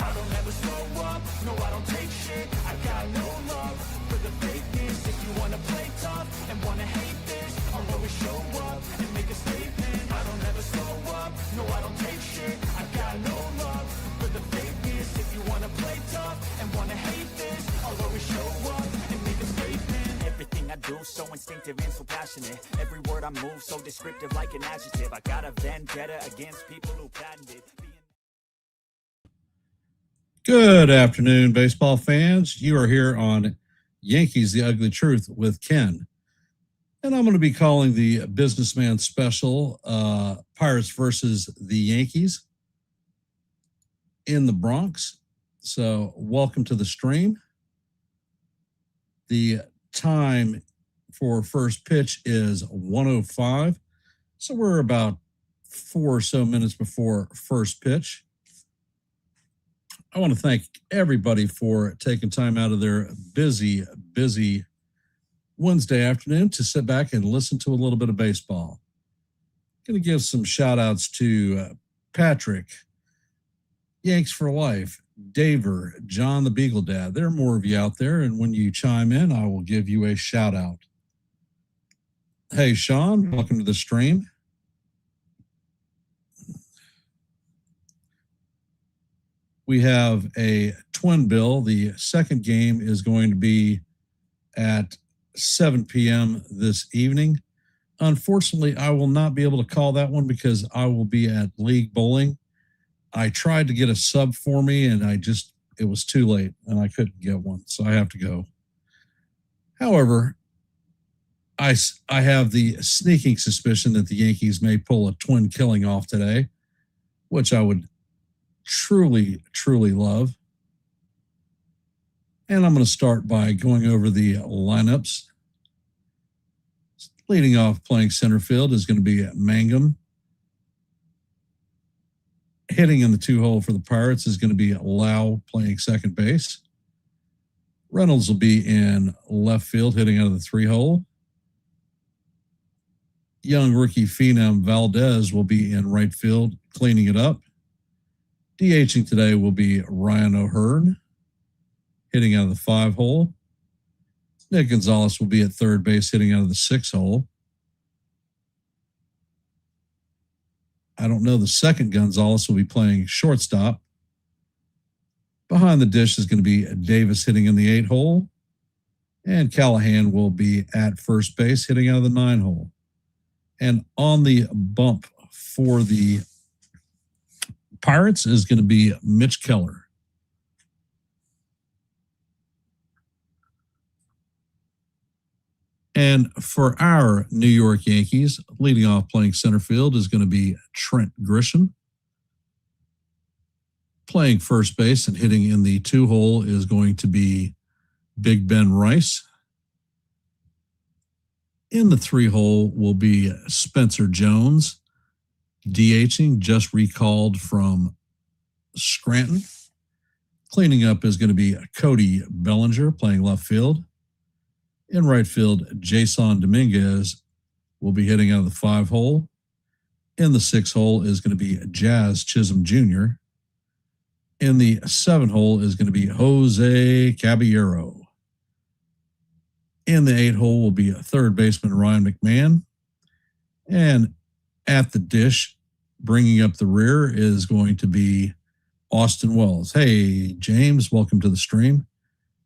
I don't ever slow up, no I don't take shit. I got no love for the fakeness. If you wanna play tough and wanna hate this, I'll always show up and make a statement. I don't ever slow up, no I don't take shit. I got no love for the fakeness. If you wanna play tough and wanna hate this, I'll always show up and make a statement. Everything I do so instinctive and so passionate. Every word I move so descriptive like an adjective. I got a vendetta against people who patented. Good afternoon, baseball fans. You are here on Yankees, The Ugly Truth with Ken. And I'm going to be calling the Businessman Special, Pirates versus the Yankees in the Bronx. So welcome to the stream. The time for first pitch is 1:05. So we're about 4 or so minutes before first pitch. I want to thank everybody for taking time out of their busy Wednesday afternoon to sit back and listen to a little bit of baseball. I'm going to give some shout outs to Patrick, Yanks for Life, Daver, John the Beagle Dad. There are more of you out there, and when you chime in, I will give you a shout out. Hey, Sean, welcome to the stream. We have a twin bill. The second game is going to be at 7 p.m. this evening. Unfortunately, I will not be able to call that one because I will be at League Bowling. I tried to get a sub for me, and it was too late, and I couldn't get one, so I have to go. However, I have the sneaking suspicion that the Yankees may pull a twin killing off today, which I would truly love. And I'm going to start by going over the lineups. Leading off playing center field is going to be Mangum. Hitting in the 2-hole for the Pirates is going to be Lau playing second base. Reynolds will be in left field hitting out of the 3-hole. Young rookie phenom Valdez will be in right field cleaning it up. DHing today will be Ryan O'Hearn, hitting out of the 5-hole. Nick Gonzalez will be at third base, hitting out of the 6-hole. I don't know, the second Gonzalez will be playing shortstop. Behind the dish is going to be Davis hitting in the 8-hole. And Callahan will be at first base, hitting out of the 9-hole. And on the bump for the Pirates is going to be Mitch Keller. And for our New York Yankees, leading off playing center field is going to be Trent Grisham. Playing first base and hitting in the 2-hole is going to be Big Ben Rice. In the 3-hole will be Spencer Jones. DHing, just recalled from Scranton. Cleaning up is going to be Cody Bellinger playing left field. In right field, Jason Dominguez will be hitting out of the 5-hole. In the 6-hole is going to be Jazz Chisholm Jr. In the 7-hole is going to be Jose Caballero. In the 8-hole will be third baseman Ryan McMahon. And at the dish, bringing up the rear is going to be Austin Wells. Hey, James, welcome to the stream.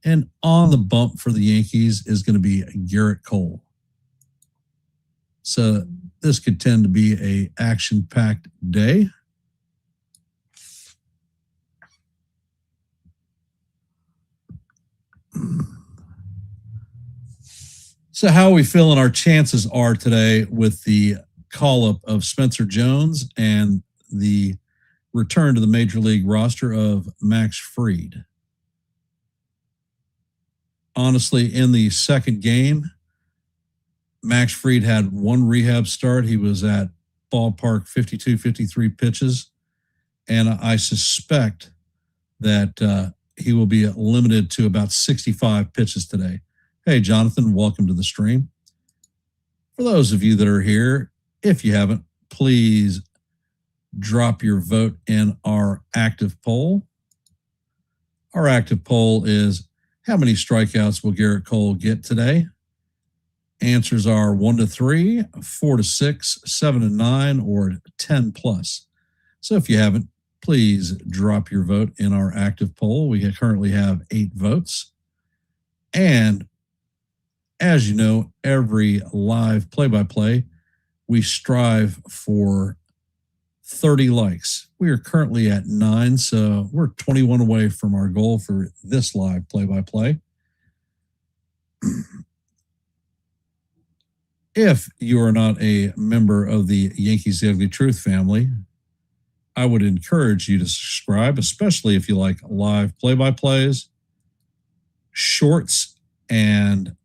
And on the bump for the Yankees is going to be Garrett Cole. So this could tend to be an action-packed day. So how are we feeling our chances are today with the call-up of Spencer Jones and the return to the Major League roster of Max Fried? Honestly, in the second game, Max Fried had one rehab start. He was at ballpark 52, 53 pitches. And I suspect that he will be limited to about 65 pitches today. Hey, Jonathan, welcome to the stream. For those of you that are here, if you haven't, please drop your vote in our active poll. Our active poll is, how many strikeouts will Garrett Cole get today? Answers are 1 to 3, 4 to 6, 7 to 9, or 10 plus. So if you haven't, please drop your vote in our active poll. We currently have 8 votes. And as you know, every live play-by-play, we strive for 30 likes. We are currently at 9, so we're 21 away from our goal for this live play-by-play. If you are not a member of the Yankees The Ugly Truth family, I would encourage you to subscribe, especially if you like live play-by-plays, shorts, and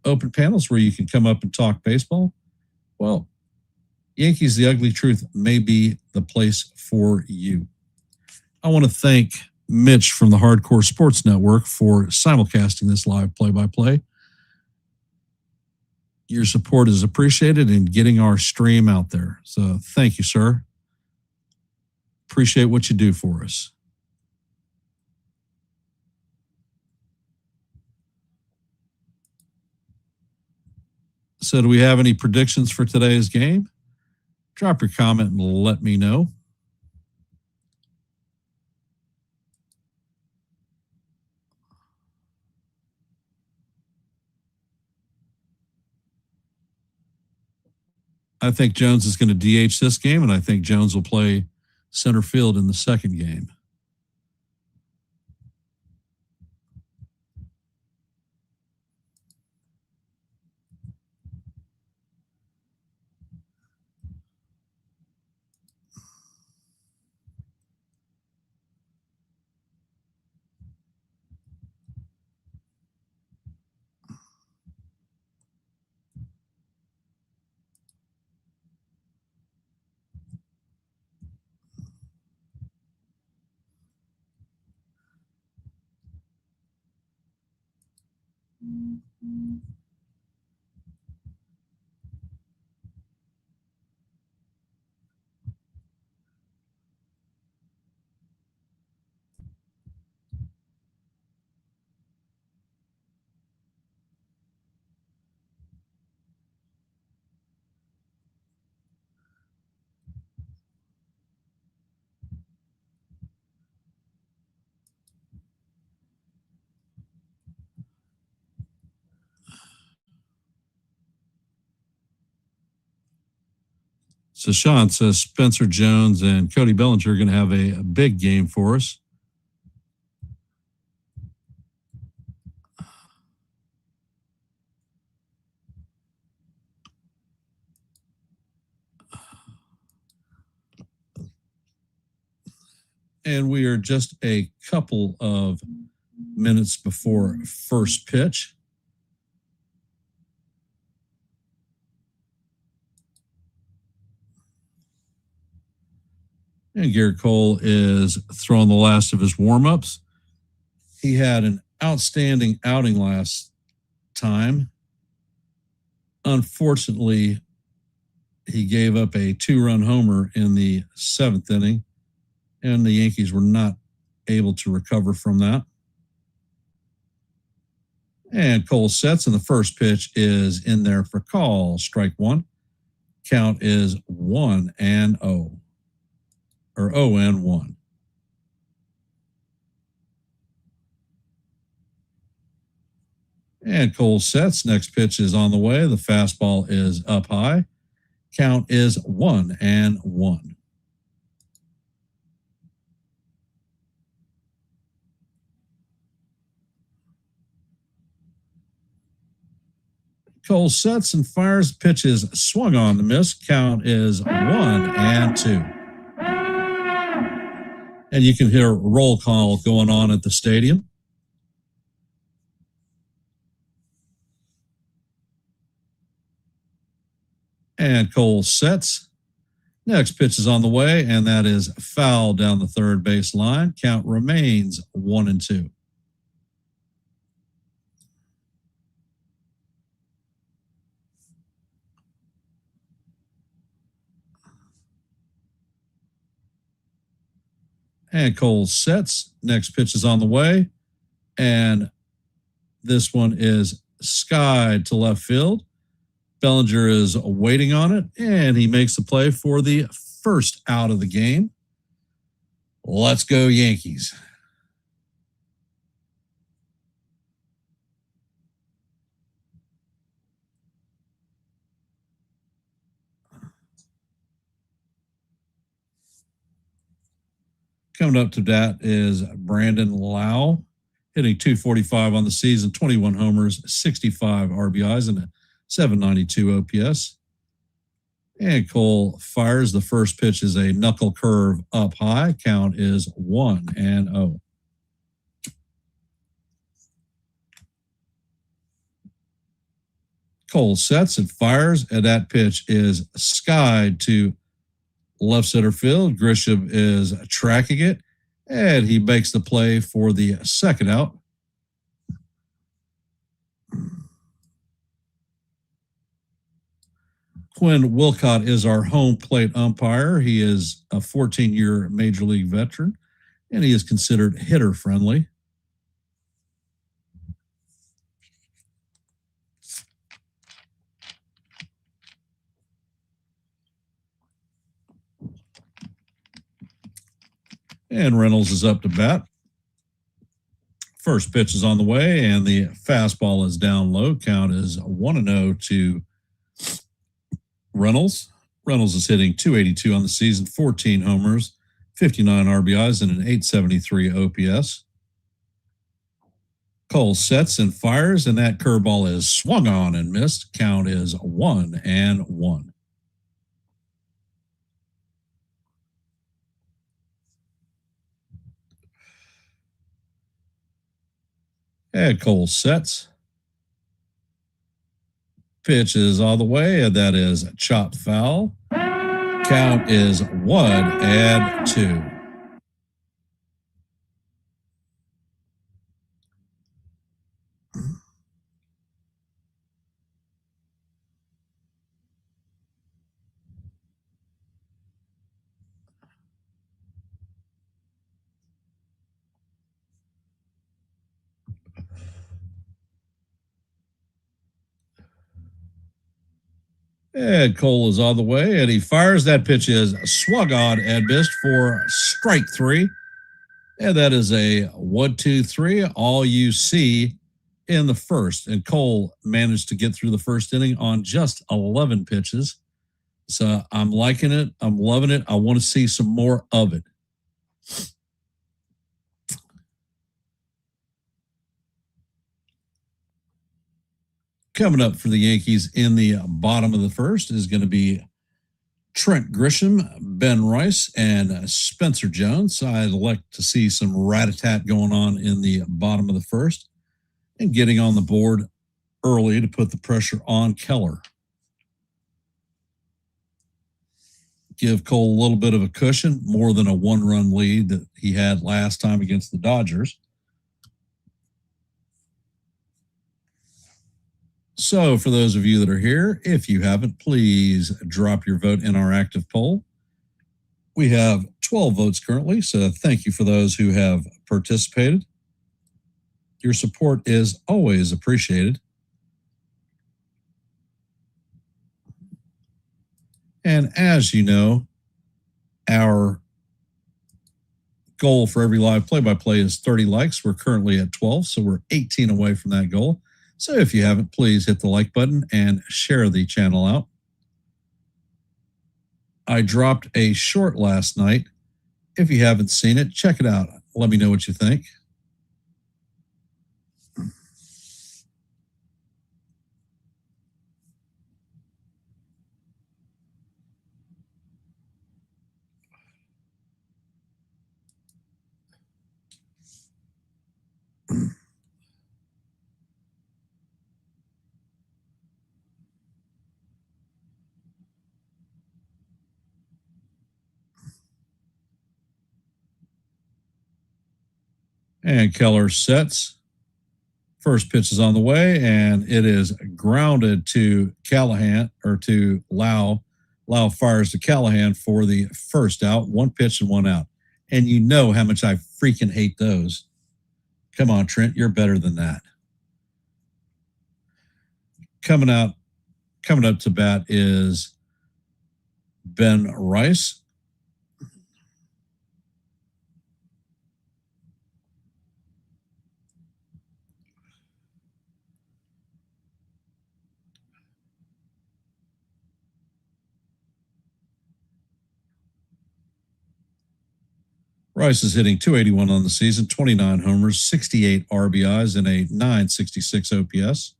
open panels where you can come up and talk baseball. Well, Yankees The Ugly Truth may be the place for you. I want to thank Mitch from the Hardcore Sports Network for simulcasting this live play-by-play. Your support is appreciated in getting our stream out there. So thank you, sir. Appreciate what you do for us. So do we have any predictions for today's game? Drop your comment and let me know. I think Jones is going to DH this game, and I think Jones will play center field in the second game. So Sean says Spencer Jones and Cody Bellinger are going to have a big game for us. And we are just a couple of minutes before first pitch. And Garrett Cole is throwing the last of his warm-ups. He had an outstanding outing last time. Unfortunately, he gave up a 2-run homer in the 7th inning, and the Yankees were not able to recover from that. And Cole sets, and the first pitch is in there for call. Strike 1. Count is 1-0. Or 0-1. And Cole sets. Next pitch is on the way. The fastball is up high. Count is 1-1. Cole sets and fires. Pitch is swung on the miss. Count is 1-2. And you can hear a roll call going on at the stadium. And Cole sets. Next pitch is on the way, and that is foul down the third base line. Count remains 1-2. And Cole sets. Next pitch is on the way. And this one is skied to left field. Bellinger is waiting on it, and he makes the play for the first out of the game. Let's go, Yankees. Coming up to that is Brandon Lau, hitting .245 on the season, 21 homers, 65 RBIs, and a .792 OPS. And Cole fires. The first pitch is a knuckle curve up high. Count is 1-0. Cole sets and fires, and that pitch is skied to left center field. Grisham is tracking it, and he makes the play for the second out. Quinn Wilcott is our home plate umpire. He is a 14-year Major League veteran, and he is considered hitter-friendly. And Reynolds is up to bat. First pitch is on the way, and the fastball is down low. Count is 1-0 to Reynolds. Reynolds is hitting .282 on the season, 14 homers, 59 RBIs, and an .873 OPS. Cole sets and fires, and that curveball is swung on and missed. Count is 1-1. And Cole sets. Pitch is all the way, and that is chopped foul. Count is 1-2. And Cole is all the way, and he fires. That pitch is swung on and missed for strike 3. And that is a 1-2-3, all you see in the first. And Cole managed to get through the first inning on just 11 pitches. So I'm liking it. I'm loving it. I want to see some more of it. Coming up for the Yankees in the bottom of the first is going to be Trent Grisham, Ben Rice, and Spencer Jones. So I'd like to see some rat-a-tat going on in the bottom of the first and getting on the board early to put the pressure on Keller. Give Cole a little bit of a cushion, more than a one-run lead that he had last time against the Dodgers. So for those of you that are here, if you haven't, please drop your vote in our active poll. We have 12 votes currently, so thank you for those who have participated. Your support is always appreciated. And as you know, our goal for every live play-by-play is 30 likes. We're currently at 12, so we're 18 away from that goal. So if you haven't, please hit the like button and share the channel out. I dropped a short last night. If you haven't seen it, check it out. Let me know what you think. And Keller sets. First pitch is on the way, and it is grounded to Callahan, or to Lau. Lau fires to Callahan for the first out. One pitch and one out. And you know how much I freaking hate those. Come on, Trent, you're better than that. Coming up to bat is Ben Rice. Rice is hitting .281 on the season, 29 homers, 68 RBIs, and a .966 OPS.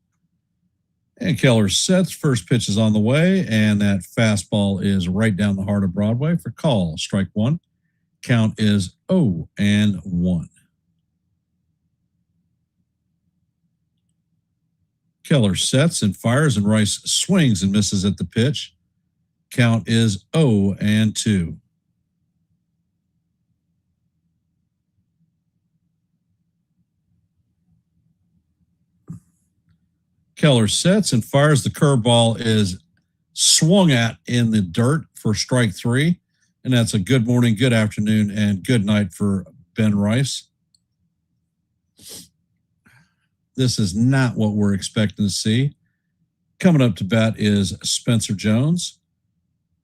And Keller sets. First pitch is on the way, and that fastball is right down the heart of Broadway for call. Strike one. Count is 0-1. Keller sets and fires, and Rice swings and misses at the pitch. Count is 0-2. Keller sets and fires. The curveball is swung at in the dirt for strike three. And that's a good morning, good afternoon, and good night for Ben Rice. This is not what we're expecting to see. Coming up to bat is Spencer Jones.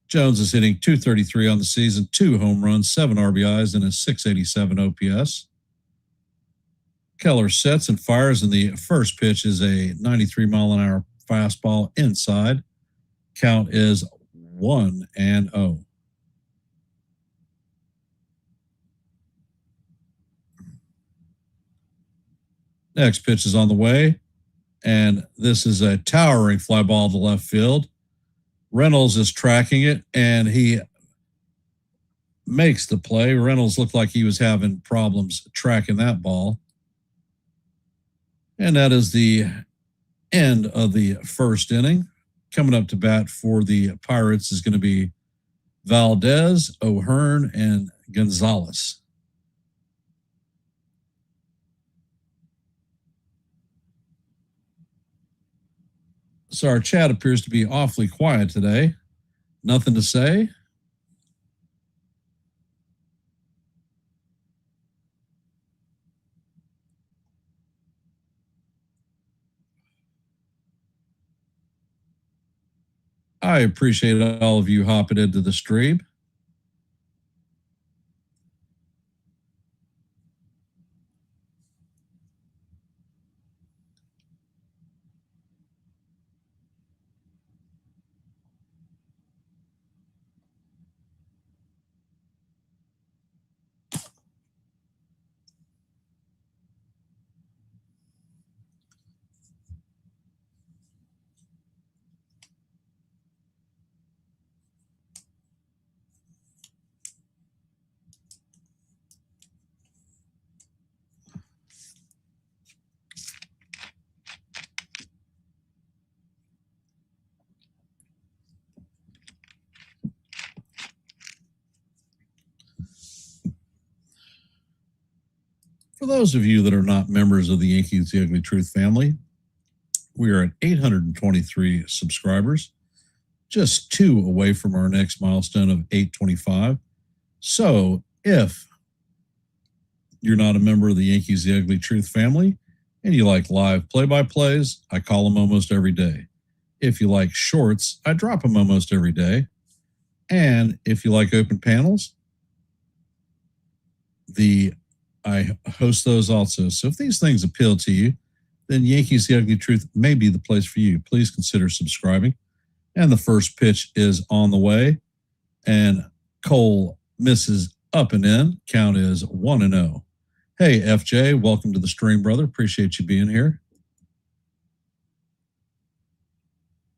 Jones is hitting .233 on the season, 2 home runs, 7 RBIs, and a .687 OPS. Keller sets and fires, and the first pitch is a 93-mile-an-hour fastball inside. Count is 1-0. Next pitch is on the way, and this is a towering fly ball to left field. Reynolds is tracking it, and he makes the play. Reynolds looked like he was having problems tracking that ball. And that is the end of the first inning. Coming up to bat for the Pirates is going to be Valdez, O'Hearn, and Gonzalez. So our chat appears to be awfully quiet today. Nothing to say. I appreciate all of you hopping into the stream. For those of you that are not members of the Yankees The Ugly Truth family, we are at 823 subscribers, just 2 away from our next milestone of 825. So if you're not a member of the Yankees The Ugly Truth family and you like live play-by-plays, I call them almost every day. If you like shorts, I drop them almost every day. And if you like open panels, I host those also. So if these things appeal to you, then Yankees The Ugly Truth may be the place for you. Please consider subscribing. And the first pitch is on the way. And Cole misses up and in. Count is 1-0. Hey, FJ, welcome to the stream, brother. Appreciate you being here.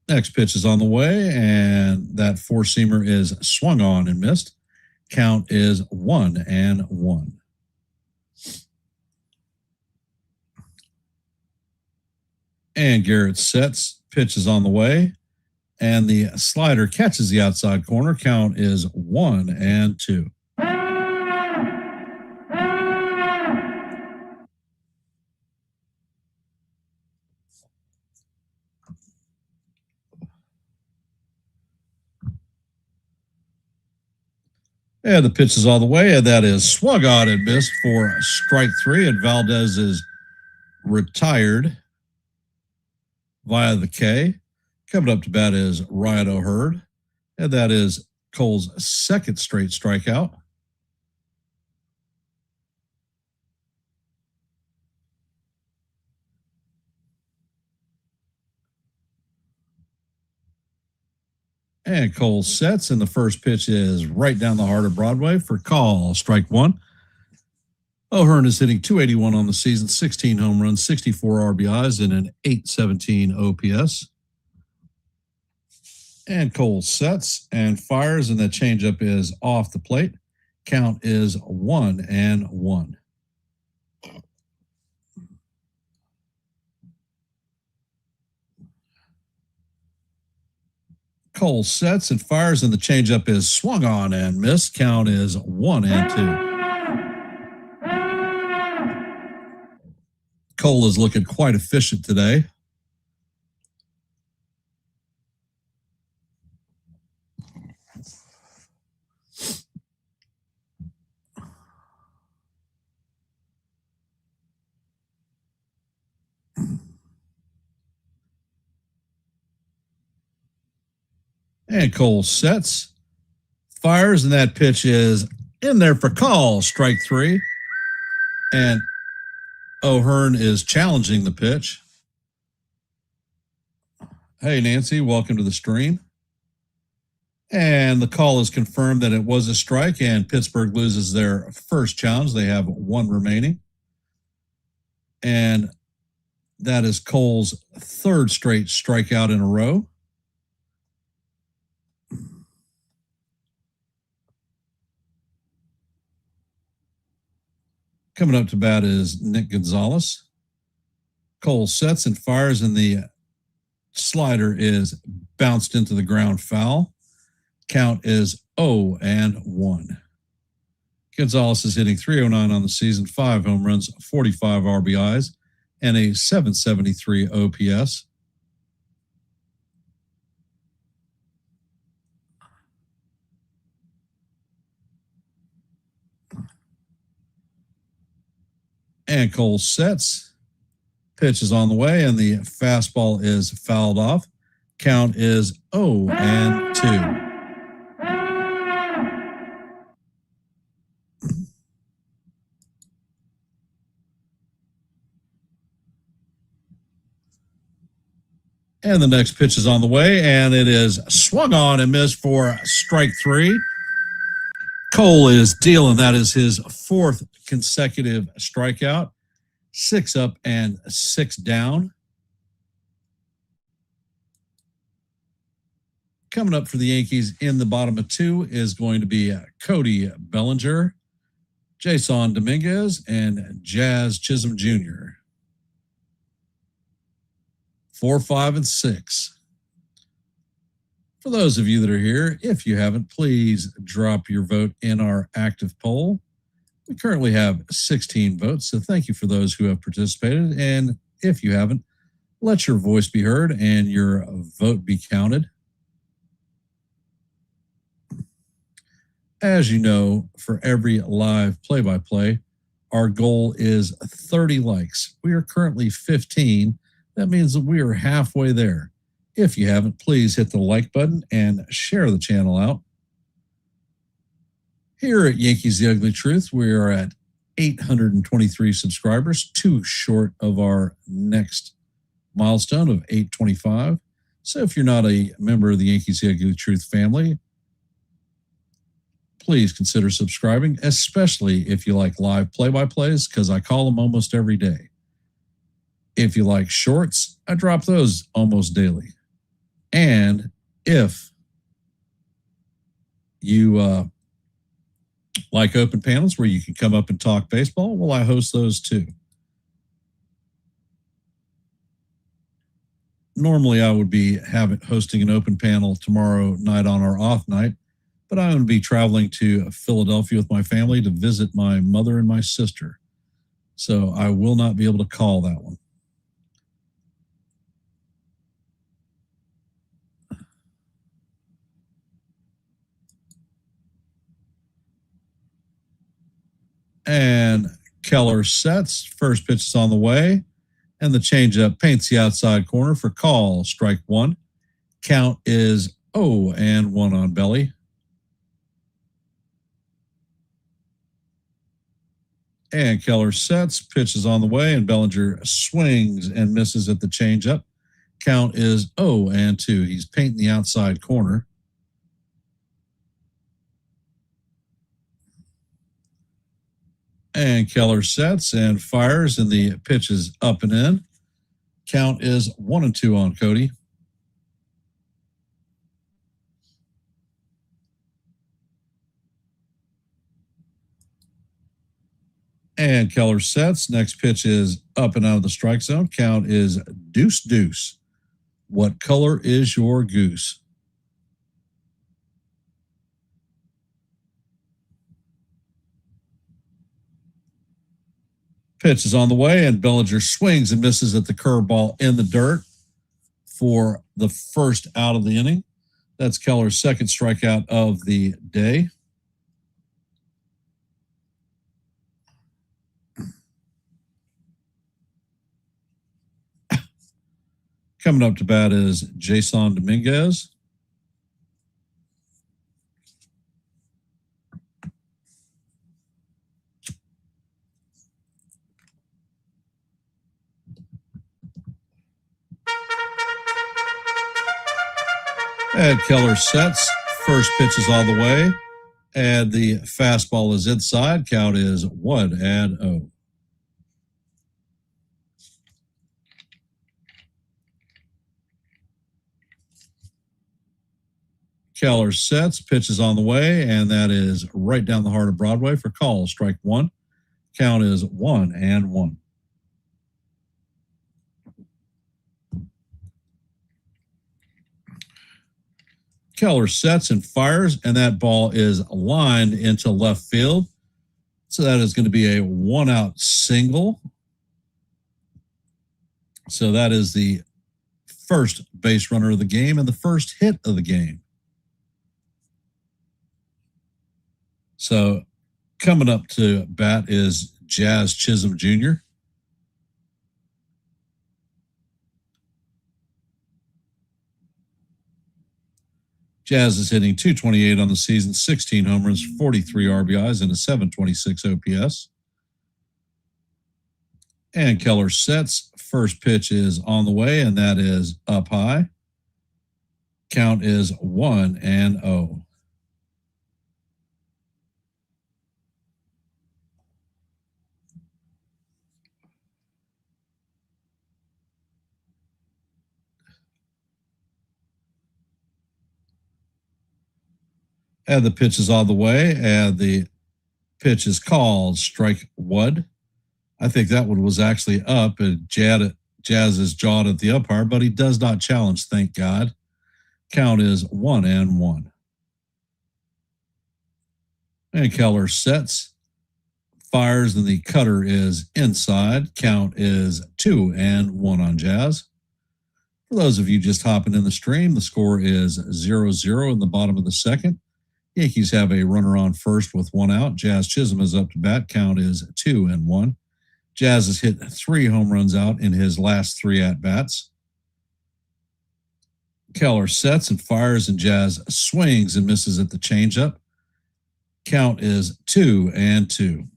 Next pitch is on the way, and that four-seamer is swung on and missed. Count is 1-1. And Garrett sets. Pitch is on the way, and the slider catches the outside corner. Count is 1-2. And the pitch is all the way, and that is swung on and missed for strike three. And Valdez is retired via the K. Coming up to bat is Ryan O'Hearn, and that is Cole's second straight strikeout. And Cole sets, and the first pitch is right down the heart of Broadway for call, strike one. O'Hearn is hitting .281 on the season, 16 home runs, 64 RBIs, and an .817 OPS. And Cole sets and fires, and that changeup is off the plate. Count is 1-1. Cole sets and fires, and the changeup is swung on and missed. Count is 1-2. Cole is looking quite efficient today. And Cole sets, fires, and that pitch is in there for call, strike three. And O'Hearn is challenging the pitch. Hey, Nancy, welcome to the stream. And the call is confirmed that it was a strike, and Pittsburgh loses their first challenge. They have one remaining. And that is Cole's third straight strikeout in a row. Coming up to bat is Nick Gonzalez. Cole sets and fires, and the slider is bounced into the ground foul. Count is 0-1. Gonzalez is hitting .309 on the season, 5 home runs, 45 RBIs, and a .773 OPS. And Cole sets. Pitch is on the way, and the fastball is fouled off. Count is 0-2. And the next pitch is on the way, and it is swung on and missed for strike three. Cole is dealing. That is his fourth consecutive strikeout. 6 up and 6 down. Coming up for the Yankees in the bottom of 2 is going to be Cody Bellinger, Jason Dominguez, and Jazz Chisholm Jr. 4, 5, and 6. For those of you that are here, if you haven't, please drop your vote in our active poll. We currently have 16 votes, so thank you for those who have participated. And if you haven't, let your voice be heard and your vote be counted. As you know, for every live play-by-play, our goal is 30 likes. We are currently 15. That means that we are halfway there. If you haven't, please hit the like button and share the channel out. Here at Yankees The Ugly Truth, we are at 823 subscribers, 2 short of our next milestone of 825. So if you're not a member of the Yankees The Ugly Truth family, please consider subscribing, especially if you like live play-by-plays, because I call them almost every day. If you like shorts, I drop those almost daily. And if you like open panels where you can come up and talk baseball, well, I host those too. Normally, I would be hosting an open panel tomorrow night on our off night, but I'm going to be traveling to Philadelphia with my family to visit my mother and my sister. So I will not be able to call that one. And Keller sets. First pitch is on the way. And the changeup paints the outside corner for call. Strike one. Count is 0-1 on Belly. And Keller sets. Pitch is on the way. And Bellinger swings and misses at the changeup. Count is 0-2. He's painting the outside corner. And Keller sets and fires, and the pitch is up and in. Count is 1-2 on Cody. And Keller sets. Next pitch is up and out of the strike zone. Count is 2-2. What color is your goose? Pitch is on the way, and Bellinger swings and misses at the curveball in the dirt for the first out of the inning. That's Keller's second strikeout of the day. Coming up to bat is Jason Dominguez. And Keller sets. First pitch is all the way. And the fastball is inside. Count is 1-0. Keller sets. Pitch is on the way. And that is right down the heart of Broadway for call. Strike one. Count is 1-1. Keller sets and fires, and that ball is lined into left field. So that is going to be a 1-out single. So that is the first base runner of the game and the first hit of the game. So coming up to bat is Jazz Chisholm Jr. Jazz is hitting .228 on the season, 16 home runs, 43 RBIs, and a .726 OPS. And Keller sets. First pitch is on the way, and that is up high. Count is 1-0. And the pitch is on the way, and the pitch is called strike one. I think that one was actually up, and Jazz is jawed at the umpire, but he does not challenge, thank God. Count is 1-1. And Keller sets, fires, and the cutter is inside. Count is 2-1 on Jazz. For those of you just hopping in the stream, the score is 0-0 in the bottom of the second. Yankees have a runner on first with 1 out. Jazz Chisholm is up to bat. Count is 2-1. Jazz has hit 3 home runs out in his last 3 at-bats. Keller sets and fires, and Jazz swings and misses at the changeup. Count is 2-2.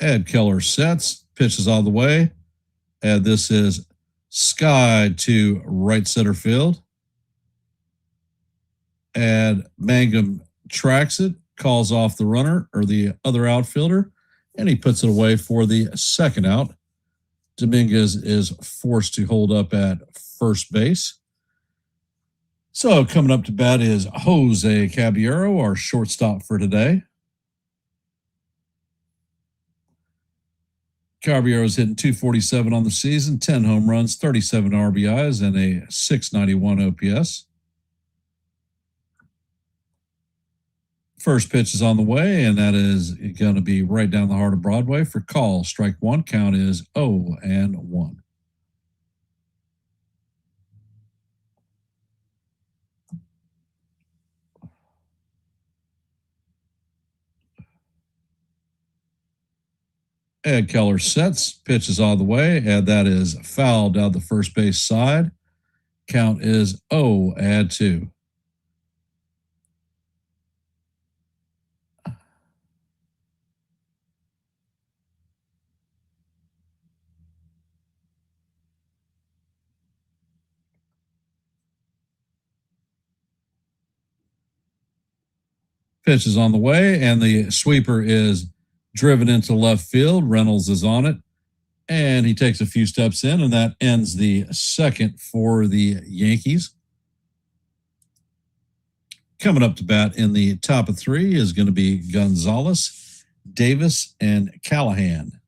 Ed Keller sets, pitches all the way. And this is sky to right center field. And Mangum tracks it, calls off the runner or the other outfielder, and he puts it away for the second out. Dominguez is forced to hold up at first base. So coming up to bat is Jose Caballero, our shortstop for today. Caballero is hitting .247 on the season, 10 home runs, 37 RBIs, and a .691 OPS. First pitch is on the way, and that is going to be right down the heart of Broadway for call. Strike one. Count is 0-1. Ed Keller sets. Pitch is on the way, and that is foul down the first base side. Count is 0-2. Pitch is on the way, and the sweeper is driven into left field. Reynolds is on it, and he takes a few steps in, and that ends the second for the Yankees. Coming up to bat in the top of three is going to be Gonzalez, Davis, and Callahan.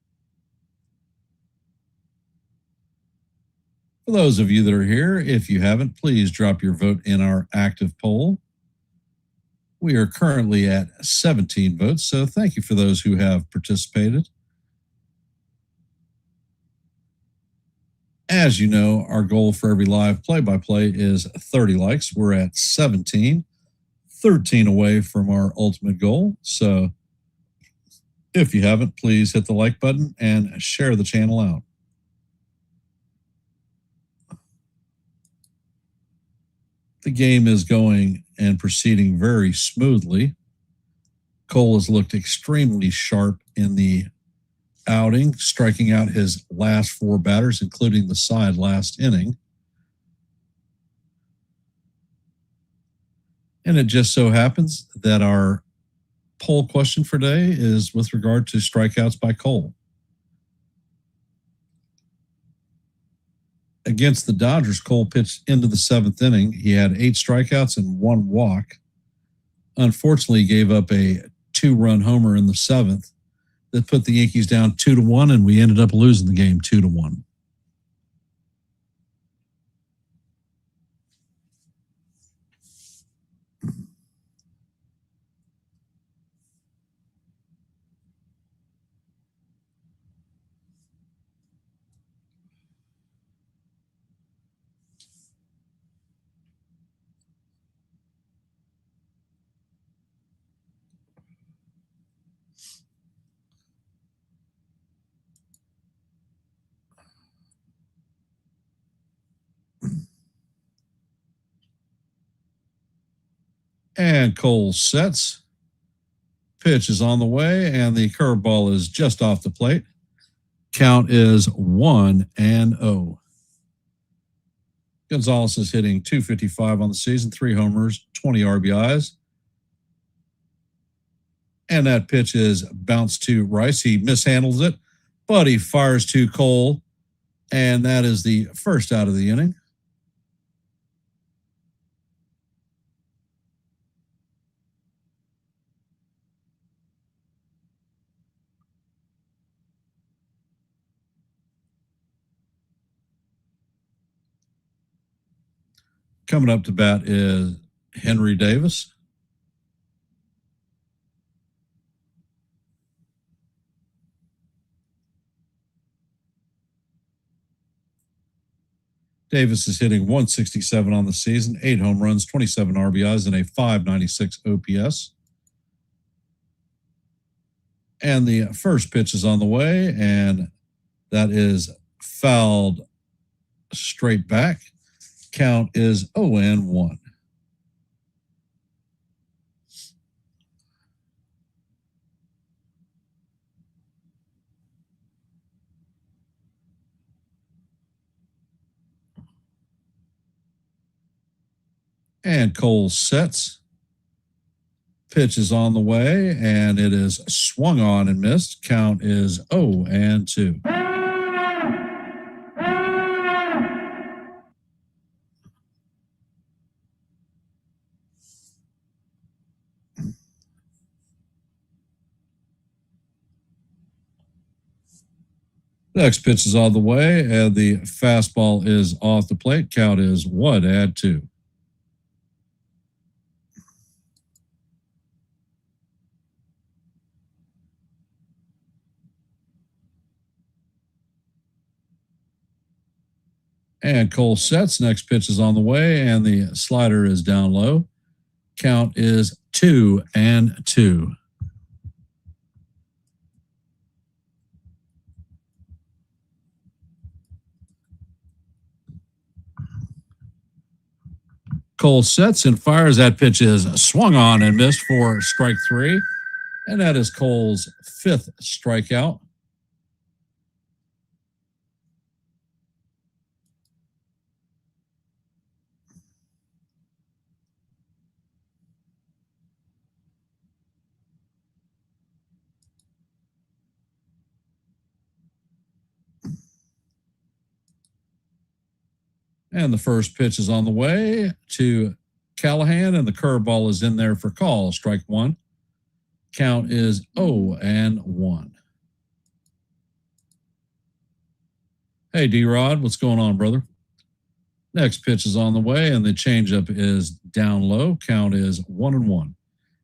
For those of you that are here, if you haven't, please drop your vote in our active poll. We are currently at 17 votes, so thank you for those who have participated. As you know, our goal for every live play-by-play is 30 likes. We're at 17, 13 away from our ultimate goal. So if you haven't, please hit the like button and share the channel out. The game is going and proceeding very smoothly. Cole has looked extremely sharp in the outing, striking out his last four batters, including the side last inning. And it just so happens that our poll question for today is with regard to strikeouts by Cole. Against the Dodgers, Cole pitched into the seventh inning. He had 8 strikeouts and 1 walk. Unfortunately, he gave up a 2-run homer in the seventh that put the Yankees down 2-1, and we ended up losing the game 2-1. And Cole sets. Pitch is on the way, and the curveball is just off the plate. Count is 1-0. Gonzalez is hitting .255 on the season, 3 homers, 20 RBIs. And that pitch is bounced to Rice. He mishandles it, but he fires to Cole, and that is the first out of the inning. Coming up to bat is Henry Davis. Davis is hitting .167 on the season, 8 home runs, 27 RBIs, and a .596 OPS. And the first pitch is on the way, and that is fouled straight back. Count is 0-1. And Cole sets. Pitch is on the way, and it is swung on and missed. Count is 0-2. Next pitch is on the way, and the fastball is off the plate. Count is 1-2. And Cole sets. Next pitch is on the way, and the slider is down low. Count is 2-2. Cole sets and fires. That pitch is swung on and missed for strike 3. And that is Cole's 5th strikeout. And the first pitch is on the way to Callahan, and the curveball is in there for call. Strike 1. Count is 0-1. Hey, D-Rod, what's going on, brother? Next pitch is on the way, and the changeup is down low. Count is 1-1.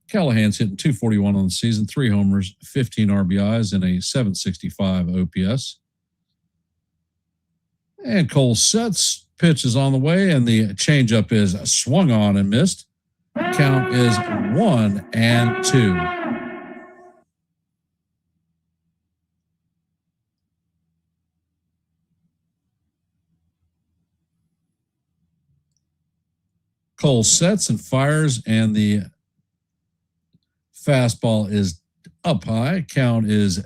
Callahan's hitting .241 on the season, 3 homers, 15 RBIs, and a .765 OPS. And Cole sets. Pitch is on the way, and the changeup is swung on and missed. Count is 1-2. Cole sets and fires, and the fastball is up high. Count is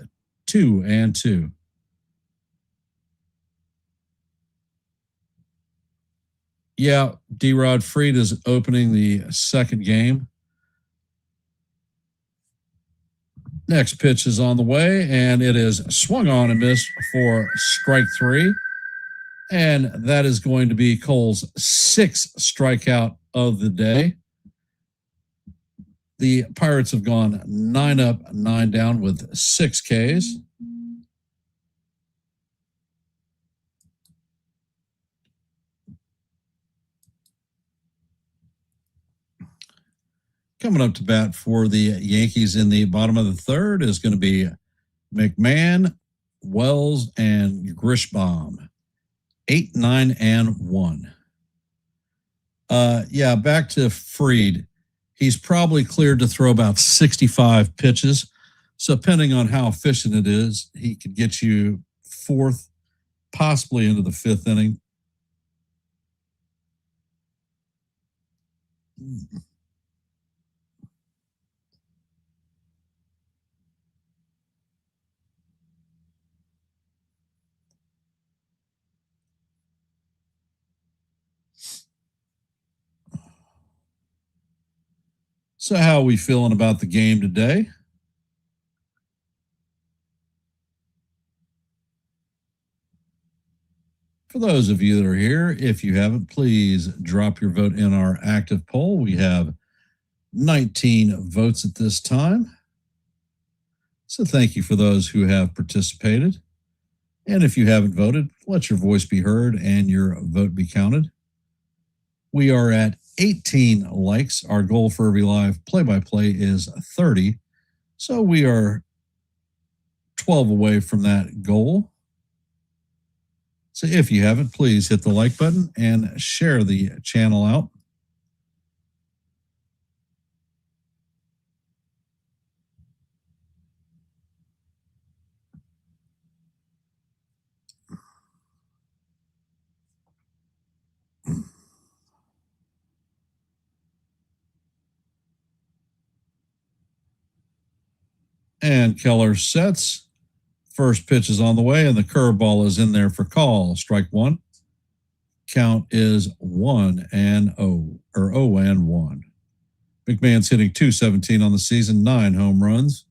2-2. Yeah, D-Rod, Fried is opening the second game. Next pitch is on the way, and it is swung on and missed for strike 3. And that is going to be Cole's 6th strikeout of the day. The Pirates have gone 9 up, 9 down with 6 Ks. Coming up to bat for the Yankees in the bottom of the third is going to be McMahon, Wells, and Grishbaum. 8, 9, and 1. Back to Fried. He's probably cleared to throw about 65 pitches. So depending on how efficient it is, he could get you 4th, possibly into the 5th inning. So how are we feeling about the game today? For those of you that are here, if you haven't, please drop your vote in our active poll. We have 19 votes at this time. So thank you for those who have participated. And if you haven't voted, let your voice be heard and your vote be counted. We are at 18 likes. Our goal for every live play-by-play is 30. So we are 12 away from that goal. So if you haven't, please hit the like button and share the channel out. And Keller sets. First pitch is on the way, and the curveball is in there for call. Strike 1. Count is 1-0, or 0-1. McMahon's hitting .217 on the season, 9 home runs.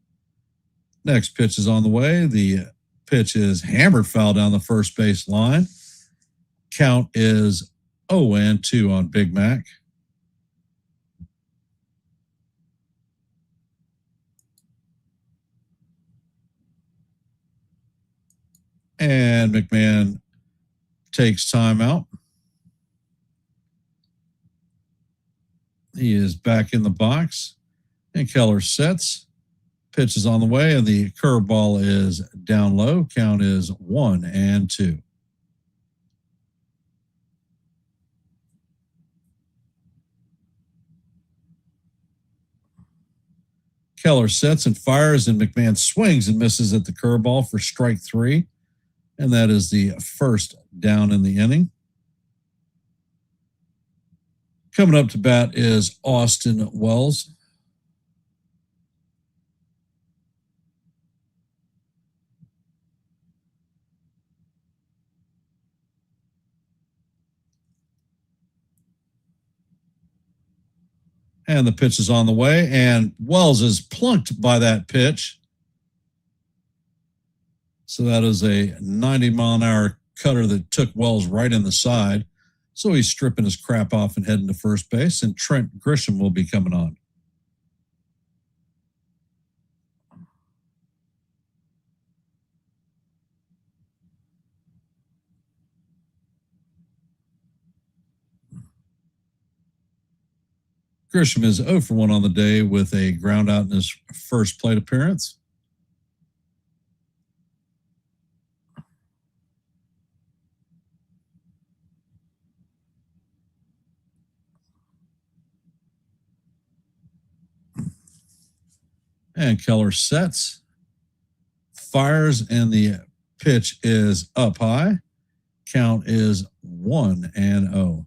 Next pitch is on the way. The pitch is hammered foul down the first base line. Count is 0-2 on Big Mac. And McMahon takes time out. He is back in the box. And Keller sets. Pitch is on the way, and the curveball is down low. Count is 1-2. Keller sets and fires, and McMahon swings and misses at the curveball for strike 3. And that is the first down in the inning. Coming up to bat is Austin Wells. And the pitch is on the way, and Wells is plunked by that pitch. So that is a 90-mile-an-hour cutter that took Wells right in the side. So he's stripping his crap off and heading to first base, and Trent Grisham will be coming on. Grisham is 0 for 1 on the day with a ground out in his first plate appearance. And Keller sets, fires, and the pitch is up high. Count is 1-0.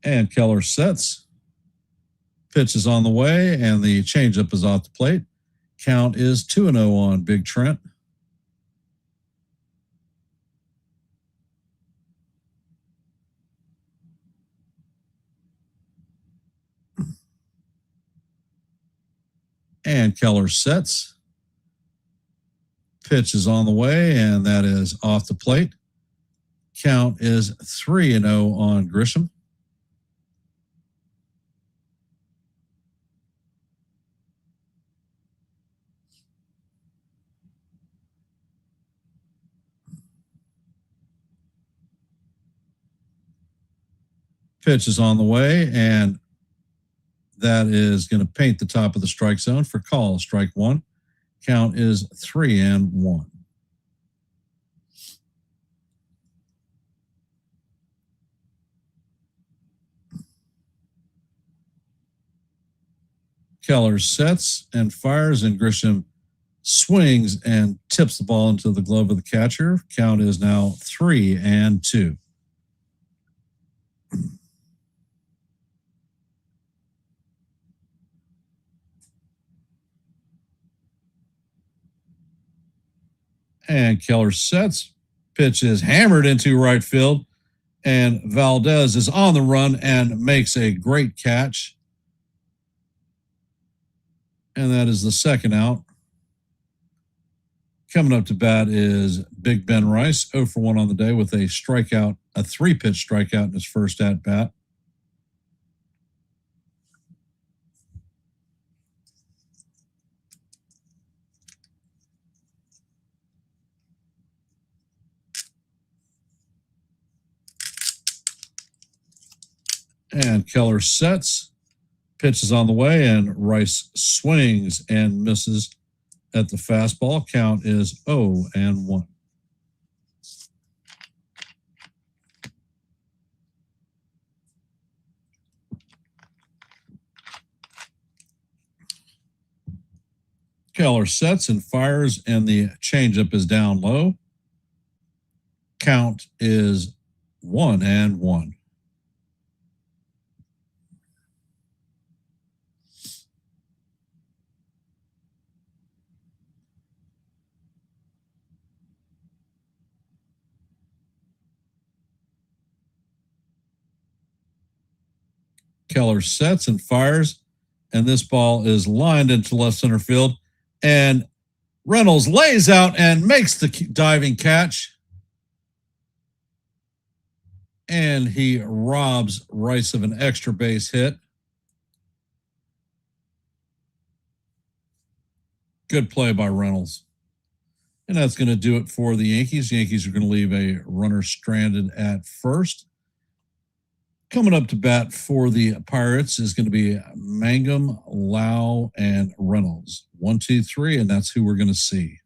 And Keller sets. Pitch is on the way, and the changeup is off the plate. Count is 2-0 on Big Trent. And Keller sets. Pitch is on the way, and that is off the plate. Count is 3-0 on Grisham. Pitch is on the way, and that is going to paint the top of the strike zone for call. Strike 1. Count is 3-1. Keller sets and fires, and Grisham swings and tips the ball into the glove of the catcher. Count is now 3-2. And Keller sets. Pitch is hammered into right field, and Valdez is on the run and makes a great catch. And that is the second out. Coming up to bat is Big Ben Rice, 0 for 1 on the day with a strikeout, a 3-pitch strikeout in his first at-bat. And Keller sets. Pitch is on the way, and Rice swings and misses at the fastball. Count is 0-1. Keller sets and fires, and the changeup is down low. Count is 1-1. Keller sets and fires, and this ball is lined into left center field, and Reynolds lays out and makes the diving catch, and he robs Rice of an extra base hit. Good play by Reynolds. And that's going to do it for the Yankees. The Yankees are going to leave a runner stranded at first. Coming up to bat for the Pirates is going to be Mangum, Lau, and Reynolds. 1, 2, 3, and that's who we're going to see.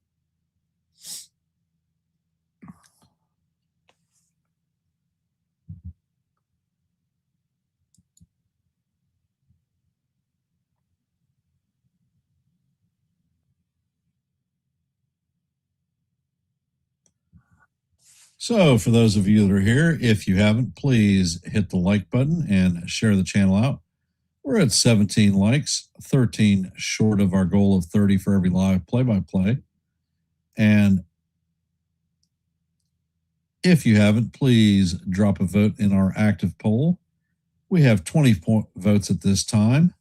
So, for those of you that are here, if you haven't, please hit the like button and share the channel out. We're at 17 likes, 13 short of our goal of 30 for every live play-by-play. And if you haven't, please drop a vote in our active poll. We have 20 votes at this time.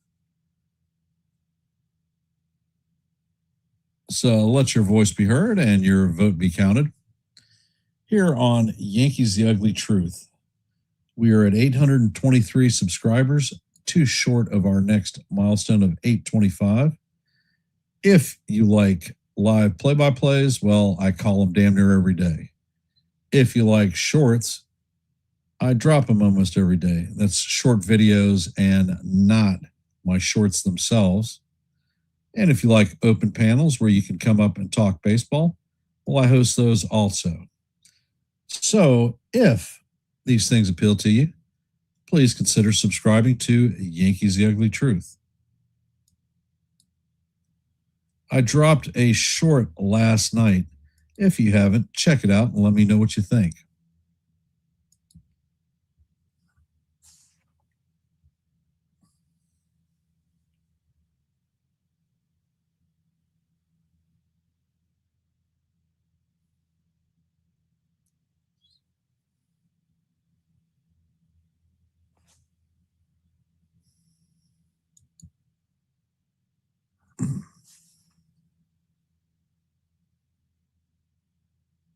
So let your voice be heard and your vote be counted. Here on Yankees The Ugly Truth, we are at 823 subscribers, too short of our next milestone of 825. If you like live play-by-plays, well, I call them damn near every day. If you like shorts, I drop them almost every day. That's short videos and not my shorts themselves. And if you like open panels where you can come up and talk baseball, well, I host those also. So if these things appeal to you, please consider subscribing to Yankees The Ugly Truth. I dropped a short last night. If you haven't, check it out and let me know what you think.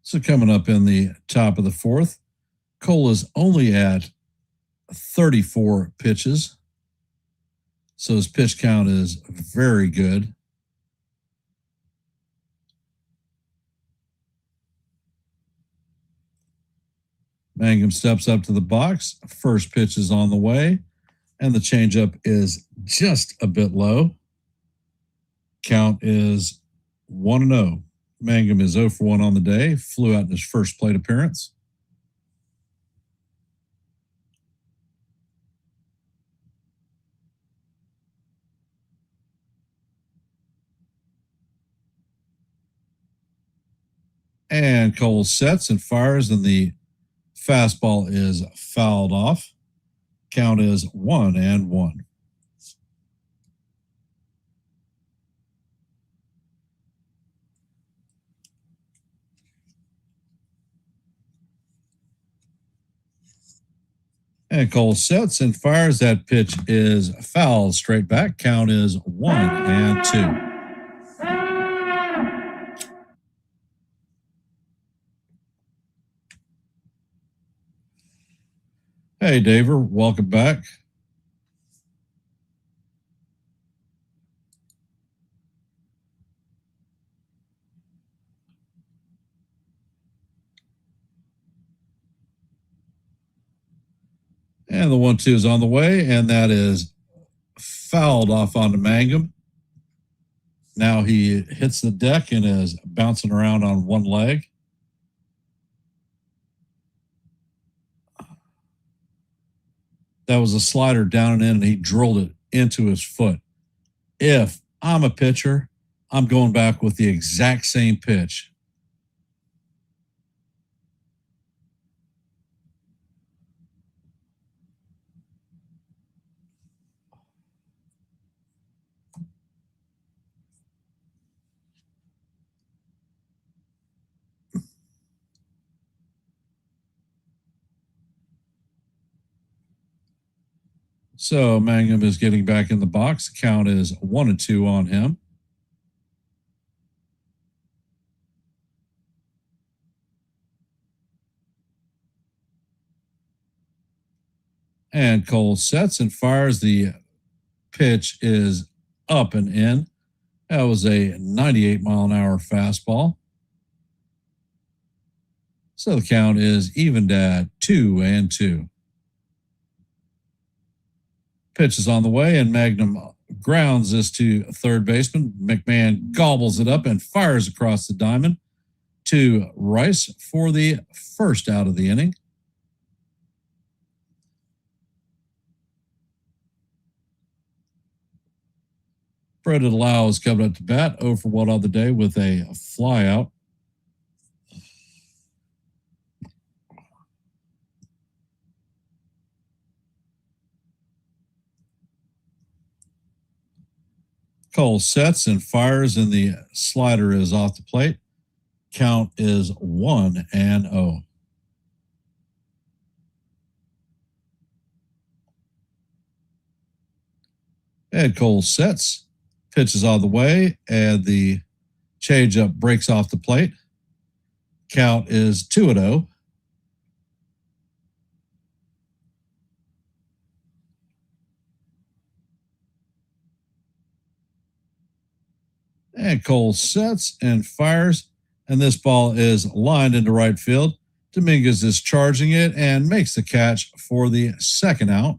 So coming up in the top of the fourth, Cole is only at 34 pitches. So his pitch count is very good. Mangum steps up to the box. First pitch is on the way, and the changeup is just a bit low. Count is 1-0. Mangum is 0 for 1 on the day, flew out in his first plate appearance. And Cole sets and fires, and the fastball is fouled off. Count is 1-1. And Cole sets and fires. That pitch is fouled straight back. Count is 1-2. Hey, Daver, welcome back. And the 1-2 is on the way, and that is fouled off onto Mangum. Now he hits the deck and is bouncing around on one leg. That was a slider down and in, and he drilled it into his foot. If I'm a pitcher, I'm going back with the exact same pitch. So Mangum is getting back in the box. The count is 1-2 on him. And Cole sets and fires. The pitch is up and in. That was a 98-mile-an-hour fastball. So the count is evened at 2-2. Pitch is on the way, and Magnum grounds this to third baseman. McMahon gobbles it up and fires across the diamond to Rice for the first out of the inning. Brendan Lau is coming up to bat, 0 for 1 on the day with a flyout. Cole sets and fires, and the slider is off the plate. Count is 1-0. And Cole sets, pitches on the way, and the changeup breaks off the plate. Count is 2-0. And Cole sets and fires, and this ball is lined into right field. Dominguez is charging it and makes the catch for the second out.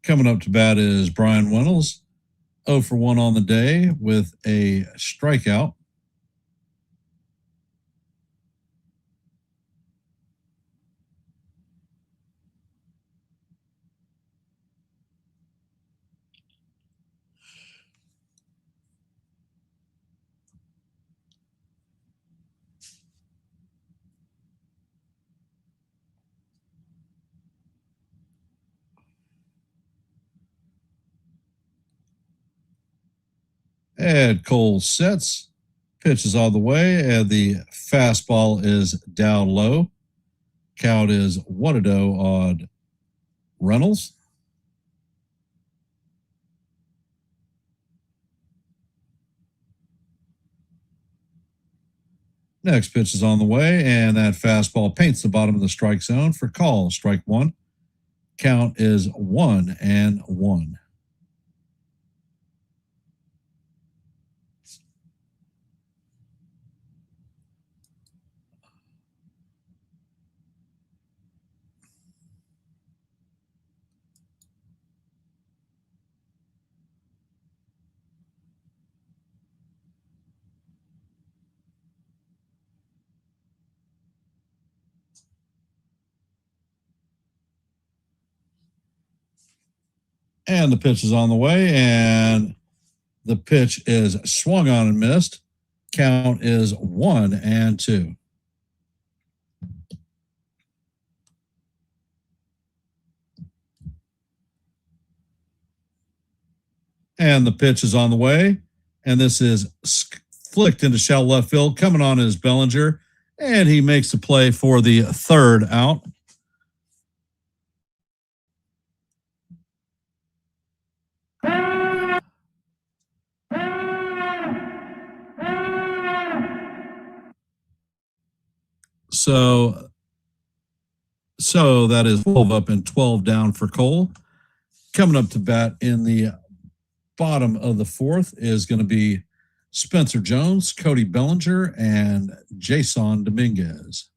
Coming up to bat is Brian Reynolds, 0 for 1 on the day with a strikeout. And Cole sets, pitches on the way, and the fastball is down low. Count is 1-0 on Reynolds. Next pitch is on the way, and that fastball paints the bottom of the strike zone for call. Strike one. Count is 1-1. And the pitch is on the way, and the pitch is swung on and missed. Count is 1-2. And the pitch is on the way, and this is flicked into shallow left field. Coming on is Bellinger, and he makes the play for the third out. So that is 12 up and 12 down for Cole. Coming up to bat in the bottom of the fourth is going to be Spencer Jones, Cody Bellinger, and Jason Dominguez.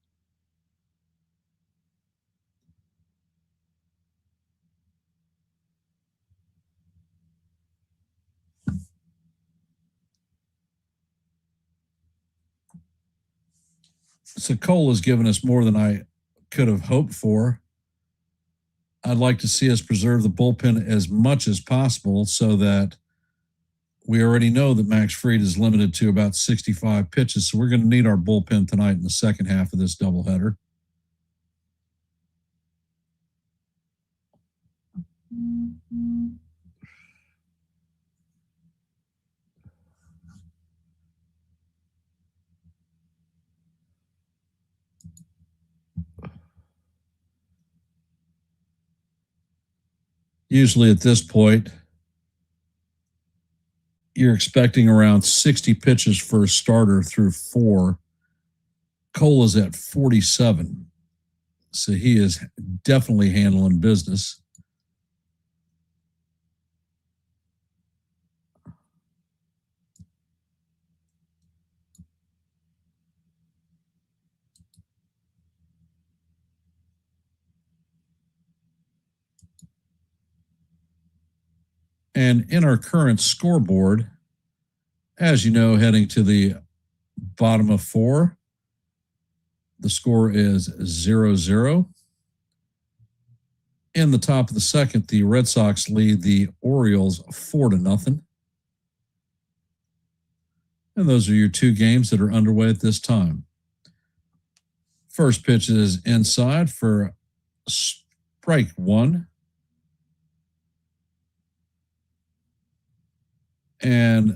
So Cole has given us more than I could have hoped for. I'd like to see us preserve the bullpen as much as possible so that we already know that Max Fried is limited to about 65 pitches. So we're going to need our bullpen tonight in the second half of this doubleheader. Usually at this point, you're expecting around 60 pitches for a starter through 4. Cole is at 47. So he is definitely handling business. And in our current scoreboard, as you know, heading to the bottom of 4, the score is 0-0. In the top of the second, the Red Sox lead the Orioles 4-0. And those are your 2 games that are underway at this time. First pitch is inside for strike 1. And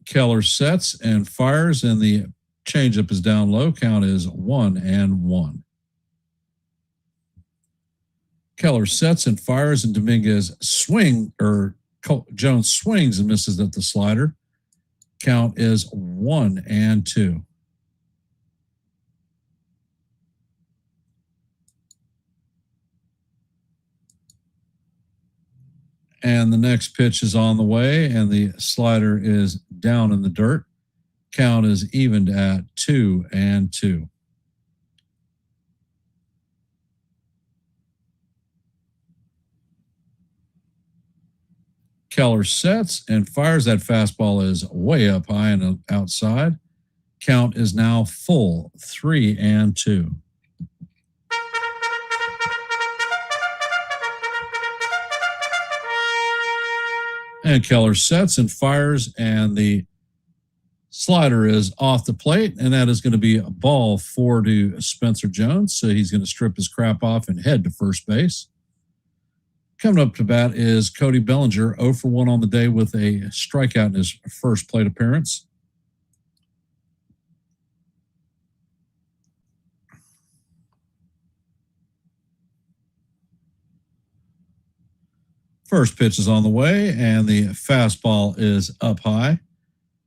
Keller sets and fires, and the changeup is down low. Count is 1-1. Keller sets and fires, and Jones swings and misses at the slider. Count is 1-2. And the next pitch is on the way, and the slider is down in the dirt. Count is evened at 2-2. Keller sets and fires. That fastball is way up high and outside. Count is now full, 3-2. And Keller sets and fires, and the slider is off the plate, and that is going to be a ball 4 to Spencer Jones. So he's going to strip his crap off and head to first base. Coming up to bat is Cody Bellinger, 0 for 1 on the day with a strikeout in his first plate appearance. First pitch is on the way, and the fastball is up high.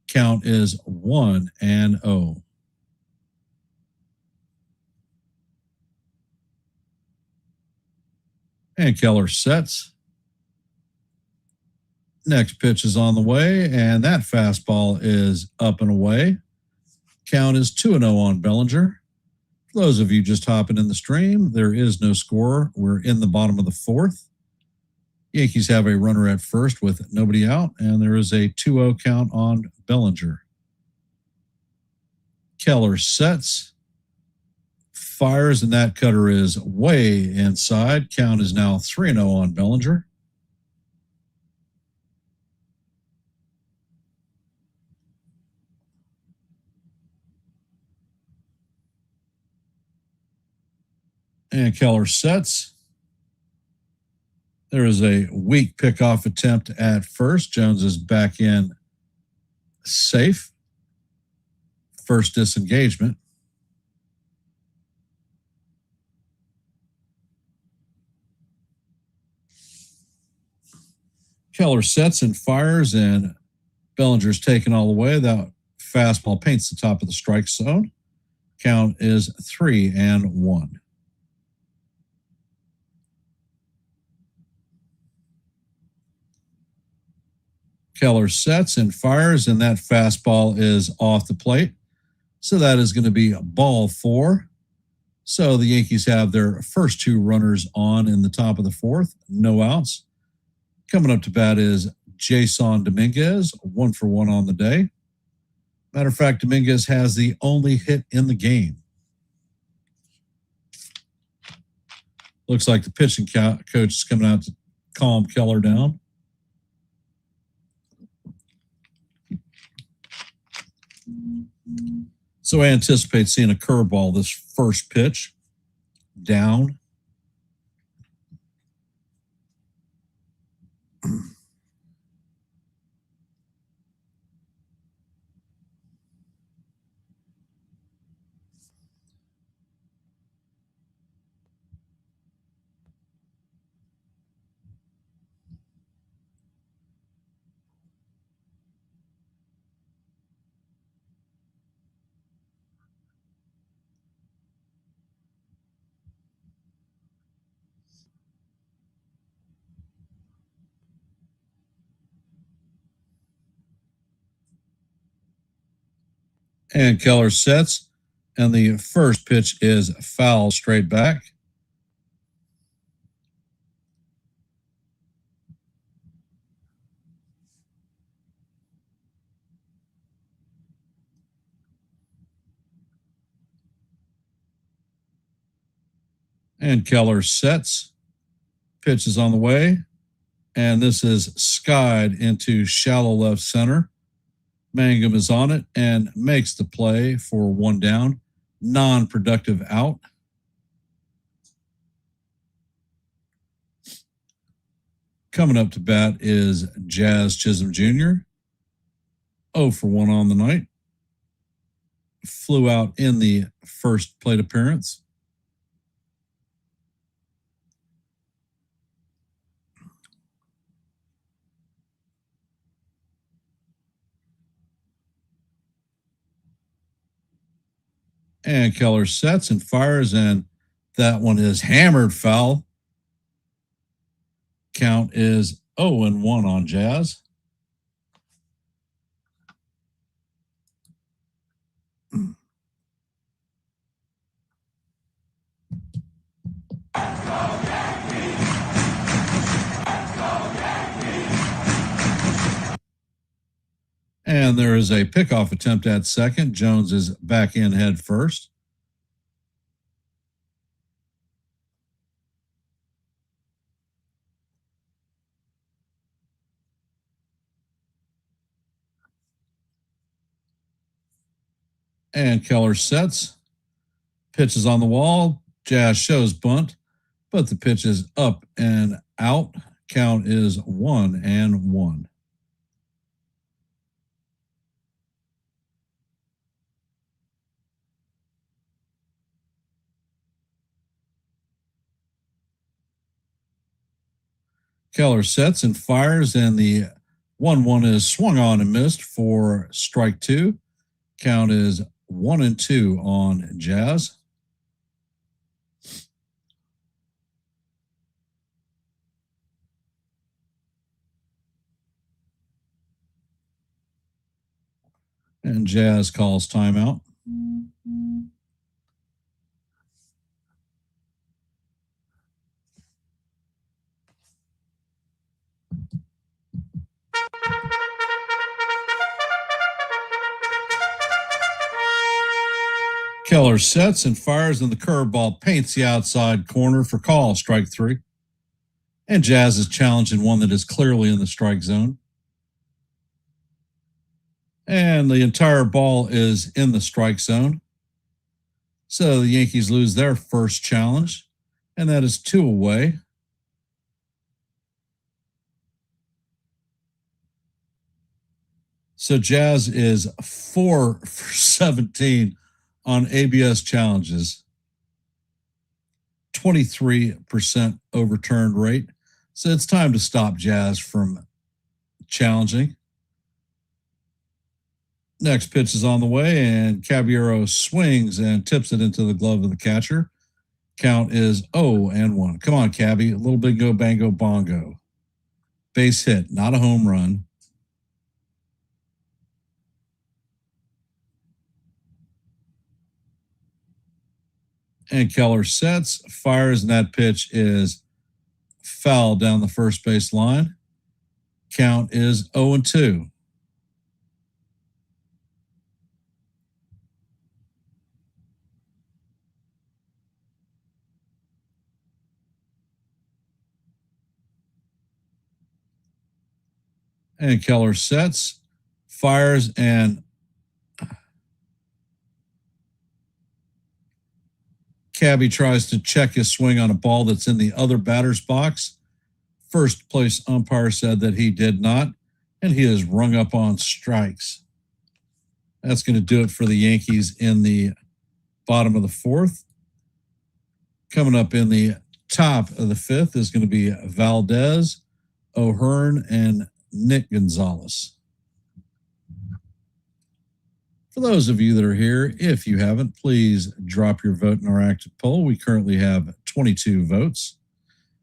Count is 1-0. And Keller sets. Next pitch is on the way, and that fastball is up and away. Count is 2-0 on Bellinger. For those of you just hopping in the stream, there is no score. We're in the bottom of the 4th. Yankees have a runner at first with nobody out, and there is a 2-0 count on Bellinger. Keller sets, fires, and that cutter is way inside. Count is now 3-0 on Bellinger. And Keller sets. There is a weak pickoff attempt at first. Jones is back in safe. First disengagement. Keller sets and fires, and Bellinger's taken all the way. That fastball paints the top of the strike zone. Count is 3-1. Keller sets and fires, and that fastball is off the plate. So that is going to be ball 4. So the Yankees have their first 2 runners on in the top of the 4th, no outs. Coming up to bat is Jason Dominguez, 1 for 1 on the day. Matter of fact, Dominguez has the only hit in the game. Looks like the pitching coach is coming out to calm Keller down. So I anticipate seeing a curveball this first pitch. Down. And Keller sets, and the first pitch is foul straight back. And Keller sets. Pitch is on the way. And this is skied into shallow left center. Mangum is on it and makes the play for 1 down. Non-productive out. Coming up to bat is Jazz Chisholm Jr. 0 for 1 on the night. Flew out in the first plate appearance. And Keller sets and fires, and that one is hammered foul. Count is 0-1 on Jazz. And there is a pickoff attempt at second. Jones is back in head first. And Keller sets. Pitch is on the wall. Jazz shows bunt, but the pitch is up and out. Count is 1-1. Keller sets and fires, and the 1-1 is swung on and missed for strike 2. Count is 1-2 on Jazz. And Jazz calls timeout. Keller sets and fires, and the curveball paints the outside corner for call, strike 3. And Jazz is challenging one that is clearly in the strike zone. And the entire ball is in the strike zone. So the Yankees lose their first challenge, and that is 2 away. So Jazz is 4 for 17 on ABS challenges, 23% overturned rate. So it's time to stop Jazz from challenging. Next pitch is on the way, and Caballero swings and tips it into the glove of the catcher. Count is 0-1. Come on, Cabby. A little bingo, bango, bongo. Base hit, not a home run. And Keller sets, fires, and that pitch is foul down the first base line. Count is 0-2. And Keller sets, fires, and Cabby tries to check his swing on a ball that's in the other batter's box. First place umpire said that he did not, and he is rung up on strikes. That's going to do it for the Yankees in the bottom of the 4th. Coming up in the top of the 5th is going to be Valdez, O'Hearn, and Nick Gonzalez. For those of you that are here, if you haven't, please drop your vote in our active poll. We currently have 22 votes.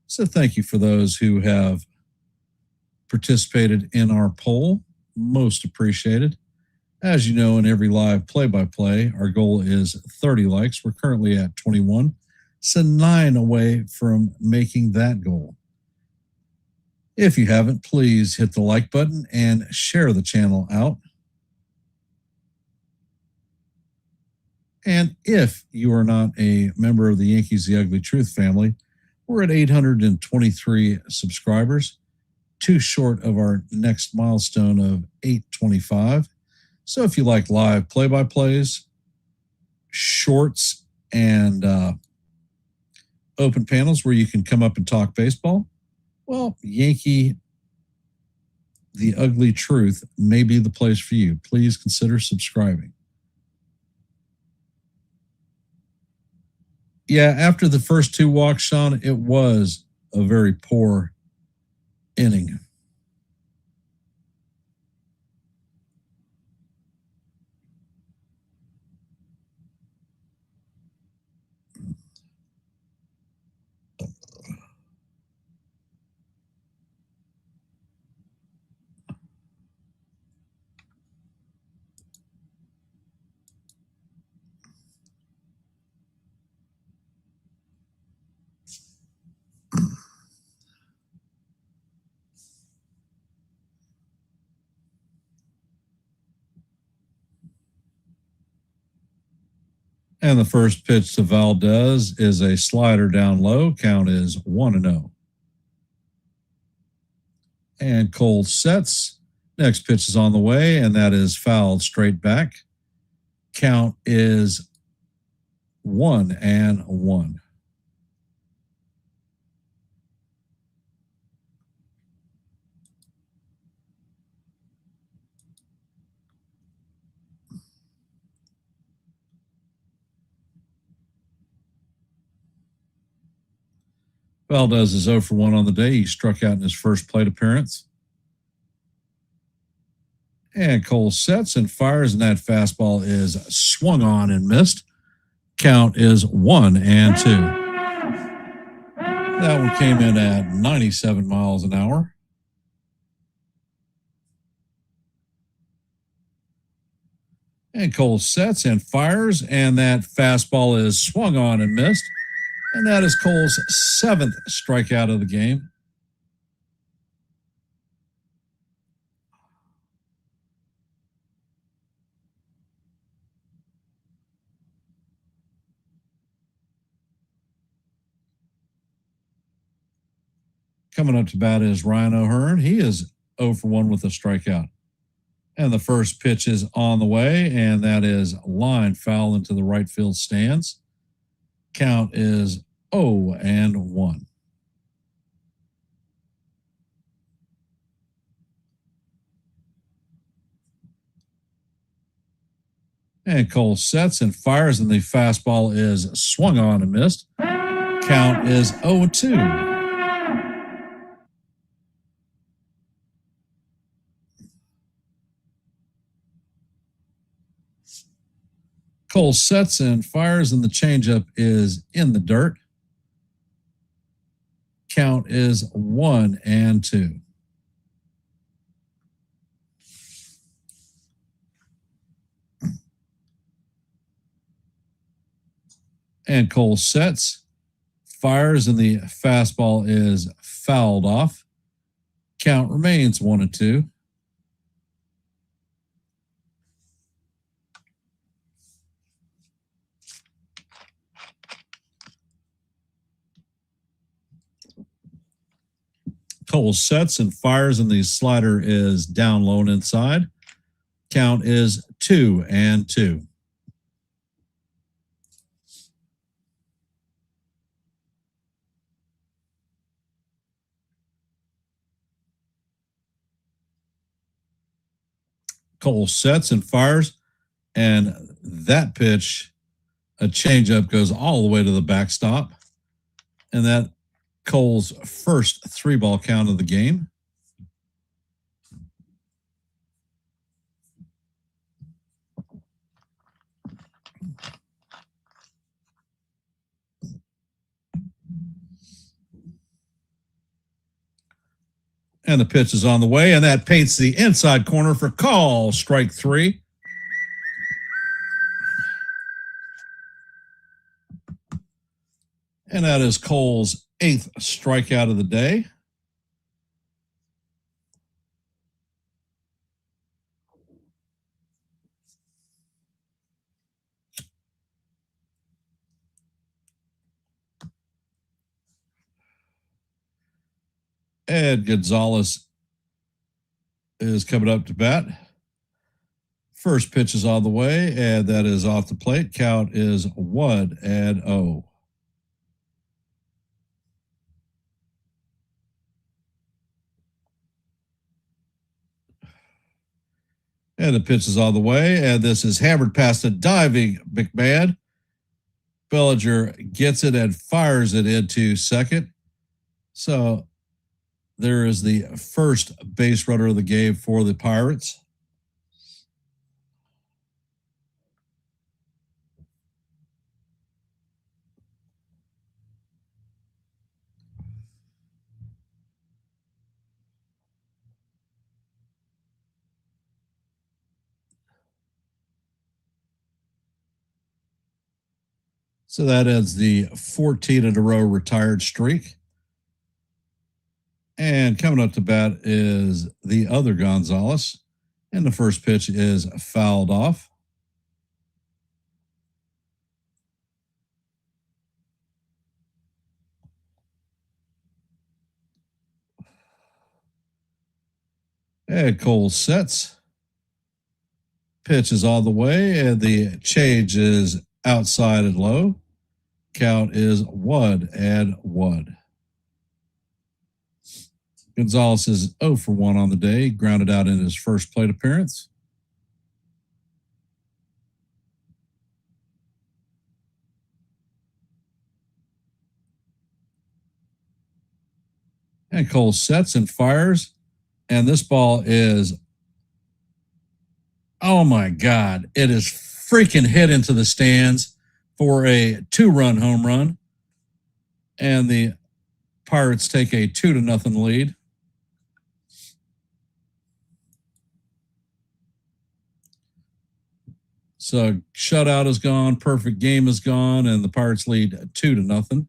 So thank you for those who have participated in our poll. Most appreciated. As you know, in every live play-by-play, our goal is 30 likes. We're currently at 21, so 9 away from making that goal. If you haven't, please hit the like button and share the channel out. And if you are not a member of the Yankees The Ugly Truth family, we're at 823 subscribers, too short of our next milestone of 825. So if you like live play-by-plays, shorts, and open panels where you can come up and talk baseball, well, Yankee The Ugly Truth may be the place for you. Please consider subscribing. Yeah, after the first two walks, Sean, it was a very poor inning. And the first pitch to Valdez is a slider down low. Count is 1-0. And Cole sets. Next pitch is on the way, and that is fouled straight back. Count is 1-1. Valdez is 0 for 1 on the day. He struck out in his first plate appearance. And Cole sets and fires, and that fastball is swung on and missed. Count is 1-2. That one came in at 97 miles an hour. And Cole sets and fires, and that fastball is swung on and missed. And that is Cole's 7th strikeout of the game. Coming up to bat is Ryan O'Hearn. He is 0 for 1 with a strikeout. And the first pitch is on the way, and that is line foul into the right field stands. Count is 0-1. And Cole sets and fires, and the fastball is swung on and missed. Count is 0-2. Cole sets and fires, and the changeup is in the dirt. Count is 1-2. And Cole sets, fires, and the fastball is fouled off. Count remains 1-2. Cole sets and fires, and the slider is down low and inside. Count is 2-2. Cole sets and fires, and that pitch, a changeup, goes all the way to the backstop. And that Cole's first 3-ball count of the game. And the pitch is on the way, and that paints the inside corner for call, strike 3. And that is Cole's 8th strikeout of the day. Ed Gonzalez is coming up to bat. First pitch is on the way, and that is off the plate. Count is 1-0. And the pitch is on the way, and this is hammered past a diving McMahon. Bellinger gets it and fires it into second. So there is the first base runner of the game for the Pirates. So that ends the 14 in a row retired streak. And coming up to bat is the other Gonzalez. And the first pitch is fouled off. And Cole sets. Pitch is on the way, and the change is outside and low. Count is 1-1. Gonzalez is 0 for 1 on the day, grounded out in his first plate appearance. And Cole sets and fires. And this ball is, oh my God, it is freaking hit into the stands for a 2-run home run. And the Pirates take a 2-0 lead. So shutout is gone, perfect game is gone, and the Pirates lead 2-0.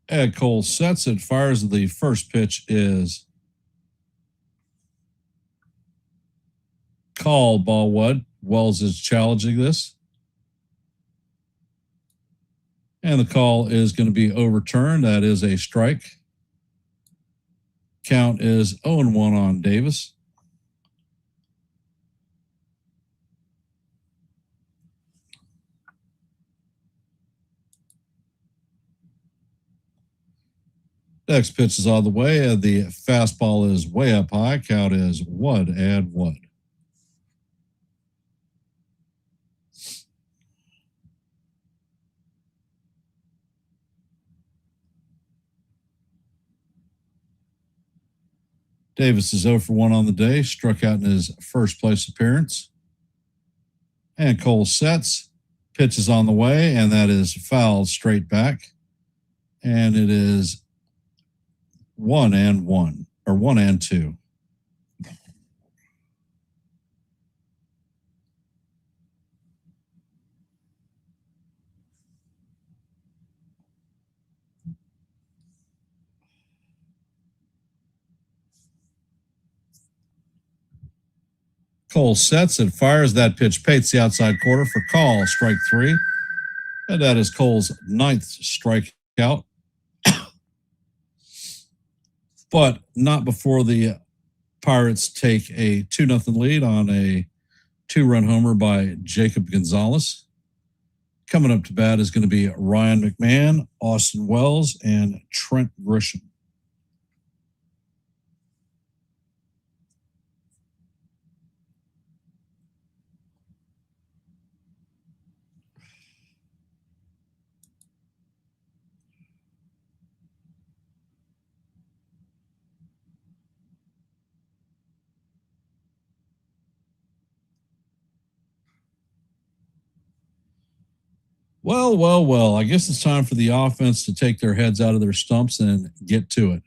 And Cole sets and fires. The first pitch is called ball one. Wells is challenging this. And the call is going to be overturned. That is a strike. Count is 0-1 on Davis. Next pitch is on the way, and the fastball is way up high. Count is 1-1. Davis is 0 for 1 on the day, struck out in his first place appearance. And Cole sets, pitch is on the way, and that is fouled straight back. And it is 1-1, or 1-2. Cole sets and fires. That pitch paints the outside corner for call, strike 3. And that is Cole's 9th strikeout. But not before the Pirates take a 2-0 lead on a 2-run homer by Jacob Gonzalez. Coming up to bat is going to be Ryan McMahon, Austin Wells, and Trent Grisham. Well. I guess it's time for the offense to take their heads out of their stumps and get to it.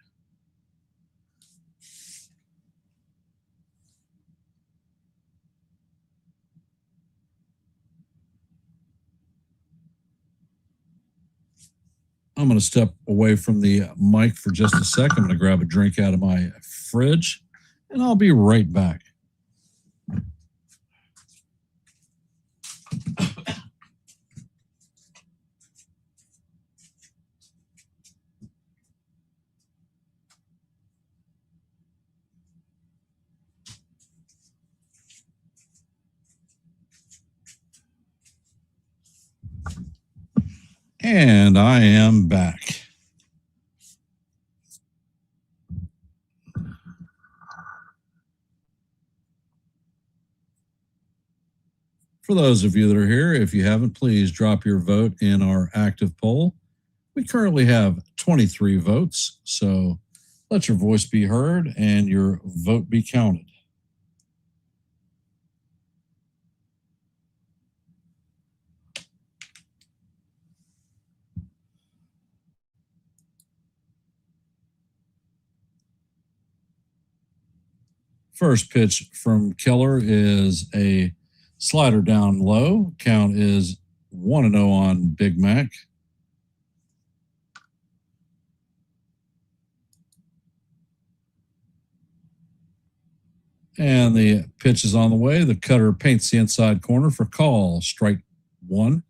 I'm going to step away from the mic for just a second. I'm going to grab a drink out of my fridge, and I'll be right back. And I am back. For those of you that are here, if you haven't, please drop your vote in our active poll. We currently have 23 votes, so let your voice be heard and your vote be counted. First pitch from Keller is a slider down low. Count is 1-0 on Big Mac. And the pitch is on the way. The cutter paints the inside corner for call. Strike one.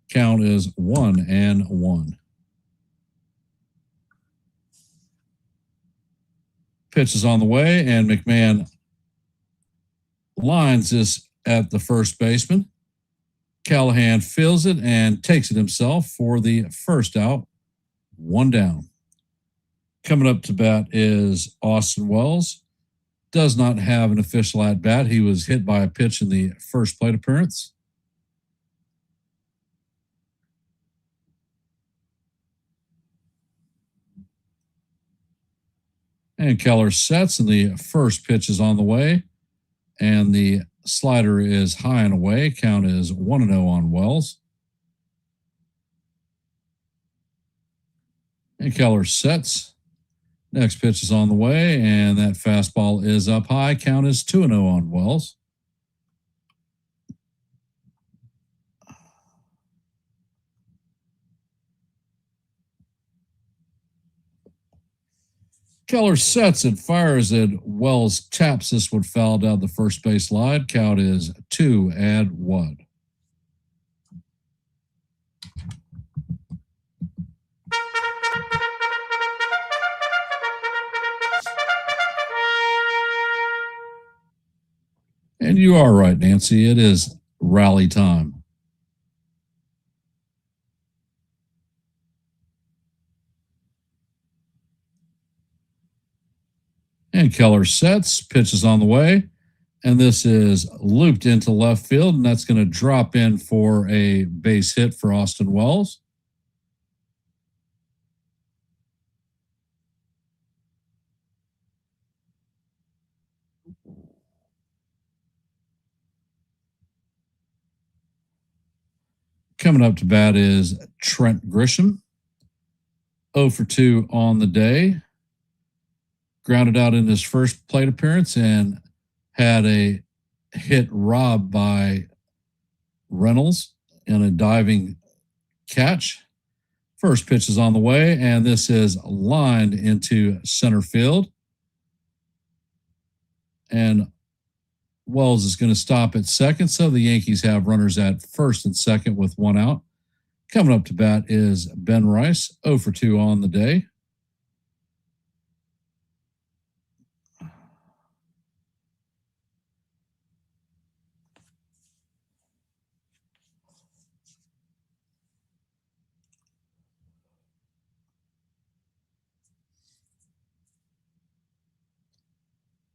Count is 1-1. Pitch is on the way, and McMahon lines this at the first baseman. Callahan fills it and takes it himself for the first out. 1 down. Coming up to bat is Austin Wells. Does not have an official at bat. He was hit by a pitch in the first plate appearance. And Keller sets, and the first pitch is on the way. And the slider is high and away. Count is 1-0 on Wells. And Keller sets. Next pitch is on the way, and that fastball is up high. Count is 2-0 on Wells. Keller sets and fires it. Wells taps this one foul down the first base line. Count is 2-1. And you are right, Nancy. It is rally time. And Keller sets, pitches on the way, and this is looped into left field, and that's going to drop in for a base hit for Austin Wells. Coming up to bat is Trent Grisham. 0 for 2 on the day. Grounded out in his first plate appearance and had a hit robbed by Reynolds in a diving catch. First pitch is on the way, and this is lined into center field. And Wells is going to stop at second, so the Yankees have runners at first and second with 1 out. Coming up to bat is Ben Rice, 0 for 2 on the day.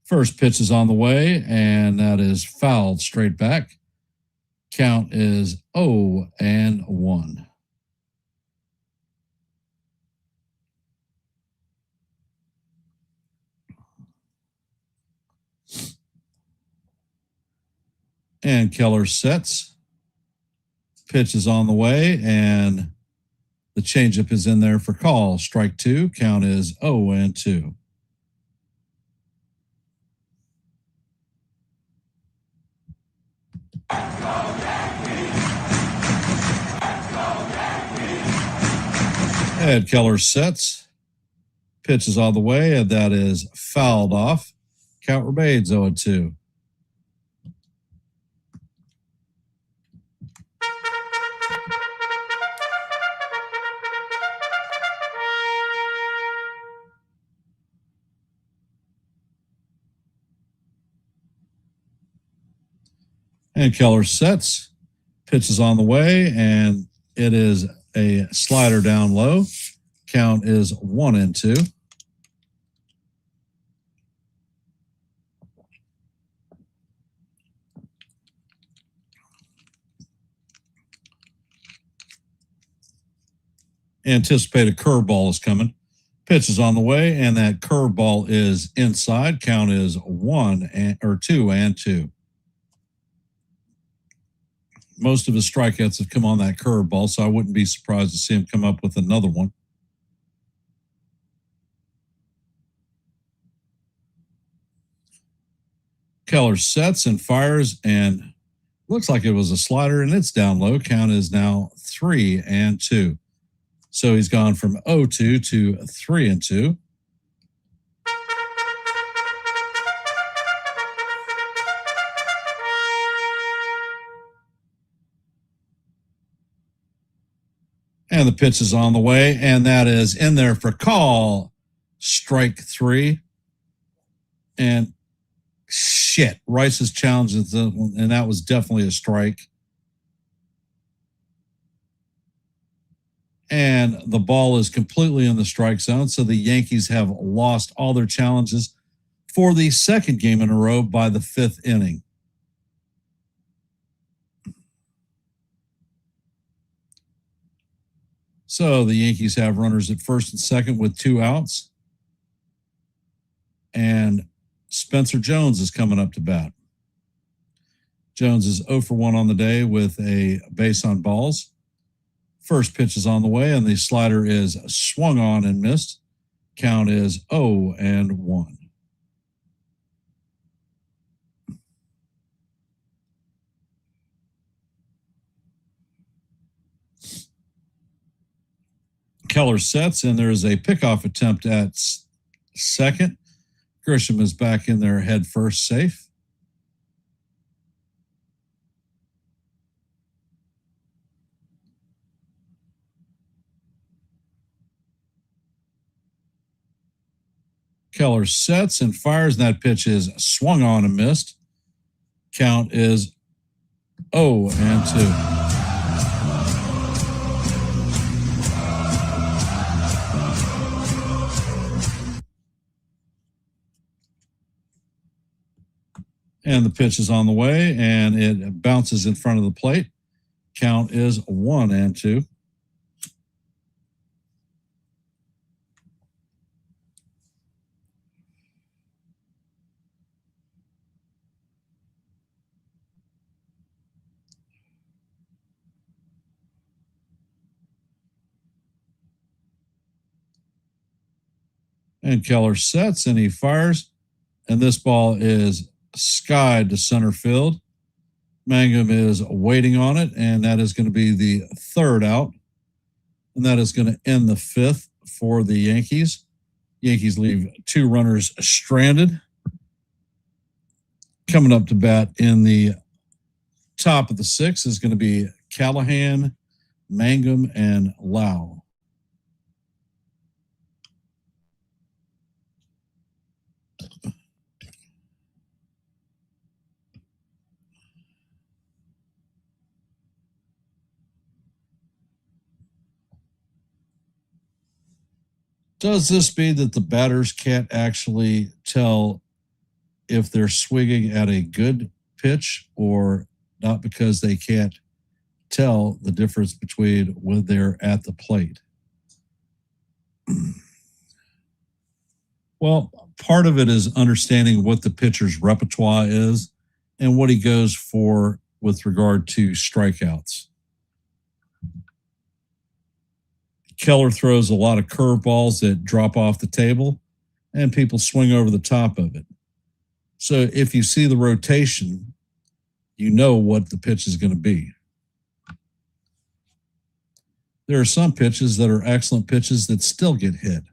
First pitch is on the way, and that is fouled straight back. Count is 0-1. And Keller sets. Pitch is on the way, and the changeup is in there for call. Strike 2. Count is 0-2. Ed Keller sets. Pitch is on the way, and that is fouled off. Count remains 0-2. And Keller sets. Pitch is on the way, and it is a slider down low. Count is 1-2. Anticipated curveball is coming. Pitch is on the way, and that curveball is inside. Count is 2-2. Most of his strikeouts have come on that curveball, so I wouldn't be surprised to see him come up with another one. Keller sets and fires, and looks like it was a slider, and it's down low. Count is now 3-2. So he's gone from 0-2 to 3-2. And the pitch is on the way, and that is in there for call. Strike 3. And shit, Rice's challenge is and that was definitely a strike. And the ball is completely in the strike zone, so the Yankees have lost all their challenges for the second game in a row by the 5th inning. So the Yankees have runners at first and second with 2 outs. And Spencer Jones is coming up to bat. Jones is 0 for 1 on the day with a base on balls. First pitch is on the way, and the slider is swung on and missed. Count is 0-1. Keller sets, and there is a pickoff attempt at second. Grisham is back in there head first, safe. Keller sets and fires, and that pitch is swung on and missed. Count is 0-2. And the pitch is on the way, and it bounces in front of the plate. Count is 1-2. And Keller sets, and he fires, and this ball is skied to center field. Mangum is waiting on it, and that is going to be the 3rd out, and that is going to end the 5th for the Yankees. Yankees leave 2 runners stranded. Coming up to bat in the top of the 6th is going to be Callahan, Mangum, and Lau. Does this mean that the batters can't actually tell if they're swinging at a good pitch or not because they can't tell the difference between when they're at the plate? Well, part of it is understanding what the pitcher's repertoire is and what he goes for with regard to strikeouts. Keller throws a lot of curveballs that drop off the table, and people swing over the top of it. So if you see the rotation, you know what the pitch is going to be. There are some pitches that are excellent pitches that still get hit.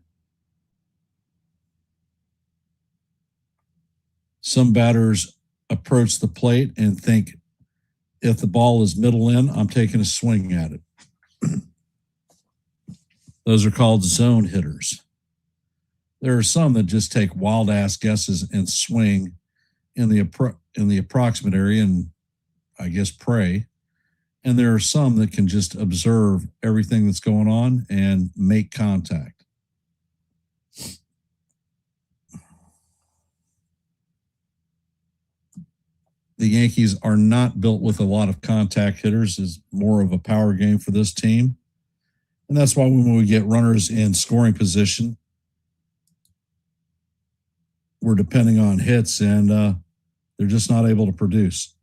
Some batters approach the plate and think, if the ball is middle in, I'm taking a swing at it. Those are called zone hitters. There are some that just take wild ass guesses and swing in the approximate area and I guess pray. And there are some that can just observe everything that's going on and make contact. The Yankees are not built with a lot of contact hitters. It's more of a power game for this team. And that's why when we get runners in scoring position, we're depending on hits and they're just not able to produce.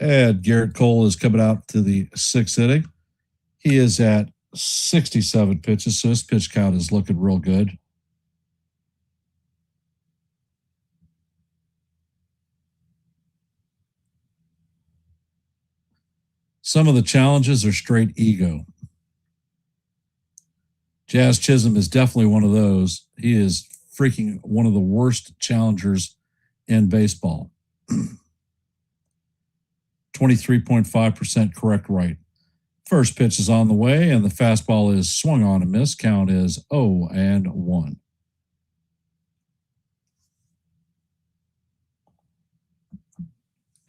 And Garrett Cole is coming out to the sixth inning. He is at 67 pitches, so his pitch count is looking real good. Some of the challenges are straight ego. Jazz Chisholm is definitely one of those. He is freaking one of the worst challengers in baseball. 23.5% correct right. First pitch is on the way, and the fastball is swung on and missed. Count is 0-1.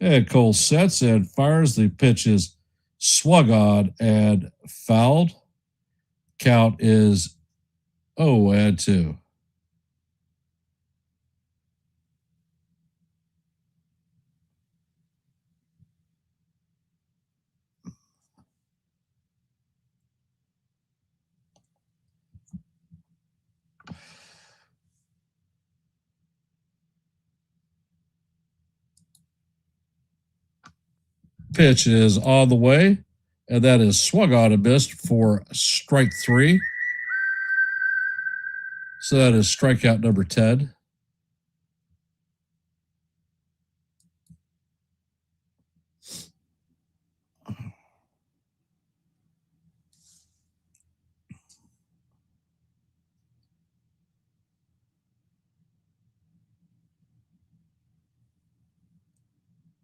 And Cole sets and fires. The pitch is swung on and fouled. Count is 0-2. Pitch is on the way, and that is swung on and missed for strike 3. So that is strikeout number 10.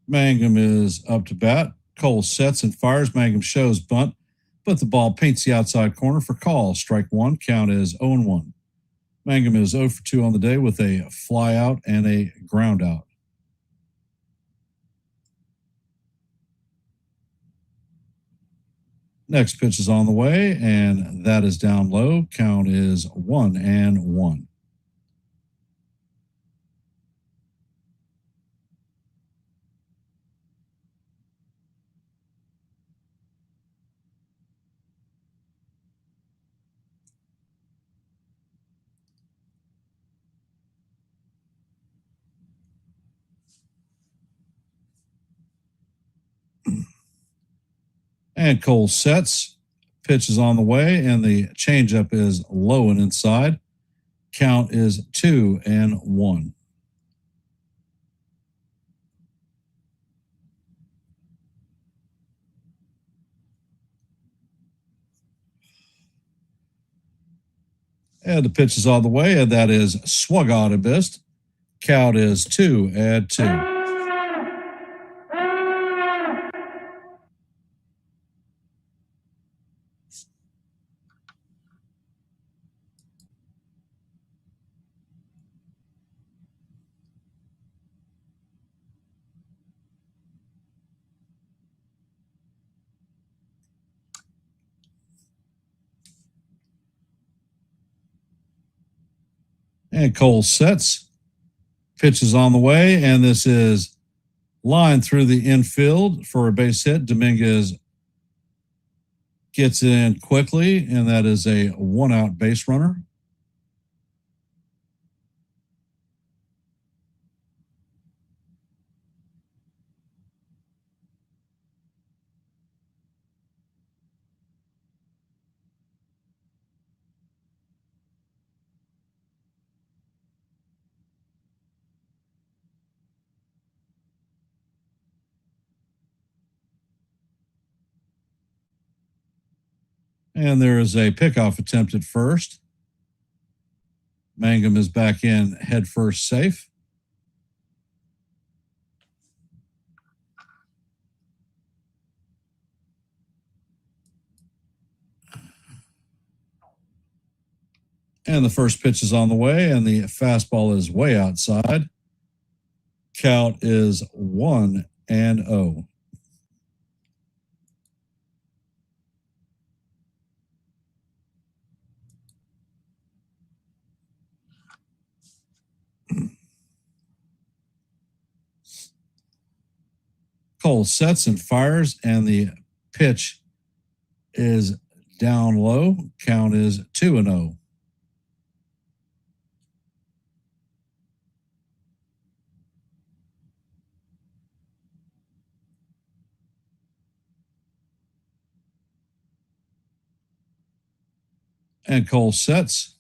Mangum is up to bat. Cole sets and fires. Mangum shows bunt, but the ball paints the outside corner for call. Strike 1. Count is 0-1. Mangum is 0 for 2 on the day with a fly out and a ground out. Next pitch is on the way, and that is down low. Count is 1-1. And Cole sets. Pitch is on the way, and the changeup is low and inside. Count is 2-1. And the pitch is on the way, and that is swung on and missed. Count is 2-2. And Cole sets. Pitch is on the way, and this is lined through the infield for a base hit. Dominguez gets in quickly, and that is a one-out base runner. And there is a pickoff attempt at first. Mangum is back in head first safe. And the first pitch is on the way, and the fastball is way outside. Count is 1-0. Cole sets and fires, and the pitch is down low. Count is 2-0. And Cole sets.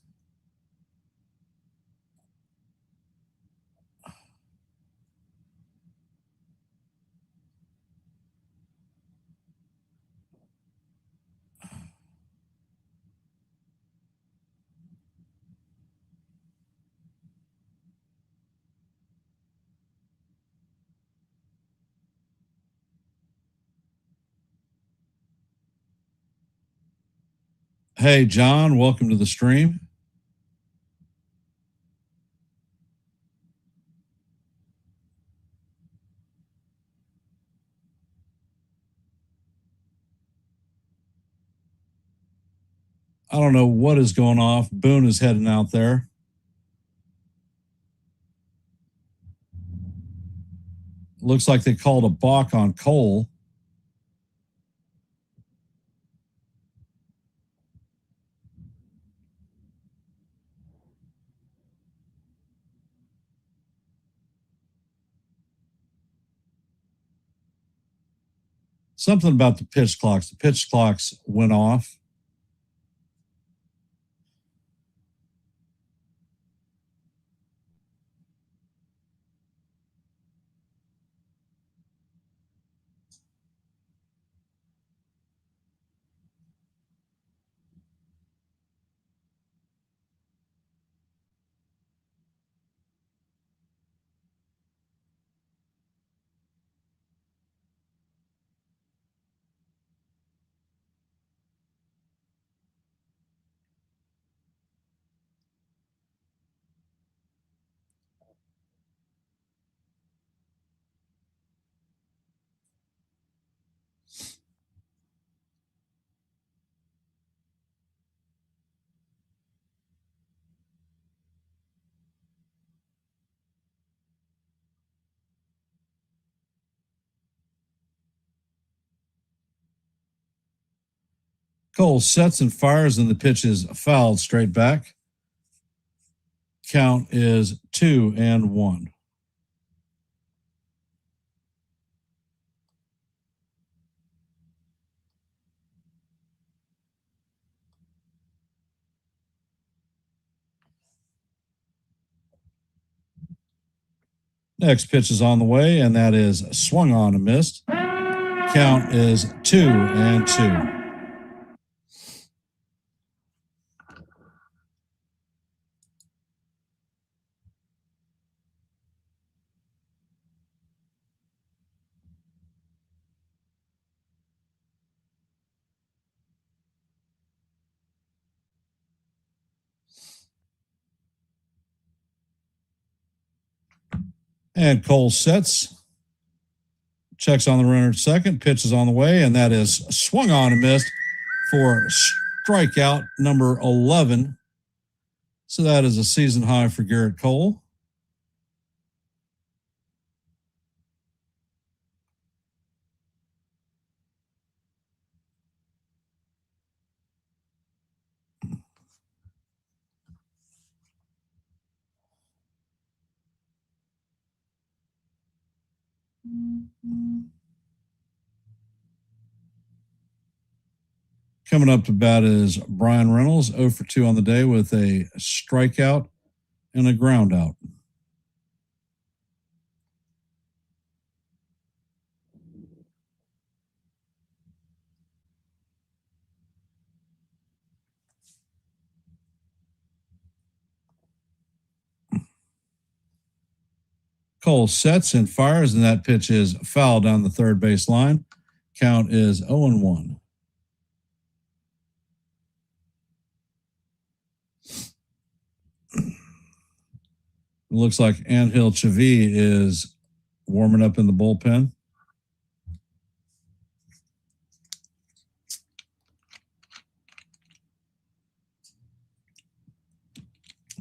Hey, John, welcome to the stream. I don't know what is going off. Boone is heading out there. Looks like they called a balk on Cole. Something about the pitch clocks. The pitch clocks went off. Cole sets and fires, and the pitch is fouled straight back. Count is 2-1. Next pitch is on the way, and that is swung on and missed. Count is 2-2. And Cole sets, checks on the runner at second, pitch is on the way, and that is swung on and missed for strikeout number 11. So that is a season high for Garrett Cole. Coming up to bat is Brian Reynolds, 0 for 2 on the day with a strikeout and a ground out. Cole sets and fires, and that pitch is foul down the third base line. Count is 0-1. Looks like Angel Chavi is warming up in the bullpen.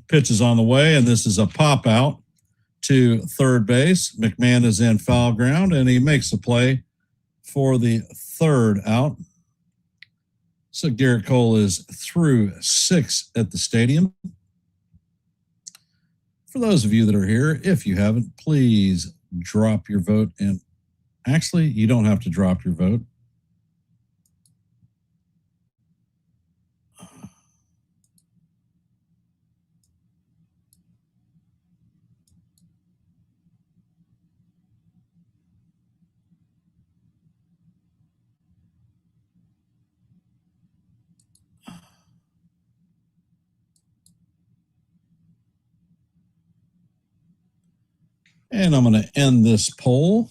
Pitch is on the way, and this is a pop out to third base. McMahon is in foul ground, and he makes a play for the third out. So Garrett Cole is through 6 at the stadium. For those of you that are here, if you haven't, please drop your vote. And actually, you don't have to drop your vote. And I'm going to end this poll.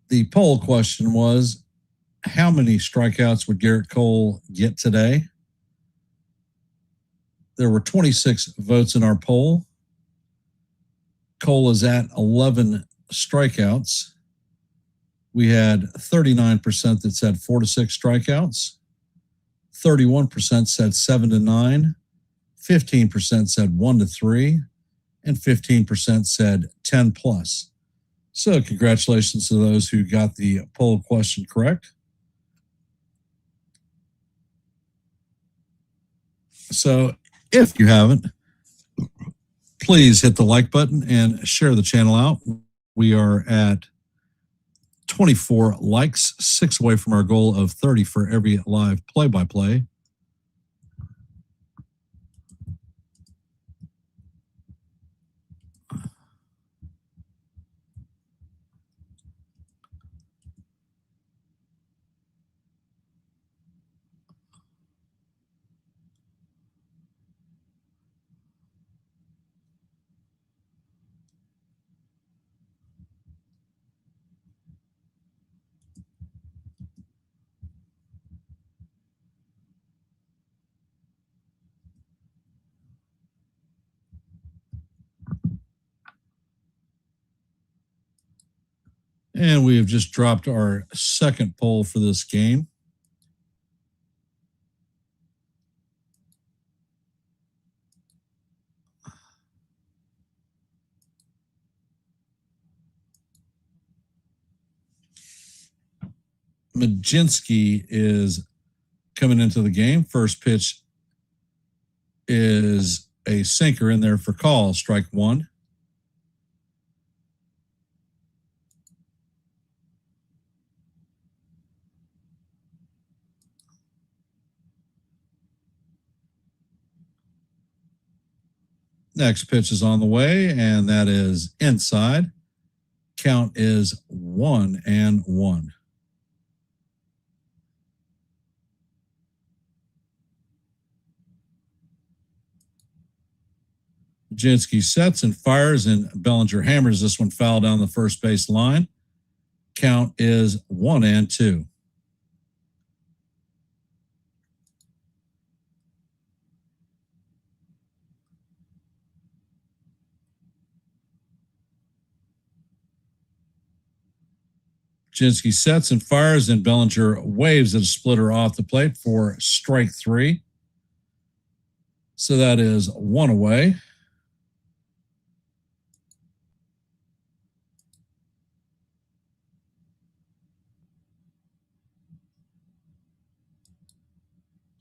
The poll question was, how many strikeouts would Garrett Cole get today? There were 26 votes in our poll. Cole is at 11 strikeouts. We had 39% that said 4 to 6 strikeouts. 31% said 7 to 9. 15% said 1 to 3. And 15% said 10 plus. So congratulations to those who got the poll question correct. So if you haven't, please hit the like button and share the channel out. We are at 24 likes, 6 away from our goal of 30 for every live play-by-play. And we have just dropped our second poll for this game. Majinski is coming into the game. First pitch is a sinker in there for call, strike 1. Next pitch is on the way, and that is inside. Count is 1-1. Majinski sets and fires, and Bellinger hammers this one foul down the first base line. Count is 1-2. Majinski sets and fires, and Bellinger waves at a splitter off the plate for strike 3. So that is 1 away.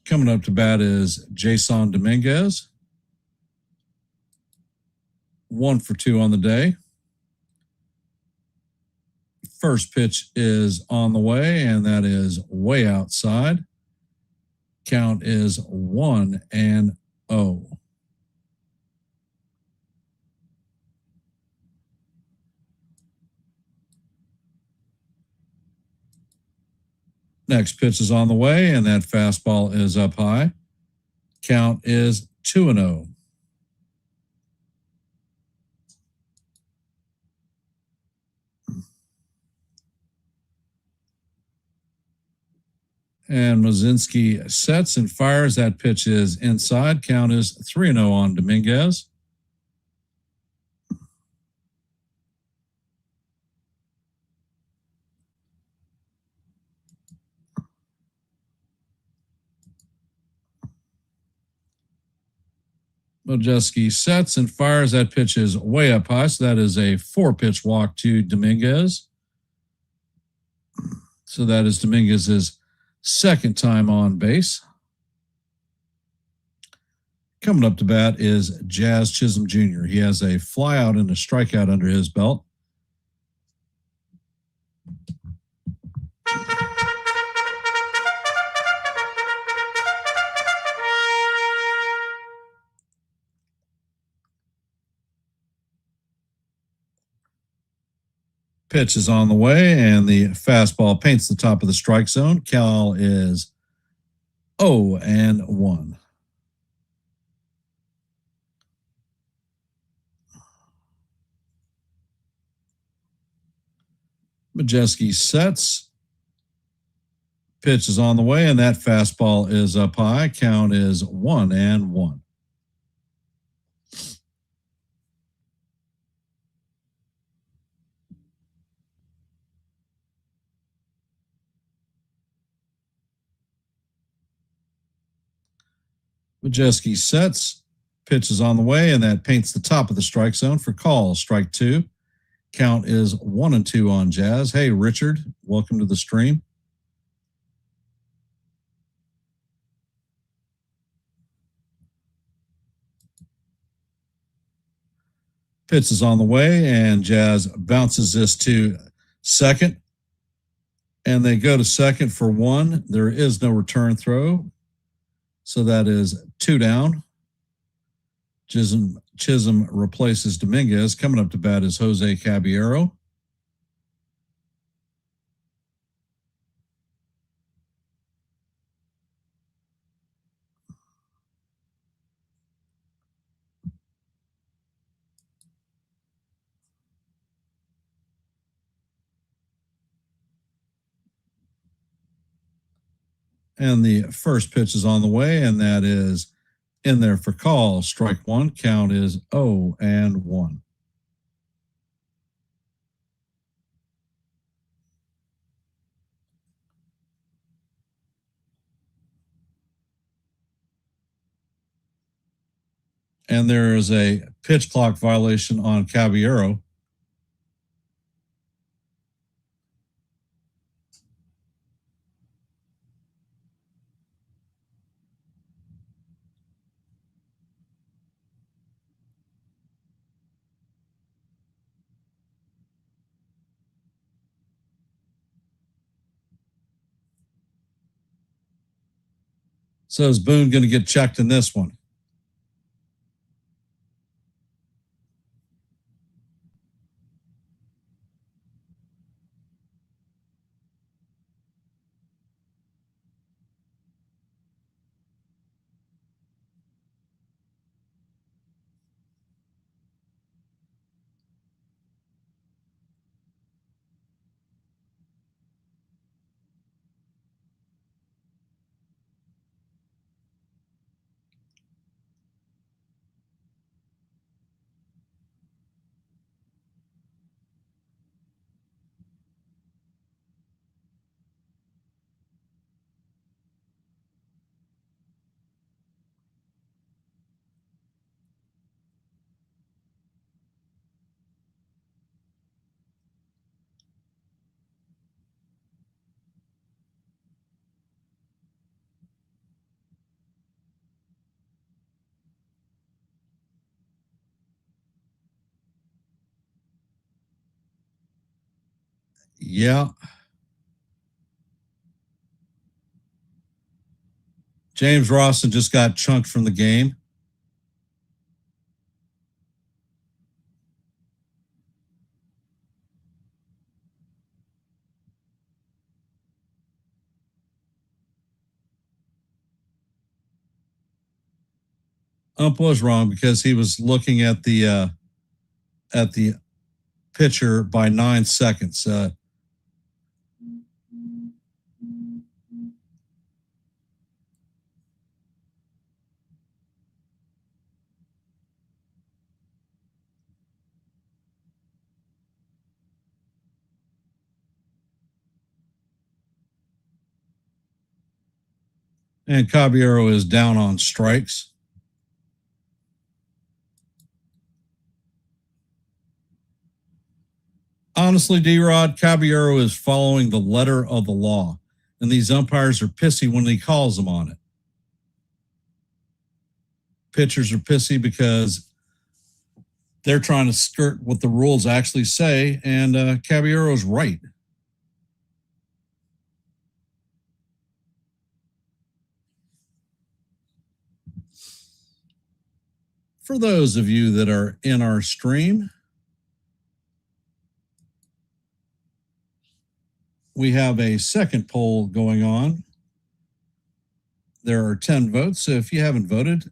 Coming up to bat is Jason Dominguez. 1 for 2 on the day. First pitch is on the way, and that is way outside. Count is 1-0. Next pitch is on the way, and that fastball is up high. Count is 2-0. And Mazinski sets and fires. That pitch is inside. Count is 3-0 on Dominguez. Majeski sets and fires. That pitch is way up high. So that is a 4-pitch walk to Dominguez. So that is Dominguez's second time on base. Coming up to bat is Jazz Chisholm Jr. He has a flyout and a strikeout under his belt. Pitch is on the way, and the fastball paints the top of the strike zone. Cal is 0-1. Majeski sets. Pitch is on the way, and that fastball is up high. Count is 1-1. Majeski sets. Pitch is on the way, and that paints the top of the strike zone for call. Strike 2. Count is 1-2 on Jazz. Hey, Richard, welcome to the stream. Pitch is on the way, and Jazz bounces this to second. And they go to second for 1. There is no return throw. So that is 2 down. Chisholm replaces Dominguez. Coming up to bat is Jose Caballero. And the first pitch is on the way, and that is in there for call. Strike 1. Count is 0-1. And there is a pitch clock violation on Caballero. So is Boone going to get checked in this one? Yeah. James Rawson just got chunked from the game. Ump was wrong because he was looking at the pitcher by 9 seconds. And Caballero is down on strikes. Honestly, D-Rod, Caballero is following the letter of the law, and these umpires are pissy when he calls them on it. Pitchers are pissy because they're trying to skirt what the rules actually say, and Caballero's right. For those of you that are in our stream, we have a second poll going on. There are 10 votes, so if you haven't voted,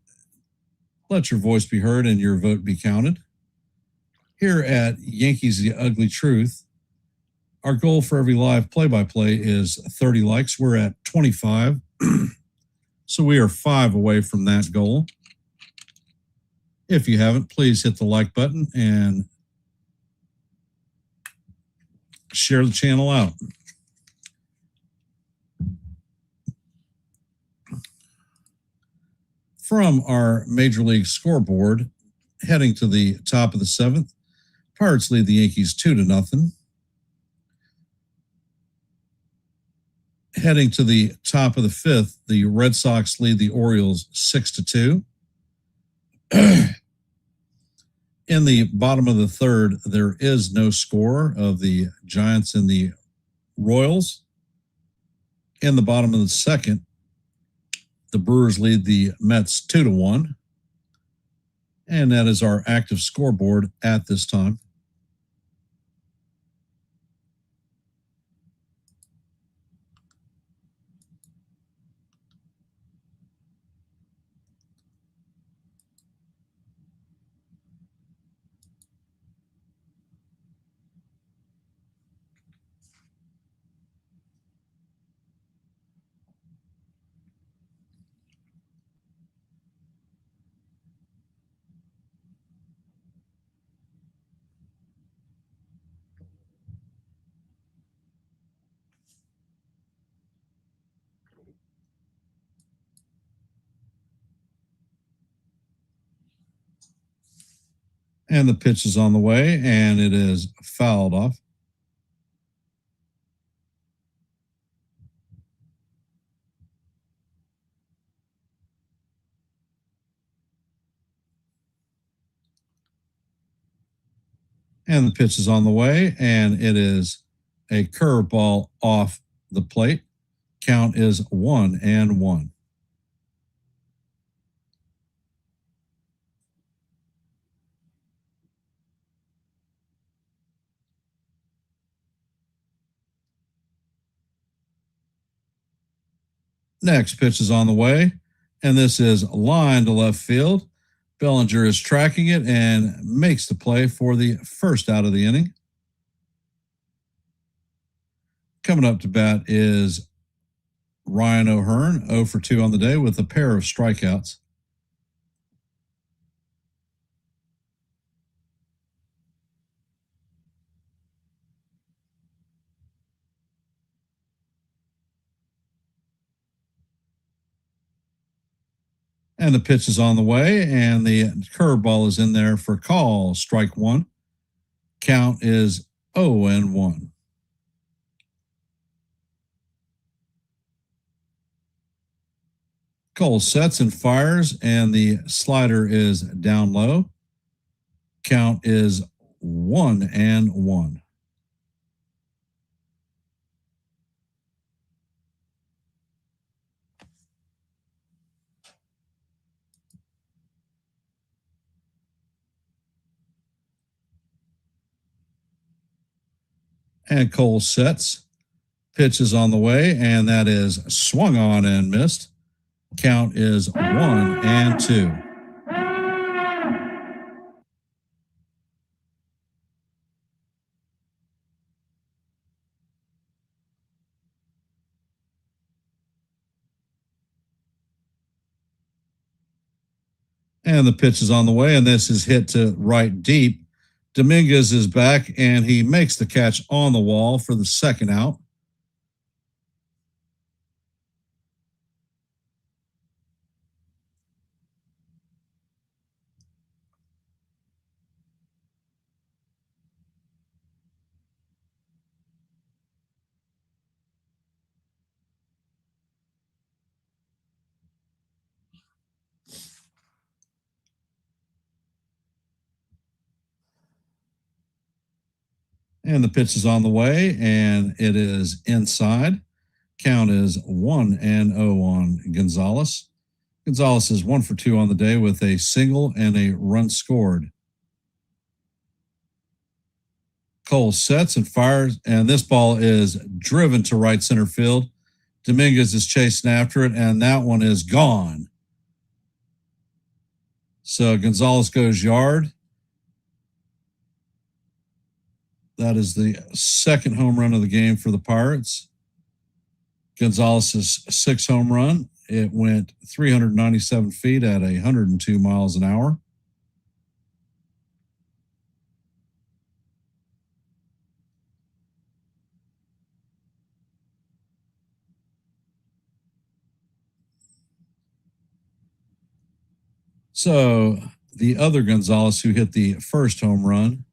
let your voice be heard and your vote be counted. Here at Yankees The Ugly Truth, our goal for every live play-by-play is 30 likes. We're at 25, so we are 5 away from that goal. If you haven't, please hit the like button and share the channel out. From our Major League scoreboard, heading to the top of the 7th, Pirates lead the Yankees 2-0. Heading to the top of the 5th, the Red Sox lead the Orioles 6-2. In the bottom of the 3rd, there is no score of the Giants and the Royals. In the bottom of the 2nd, the Brewers lead the Mets 2-1. And that is our active scoreboard at this time. And the pitch is on the way, and it is fouled off. And the pitch is on the way, and it is a curveball off the plate. Count is 1-1. Next pitch is on the way, and this is line to left field. Bellinger is tracking it and makes the play for the first out of the inning. Coming up to bat is Ryan O'Hearn, 0 for 2 on the day with a pair of strikeouts. And the pitch is on the way, and the curveball is in there for call, strike 1. Count is 0-1. Cole sets and fires, and the slider is down low. Count is 1-1. And Cole sets. Pitch is on the way, and that is swung on and missed. Count is 1-2. And the pitch is on the way, and this is hit to right deep. Dominguez is back, and he makes the catch on the wall for the second out. And the pitch is on the way, and it is inside. Count is 1-0 on Gonzalez. Gonzalez is 1 for 2 on the day with a single and a run scored. Cole sets and fires, and this ball is driven to right center field. Dominguez is chasing after it, and that one is gone. So Gonzalez goes yard. That is the second home run of the game for the Pirates. Gonzalez's 6th home run. It went 397 feet at 102 miles an hour. So the other Gonzalez who hit the first home run.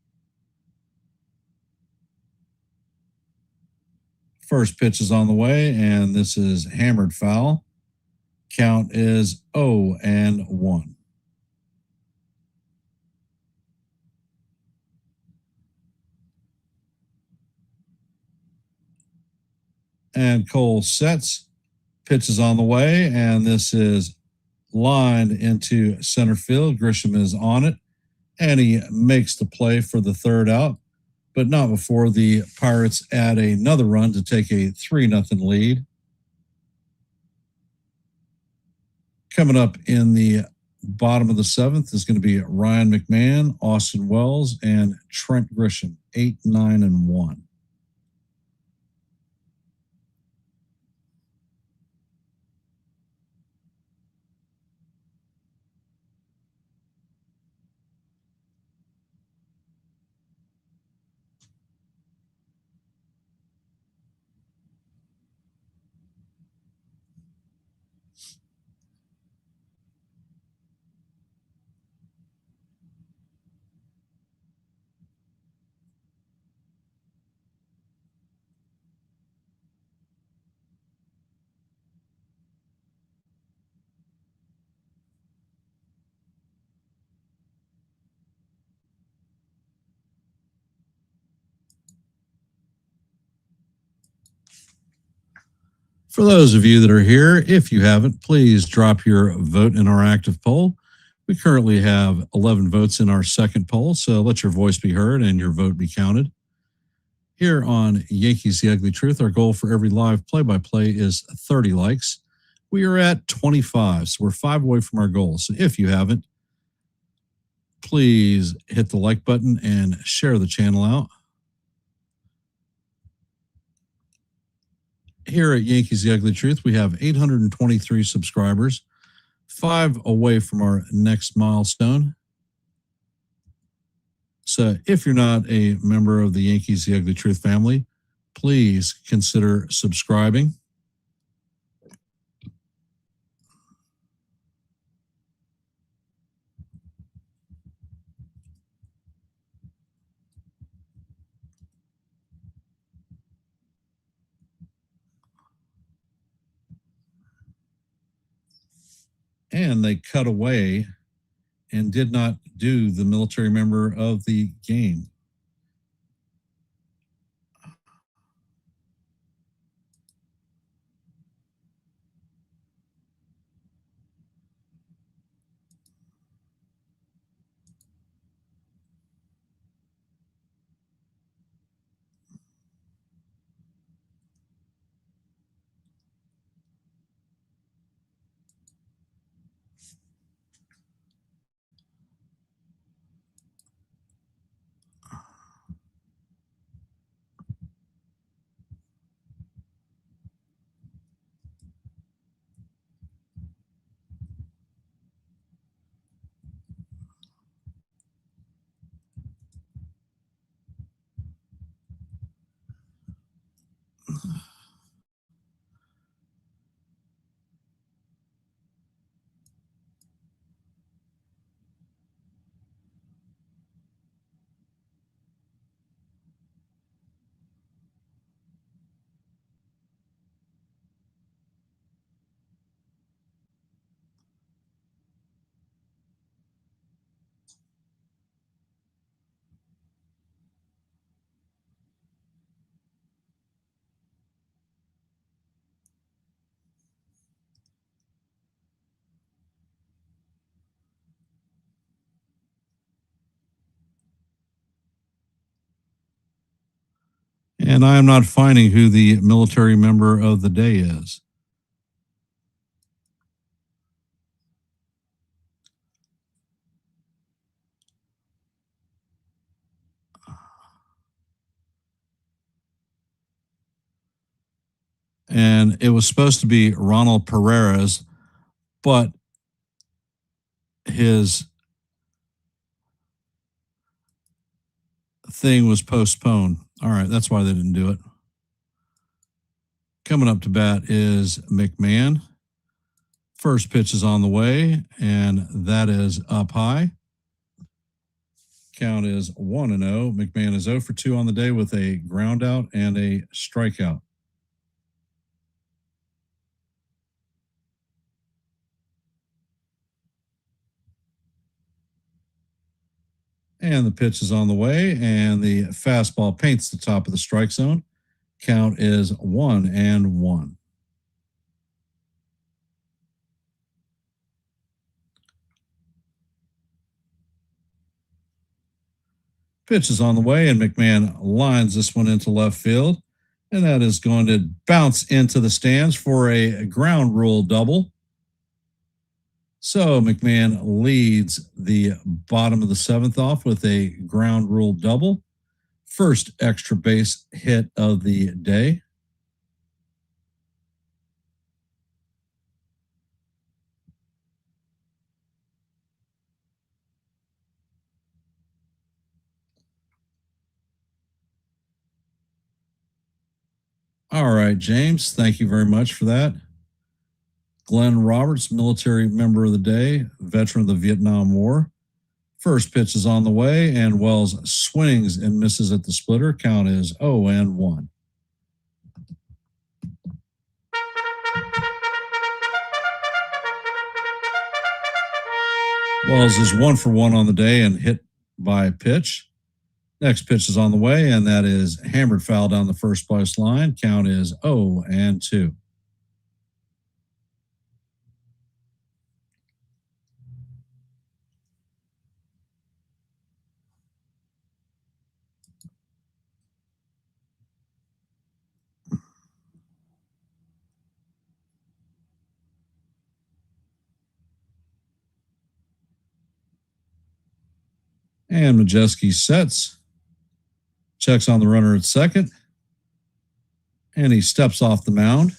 First pitch is on the way, and this is hammered foul. Count is 0-1. And Cole sets, pitch is on the way, and this is lined into center field. Grisham is on it, and he makes the play for the third out, but not before the Pirates add another run to take a 3-0 lead. Coming up in the bottom of the 7th is going to be Ryan McMahon, Austin Wells, and Trent Grisham, 8, 9, and 1. For those of you that are here, if you haven't, please drop your vote in our active poll. We currently have 11 votes in our second poll, so let your voice be heard and your vote be counted. Here on Yankees The Ugly Truth, our goal for every live play-by-play is 30 likes. We are at 25, so we're 5 away from our goal. So if you haven't, please hit the like button and share the channel out. Here at Yankees The Ugly Truth, we have 823 subscribers, 5 away from our next milestone. So if you're not a member of the Yankees The Ugly Truth family, please consider subscribing. And they cut away and did not do the military member of the game. And I am not finding who the military member of the day is. And it was supposed to be Ronald Perez, but his thing was postponed. All right, that's why they didn't do it. Coming up to bat is McMahon. First pitch is on the way, and that is up high. Count is 1-0. McMahon is 0 for 2 on the day with a ground out and a strikeout. And the pitch is on the way, and the fastball paints the top of the strike zone. Count is 1-1. Pitch is on the way, and McMahon lines this one into left field, and that is going to bounce into the stands for a ground rule double. So McMahon leads the bottom of the seventh off with a ground rule double. First extra base hit of the day. All right, James, thank you very much for that. Glenn Roberts, military member of the day, veteran of the Vietnam War. First pitch is on the way, and Wells swings and misses at the splitter. Count is 0-1. Wells is 1 for 1 on the day and hit by a pitch. Next pitch is on the way, and that is hammered foul down the first base line. Count is 0-2. And Majeski sets, checks on the runner at second, and he steps off the mound.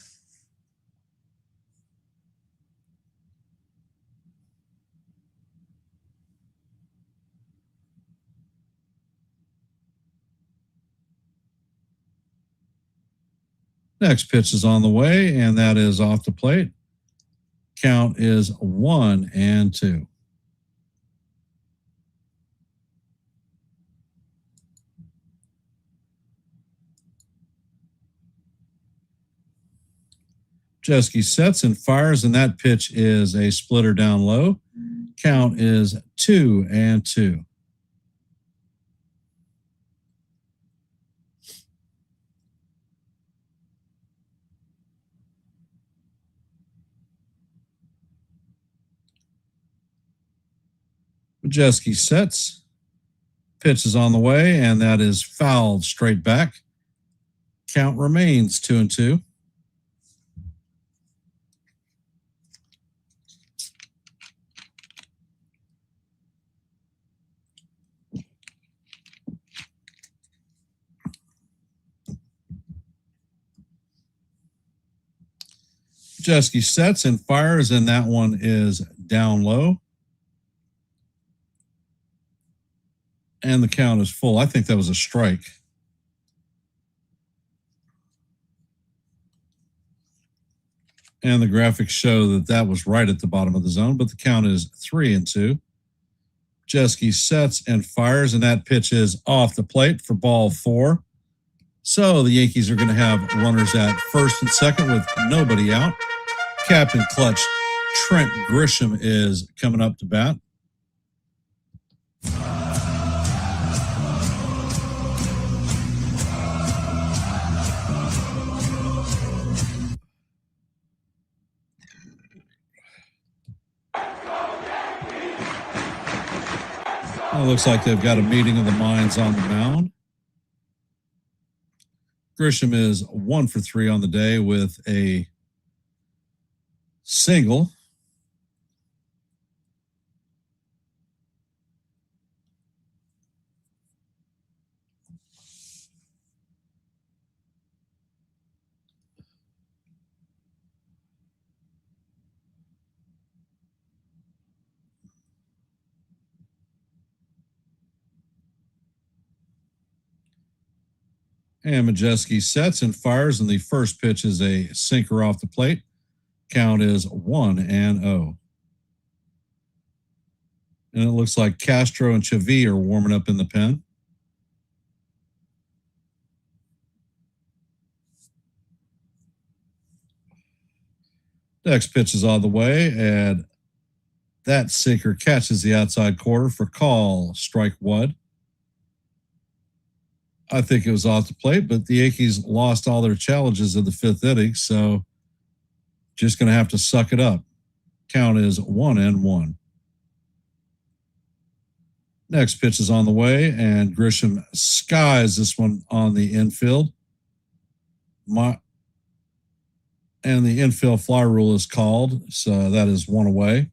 Next pitch is on the way, and that is off the plate. Count is 1-2. Jeske sets and fires, and that pitch is a splitter down low. Count is 2-2. Jeske sets, pitch is on the way, and that is fouled straight back. Count remains 2-2. Jeske sets and fires, and that one is down low. And the count is full. I think that was a strike. And the graphics show that that was right at the bottom of the zone, but the count is 3-2. Jeske sets and fires, and that pitch is off the plate for ball 4. So the Yankees are going to have runners at first and second with nobody out. Captain Clutch Trent Grisham is coming up to bat. It looks like they've got a meeting of the minds on the mound. Grisham is 1 for 3 on the day with a single. And Majeski sets and fires, and the first pitch is a sinker off the plate. Count is 1-0. And it looks like Castro and Chavi are warming up in the pen. Next pitch is on the way, and that sinker catches the outside corner for call, strike one. I think it was off the plate, but the Yankees lost all their challenges in the 5th inning, so just going to have to suck it up. Count is 1-1. Next pitch is on the way, and Grisham skies this one on the infield. And the infield fly rule is called, so that is 1 away.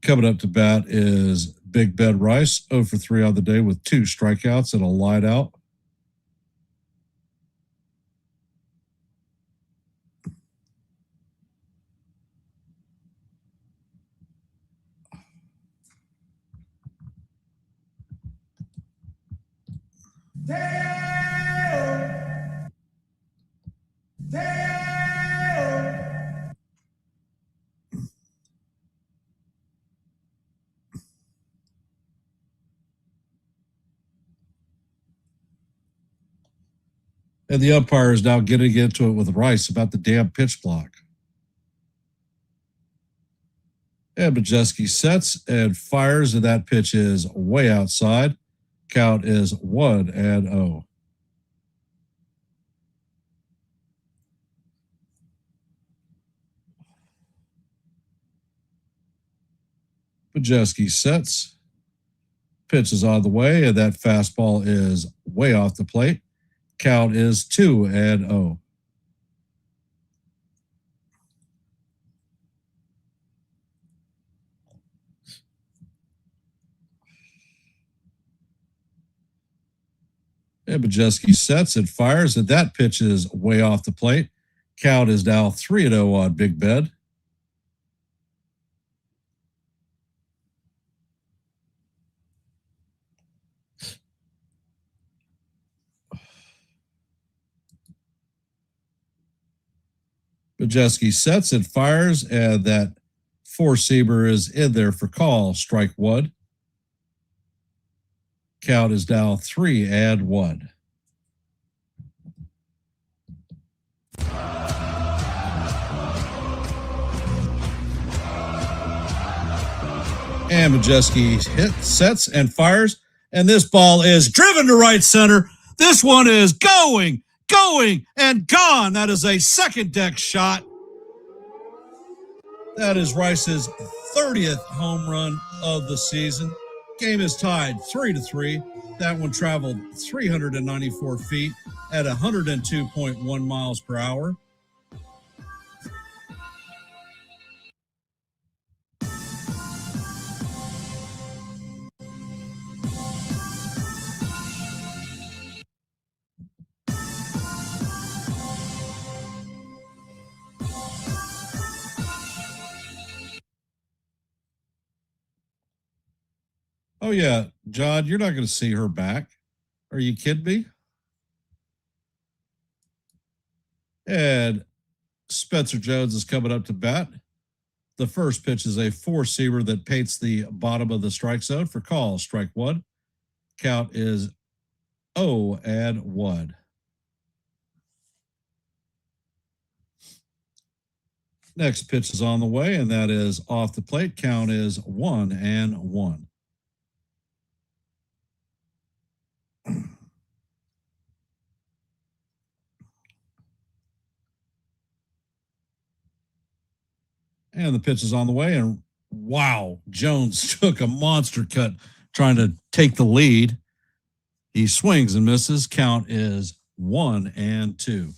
Coming up to bat is Big Ben Rice, 0 for 3 on the day with 2 strikeouts and a line out. And the umpire is now getting into it with Rice about the damn pitch block. And Majeski sets and fires, and that pitch is way outside. Count is 1-0. Majeski sets. Pitch is on the way, and that fastball is way off the plate. Count is 2-0. And Majeski sets and fires, and that pitch is way off the plate. Count is now 3-0 on Big Ben. Majeski sets and fires, and that 4-seamer is in there for call, strike one. Count is now 3-1. And Majeski sets and fires, and this ball is driven to right center. This one is going, and gone. That is a second deck shot. That is Rice's 30th home run of the season. Game is tied 3-3. That one traveled 394 feet at 102.1 miles per hour. Oh, yeah, John, you're not going to see her back. Are you kidding me? And Spencer Jones is coming up to bat. The first pitch is a 4-seamer that paints the bottom of the strike zone for call, strike one. Count is 0-1. Next pitch is on the way, and that is off the plate. Count is 1-1. And the pitch is on the way, and wow, Jones took a monster cut trying to take the lead. He swings and misses. Count is 1-2.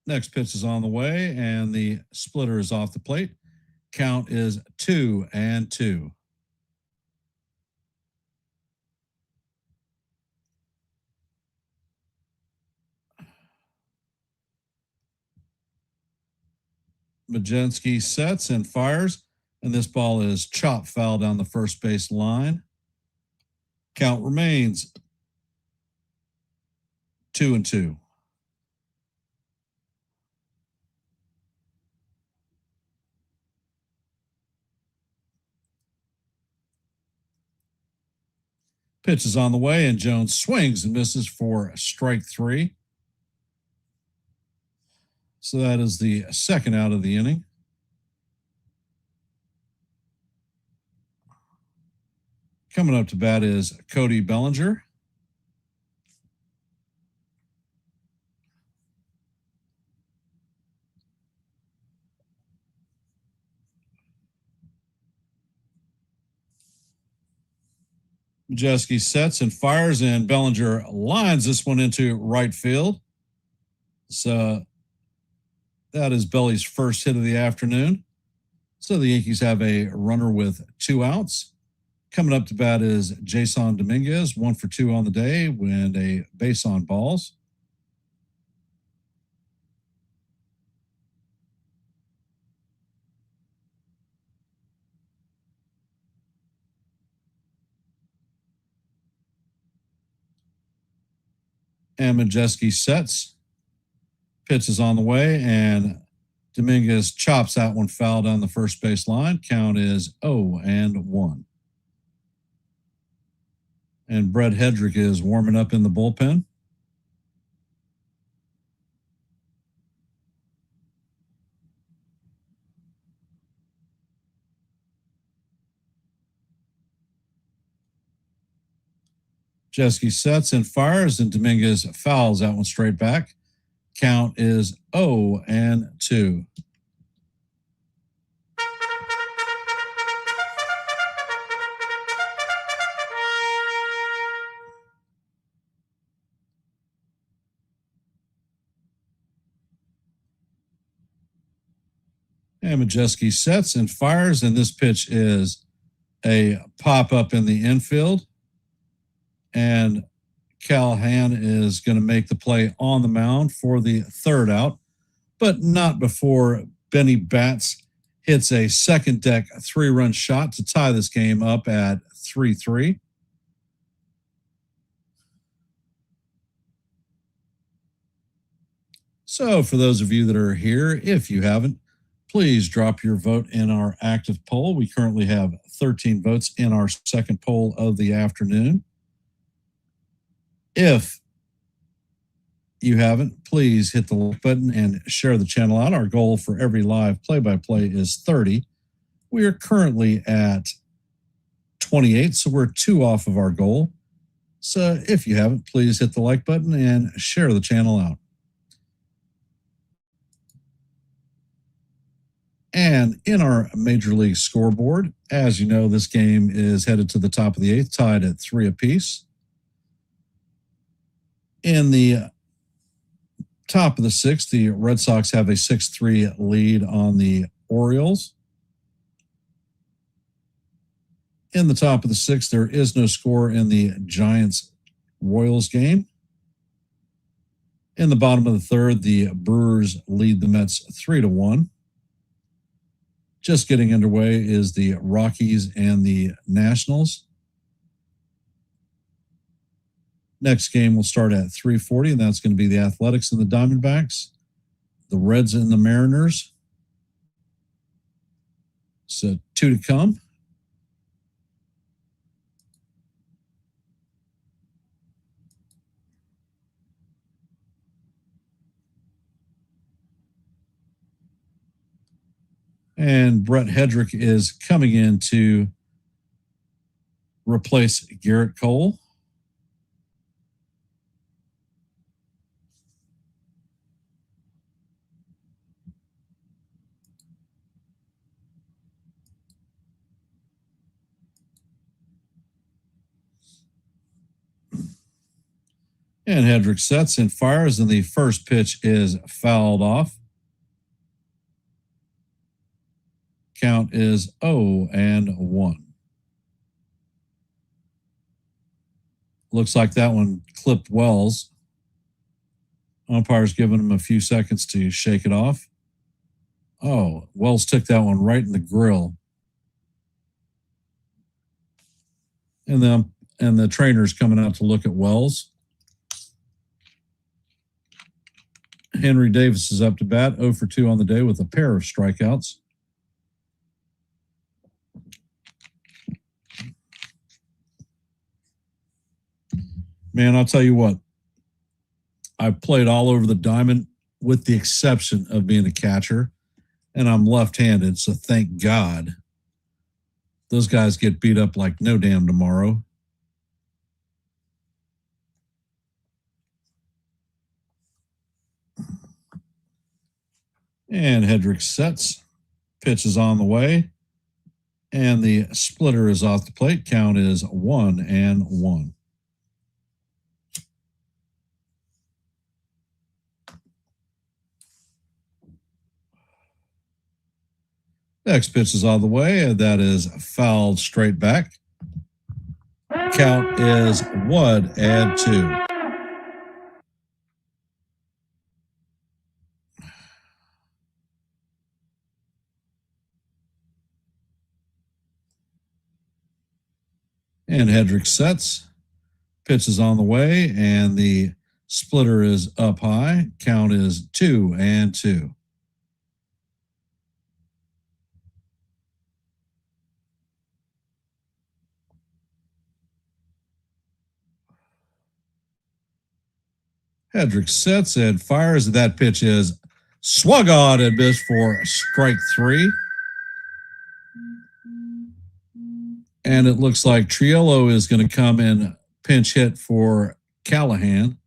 Next pitch is on the way, and the splitter is off the plate. Count is 2-2. Majewski sets and fires, and this ball is chop foul down the first base line. Count remains 2-2. Pitch is on the way, and Jones swings and misses for strike 3. So that is the second out of the inning. Coming up to bat is Cody Bellinger. Majewski sets and fires, and Bellinger lines this one into right field. So that is Belly's first hit of the afternoon. So the Yankees have a runner with 2 outs. Coming up to bat is Jason Dominguez, 1 for 2 on the day, with a base on balls. And Majewski sets. Pitch is on the way, and Dominguez chops that one foul down the first base line. Count is 0-1. And Brett Hedrick is warming up in the bullpen. Jeske sets and fires, and Dominguez fouls that one straight back. Count is 0-2. And Majewski sets and fires, and this pitch is a pop-up in the infield. And Callahan is going to make the play on the mound for the third out, but not before Benny Batts hits a second deck 3-run shot to tie this game up at 3-3. So for those of you that are here, if you haven't, please drop your vote in our active poll. We currently have 13 votes in our second poll of the afternoon. If you haven't, please hit the like button and share the channel out. Our goal for every live play-by-play is 30. We are currently at 28, so we're 2 off of our goal. So if you haven't, please hit the like button and share the channel out. And in our Major League scoreboard, as you know, this game is headed to the top of the 8th, tied at 3 apiece. In the top of the 6th, the Red Sox have a 6-3 lead on the Orioles. In the top of the 6th, there is no score in the Giants-Royals game. In the bottom of the 3rd, the Brewers lead the Mets 3-1. Just getting underway is the Rockies and the Nationals. Next game will start at 3:40, and that's going to be the Athletics and the Diamondbacks, the Reds and the Mariners. So 2 to come. And Brett Hedrick is coming in to replace Garrett Cole. And Hedrick sets and fires, and the first pitch is fouled off. Count is 0-1. Looks like that one clipped Wells. Umpire's giving him a few seconds to shake it off. Oh, Wells took that one right in the grill. And the trainer's coming out to look at Wells. Henry Davis is up to bat, 0 for 2 on the day with a pair of strikeouts. Man, I'll tell you what. I've played all over the diamond with the exception of being a catcher, and I'm left-handed, so thank God. Those guys get beat up like no damn tomorrow. And Hedrick sets. Pitch is on the way. And the splitter is off the plate. Count is 1-1. Next pitch is on the way, and that is fouled straight back. Count is 1-2. And Hedrick sets. Pitch is on the way, and the splitter is up high. Count is 2-2. Hedrick sets and fires. That pitch is swung on and missed for strike 3. And it looks like Triolo is going to come and pinch hit for Callahan.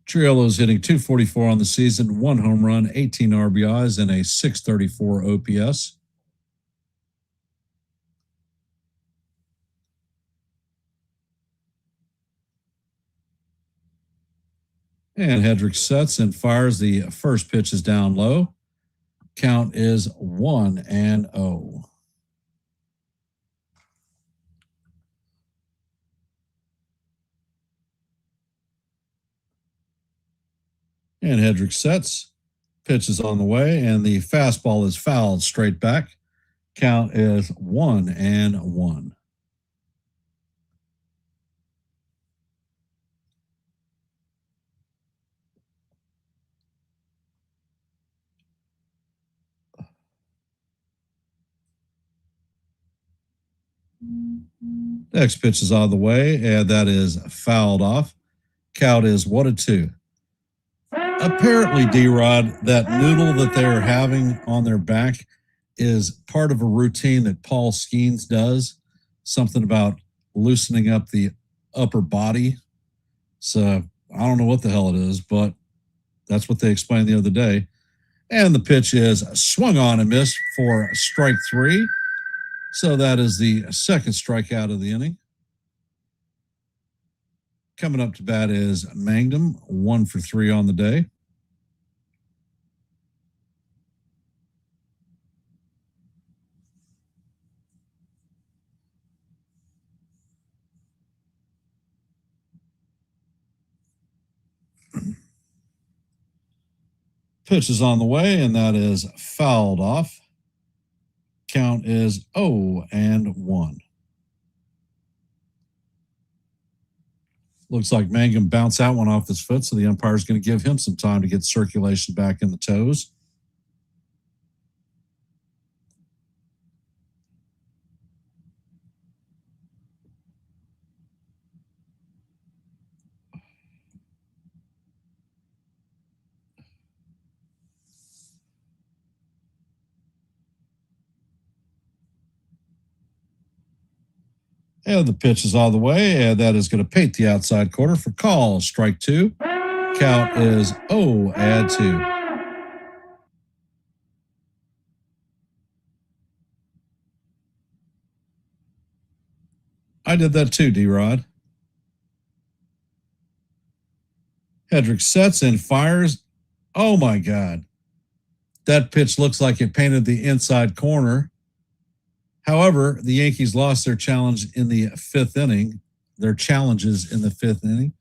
Triolo is hitting .244 on the season, 1 home run, 18 RBIs, and a .634 OPS. And Hedrick sets and fires. The first pitch is down low. Count is 1-0. And Hedrick sets. Pitch is on the way, and the fastball is fouled straight back. Count is 1-1. Next pitch is on the way, and that is fouled off. Count is 1-2. Apparently, D-Rod, that noodle that they're having on their back is part of a routine that Paul Skeens does. Something about loosening up the upper body. So I don't know what the hell it is, but that's what they explained the other day. And the pitch is swung on and missed for strike 3. So that is the second strikeout of the inning. Coming up to bat is Mangum, 1 for 3 on the day. Pitch is on the way, and that is fouled off. Count is 0-1. Looks like Mangum bounced that one off his foot, so the umpire is going to give him some time to get circulation back in the toes. And the pitch is all the way, and that is going to paint the outside corner for call. Strike 2. Count is 0-2. I did that too, D-Rod. Hedrick sets and fires. Oh, my God. That pitch looks like it painted the inside corner. However, the Yankees lost their challenge in the fifth inning, their challenges in the fifth inning.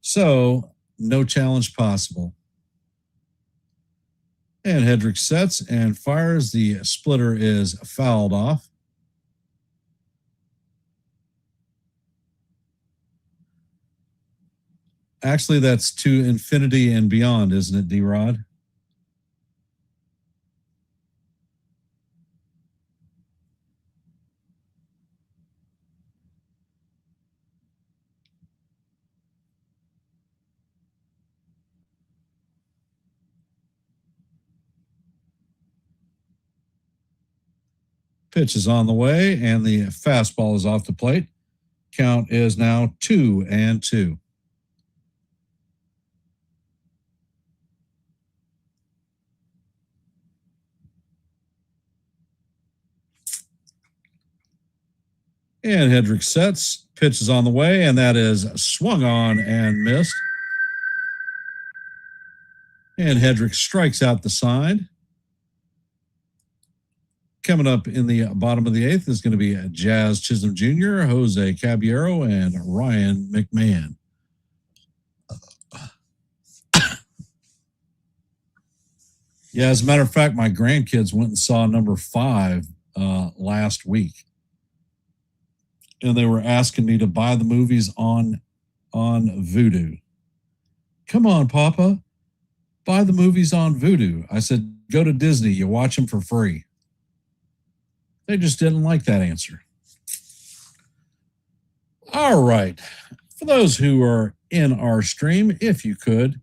So, no challenge possible. And Hedrick sets and fires. The splitter is fouled off. Actually, that's to infinity and beyond, isn't it, D-Rod? Pitch is on the way, and the fastball is off the plate. Count is now 2-2. And Hedrick sets. Pitch is on the way, and that is swung on and missed. And Hedrick strikes out the side. Coming up in the bottom of the eighth is going to be Jazz Chisholm Jr., Jose Caballero, and Ryan McMahon. Yeah, as a matter of fact, my grandkids went and saw number 5 last week. And they were asking me to buy the movies on Vudu. Come on, Papa. Buy the movies on Vudu. I said, go to Disney. You watch them for free. They just didn't like that answer. All right. For those who are in our stream, if you could,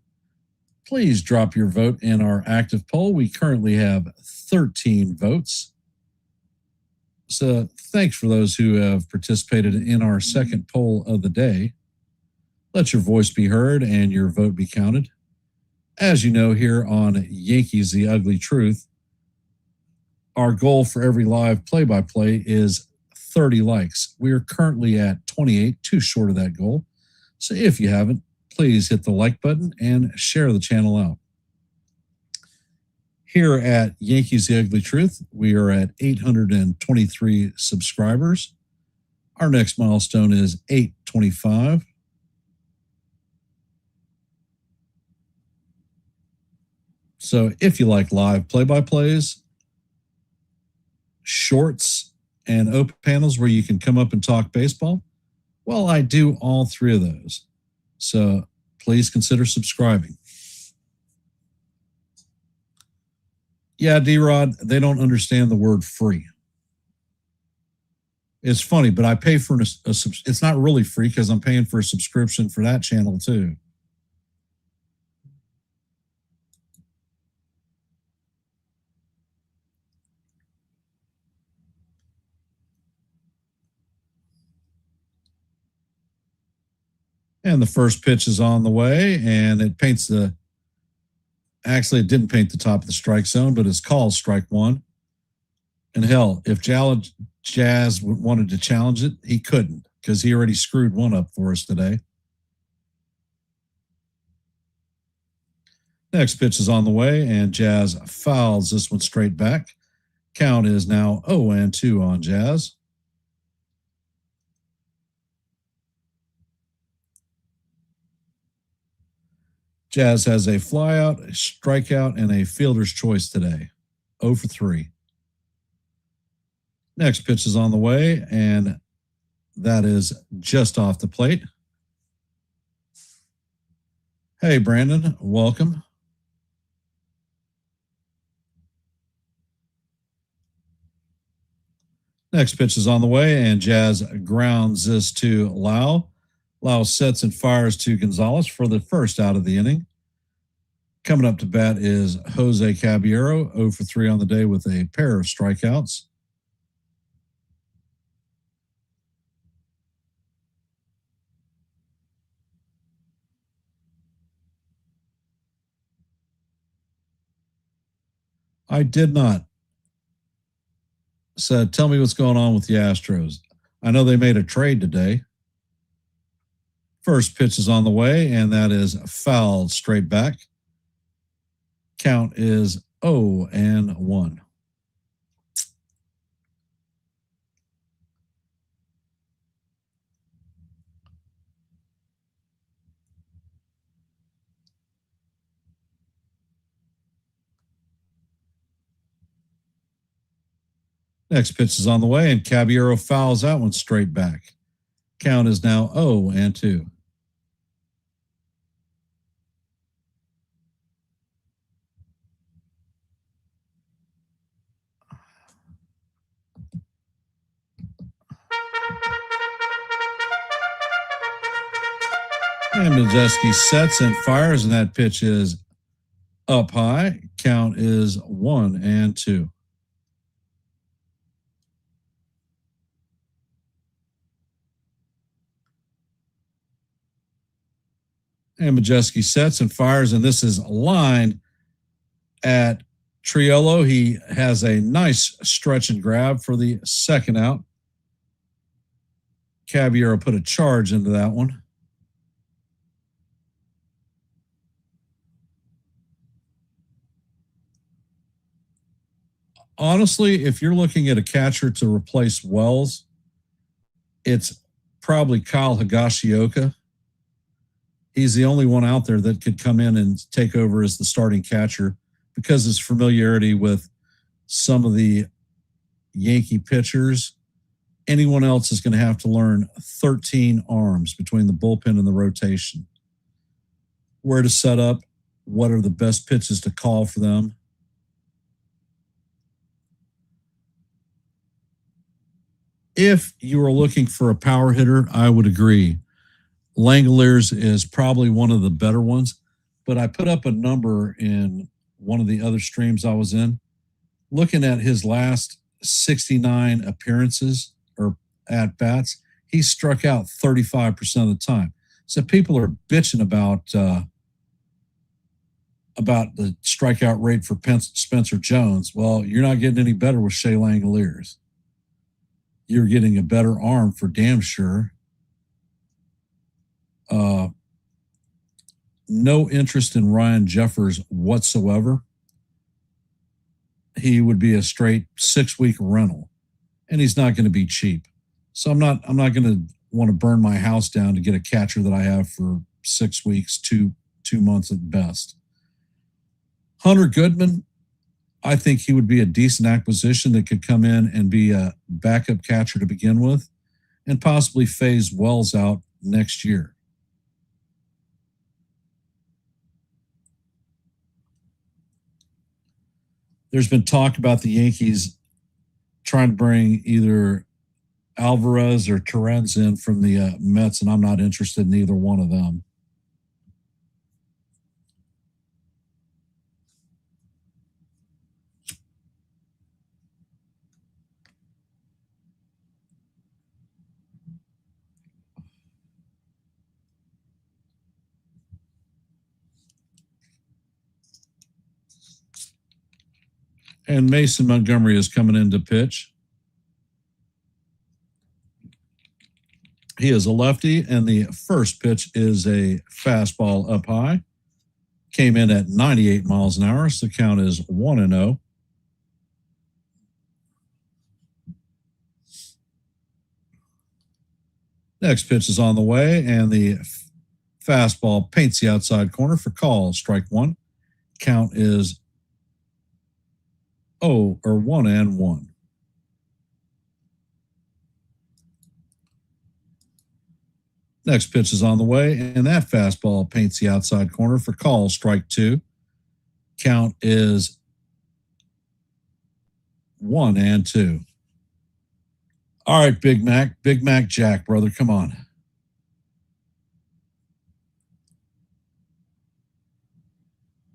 please drop your vote in our active poll. We currently have 13 votes. So thanks for those who have participated in our second poll of the day. Let your voice be heard and your vote be counted. As you know, here on Yankees, The Ugly Truth, our goal for every live play-by-play is 30 likes. We are currently at 28, too short of that goal. So if you haven't, please hit the like button and share the channel out. Here at Yankees The Ugly Truth, we are at 823 subscribers. Our next milestone is 825. So if you like live play-by-plays, shorts, and open panels where you can come up and talk baseball, well, I do all 3 of those. So please consider subscribing. Yeah, D-Rod, they don't understand the word free. It's funny, but I pay for it's not really free because I'm paying for a subscription for that channel too. And the first pitch is on the way, and it paints actually, it didn't paint the top of the strike zone, but it's called strike one. And hell, if Jazz wanted to challenge it, he couldn't because he already screwed one up for us today. Next pitch is on the way, and Jazz fouls this one straight back. Count is now 0-2 on Jazz. Jazz has a flyout, a strikeout, and a fielder's choice today. 0 for 3. Next pitch is on the way, and that is just off the plate. Hey, Brandon, welcome. Next pitch is on the way, and Jazz grounds this to Lau. Lau sets and fires to Gonzalez for the first out of the inning. Coming up to bat is Jose Caballero, 0 for 3 on the day with a pair of strikeouts. I did not. So tell me what's going on with the Astros. I know they made a trade today. First pitch is on the way, and that is fouled straight back. Count is 0-1. Next pitch is on the way, and Caballero fouls that one straight back. Count is now 0-2. And Majeski sets and fires, and that pitch is up high. Count is 1-2. And Majeski sets and fires, and this is lined at Triolo. He has a nice stretch and grab for the second out. Caballero put a charge into that one. Honestly, if you're looking at a catcher to replace Wells, it's probably Kyle Higashioka. He's the only one out there that could come in and take over as the starting catcher because his familiarity with some of the Yankee pitchers. Anyone else is going to have to learn 13 arms between the bullpen and the rotation. Where to set up, what are the best pitches to call for them. If you are looking for a power hitter, I would agree. Langoliers is probably one of the better ones, but I put up a number in one of the other streams I was in, looking at his last 69 appearances or at bats. He struck out 35% of the time. So people are bitching about the strikeout rate for Spencer Jones. Well, you're not getting any better with Shea Langoliers. You're getting a better arm for damn sure. No interest in Ryan Jeffers whatsoever. He would be a straight 6-week rental, and he's not going to be cheap. So I'm not going to want to burn my house down to get a catcher that I have for 6 weeks, two months at best. Hunter Goodman, I think he would be a decent acquisition that could come in and be a backup catcher to begin with and possibly phase Wells out next year. There's been talk about the Yankees trying to bring either Alvarez or Torrens in from the Mets, and I'm not interested in either one of them. And Mason Montgomery is coming in to pitch. He is a lefty, and the first pitch is a fastball up high. Came in at 98 miles an hour, so the count is 1-0. Next pitch is on the way, and the fastball paints the outside corner for call. Strike one. Count is 1-1. Next pitch is on the way, and that fastball paints the outside corner for call. Strike two. Count is 1-2. All right, Big Mac Jack, brother, come on.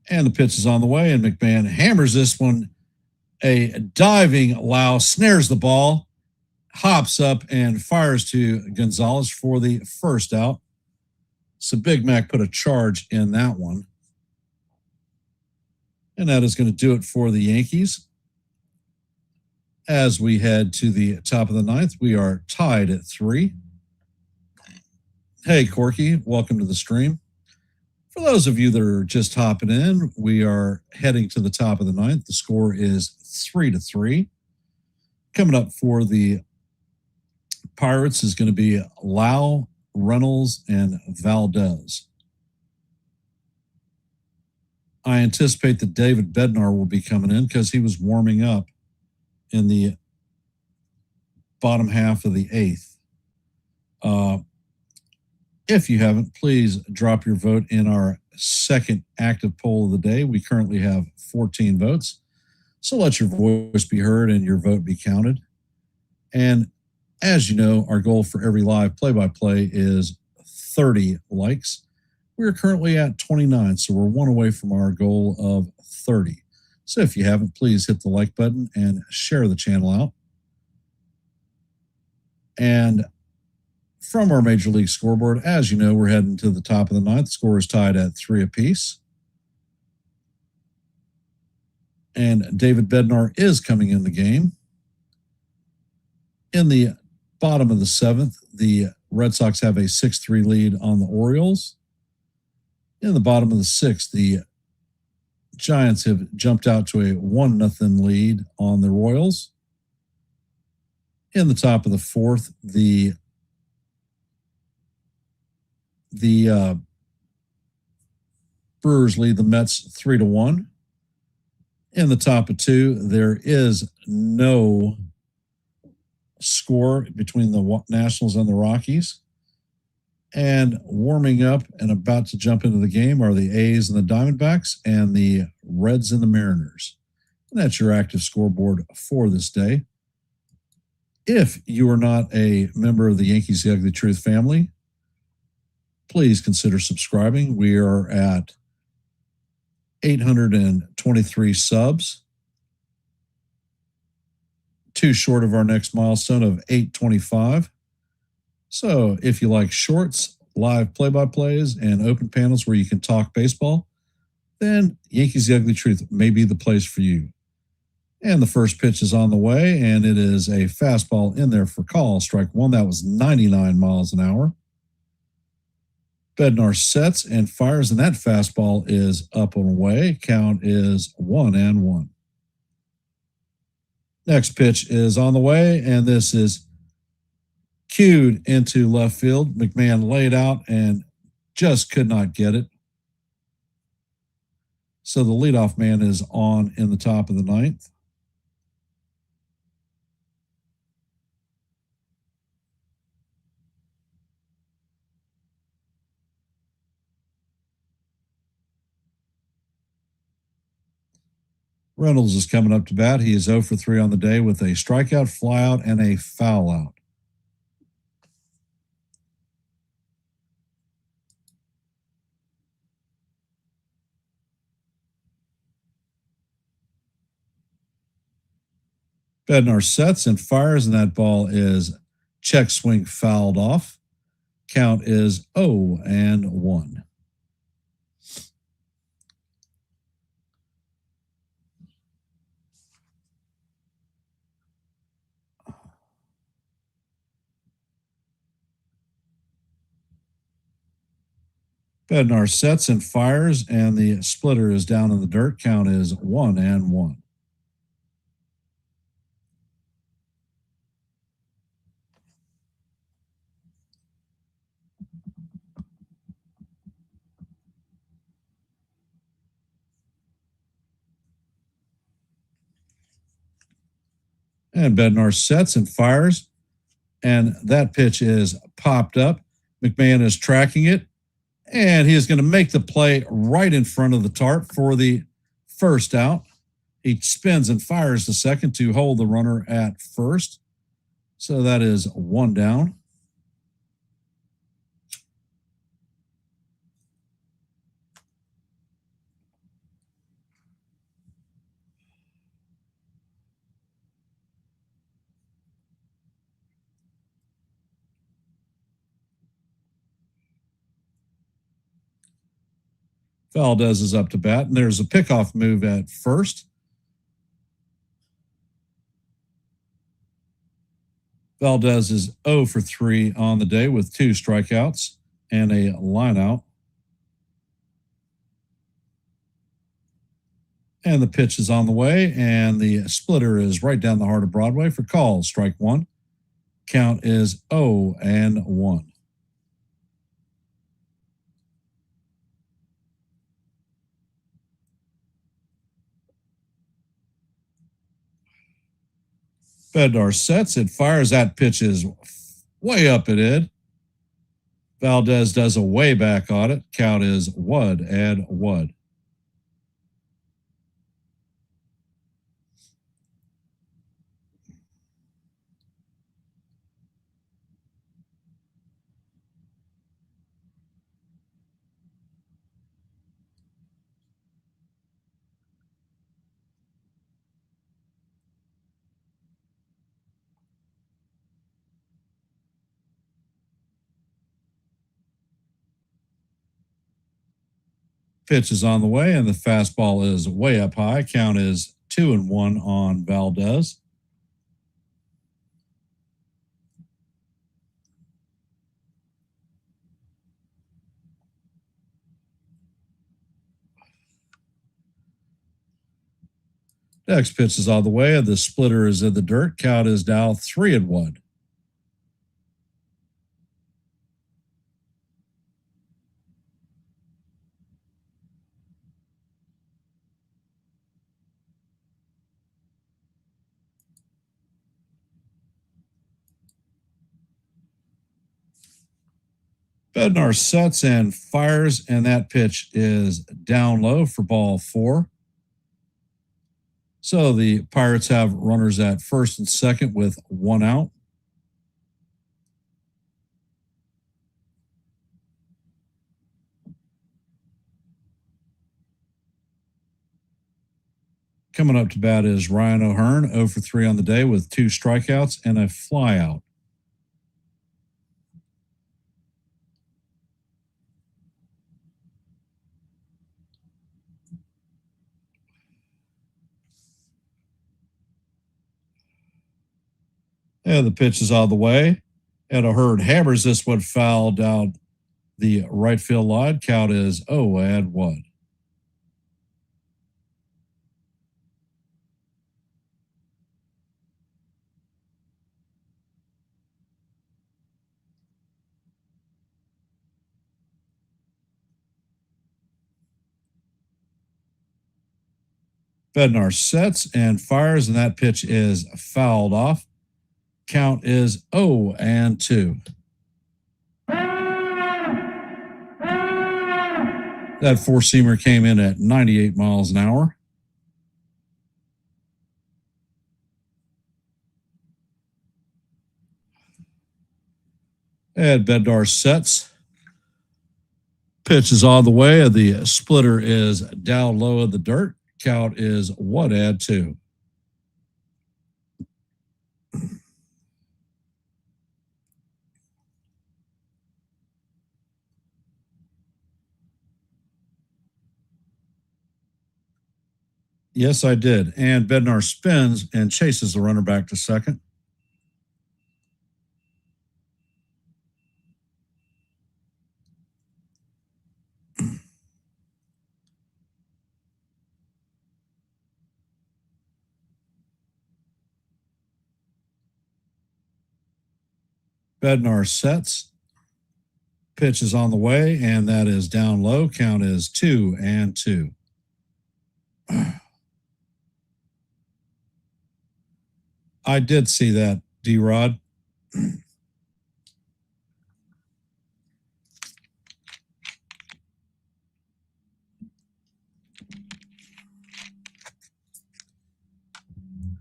And the pitch is on the way, and McMahon hammers this one. A diving louse, snares the ball, hops up and fires to Gonzalez for the first out. So Big Mac put a charge in that one. And that is going to do it for the Yankees. As we head to the top of the ninth, we are tied at 3. Hey, Corky, welcome to the stream. For those of you that are just hopping in, we are heading to the top of the ninth. The score is 3-3. Coming up for the Pirates is going to be Lau, Reynolds, and Valdez. I anticipate that David Bednar will be coming in because he was warming up in the bottom half of the 8th. If you haven't, please drop your vote in our second active poll of the day. We currently have 14 votes. So let your voice be heard and your vote be counted. And as you know, our goal for every live play-by-play is 30 likes. We're currently at 29, so we're one away from our goal of 30. So if you haven't, please hit the like button and share the channel out. And from our Major League scoreboard, as you know, we're heading to the top of the ninth. The score is tied at 3 apiece. And David Bednar is coming in the game. In the bottom of the 7th, the Red Sox have a 6-3 lead on the Orioles. In the bottom of the 6th, the Giants have jumped out to a 1-0 lead on the Royals. In the top of the 4th, the Brewers lead the Mets 3-1. In the top of 2, there is no score between the Nationals and the Rockies. And warming up and about to jump into the game are the A's and the Diamondbacks and the Reds and the Mariners. And that's your active scoreboard for this day. If you are not a member of the Yankees The Ugly Truth family, please consider subscribing. We are at 823 subs, too short of our next milestone of 825. So if you like shorts, live play-by-plays, and open panels where you can talk baseball, then Yankees The Ugly Truth may be the place for you. And the first pitch is on the way, and it is a fastball in there for call. Strike 1. That was 99 miles an hour. Bednar sets and fires, and that fastball is up and away. Count is 1-1. Next pitch is on the way, and this is cued into left field. McMahon laid out and just could not get it. So the leadoff man is on in the top of the 9th. Reynolds is coming up to bat. He is 0 for 3 on the day with a strikeout, flyout, and a foul out. Bednar sets and fires, and that ball is check swing fouled off. Count is 0-1. Bednar sets and fires, and the splitter is down in the dirt. Count is 1-1. And Bednar sets and fires, and that pitch is popped up. McMahon is tracking it, and he is going to make the play right in front of the tarp for the first out. He spins and fires the second to hold the runner at first. So that is 1 down. Valdez is up to bat, and there's a pickoff move at first. Valdez is 0 for 3 on the day with 2 strikeouts and a lineout. And the pitch is on the way, and the splitter is right down the heart of Broadway for call. Strike 1. Count is 0-1. Bednar sets. It fires. That pitch is way up and in. Valdez does a way back on it. Count is 1-1. Pitch is on the way, and the fastball is way up high. Count is 2-1 on Valdez. Next pitch is on the way, and the splitter is in the dirt. Count is now 3-1. Bednar sets and fires, and that pitch is down low for ball 4. So the Pirates have runners at first and second with 1 out. Coming up to bat is Ryan O'Hearn, 0 for 3 on the day with 2 strikeouts and a flyout. And the pitch is on the way. And O'Hearn hammers this one foul down the right field line. Count is 0-1. Bednar sets and fires, and that pitch is fouled off. Count is 0-2. That four-seamer came in at 98 miles an hour. And Bednar sets. Pitch is on the way, and the splitter is down low in the dirt. Count is 1-2. Yes, I did. And Bednar spins and chases the runner back to second. Bednar sets. Pitch is on the way, and that is down low. Count is 2-2. I did see that, D-Rod.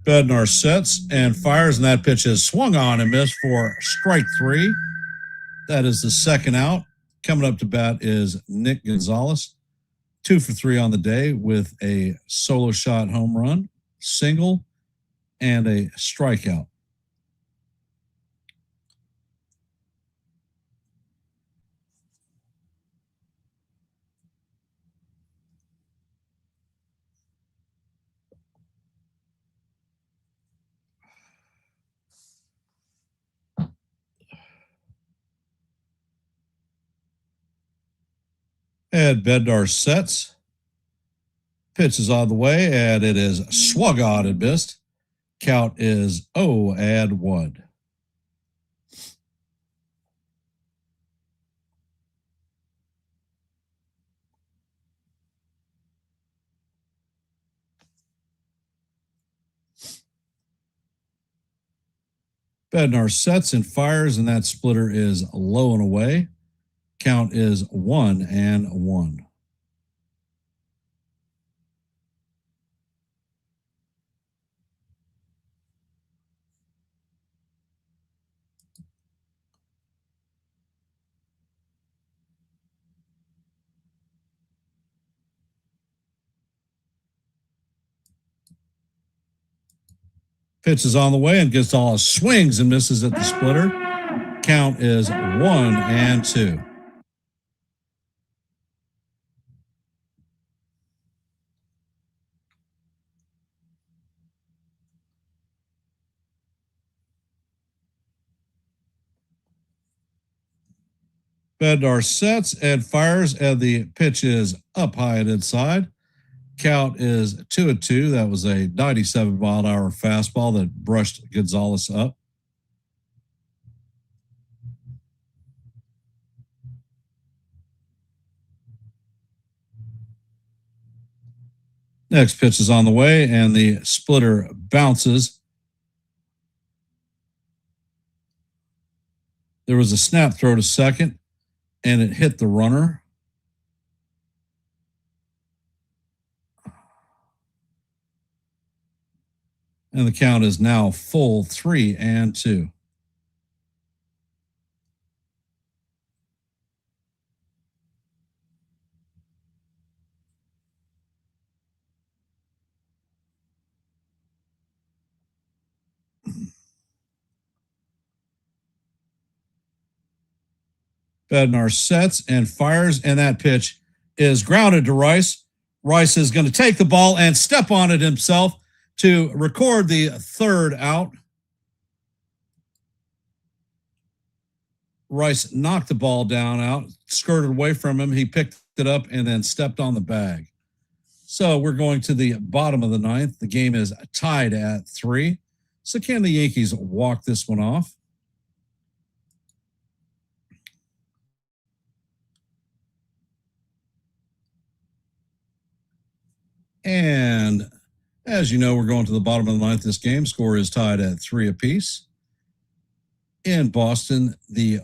Bednar sets and fires, and that pitch is swung on and missed for strike 3. That is the second out. Coming up to bat is Nick Gonzalez, 2 for 3 on the day with a solo shot home run, single, and a strikeout. And Bednar sets. Pitch is on the way, and it is swung on and missed. Count is 0-1. Bednar sets and fires, and that splitter is low and away. Count is 1-1. Pitch is on the way, and Gonzalez swings and misses at the splitter. Count is 1-2. Bednar sets and fires, and the pitch is up high and inside. Count is 2-2. That was a 97-mile-an-hour fastball that brushed Gonzalez up. Next pitch is on the way, and the splitter bounces. There was a snap throw to second, and it hit the runner. And the count is now full 3-2. Bednar sets and fires, and that pitch is grounded to Rice. Rice is going to take the ball and step on it himself to record the third out. Rice knocked the ball down out, skirted away from him. He picked it up and then stepped on the bag. So we're going to the bottom of the ninth. The game is tied at 3. So can the Yankees walk this one off? And as you know, we're going to the bottom of the ninth. This game score is tied at 3 apiece. In Boston, the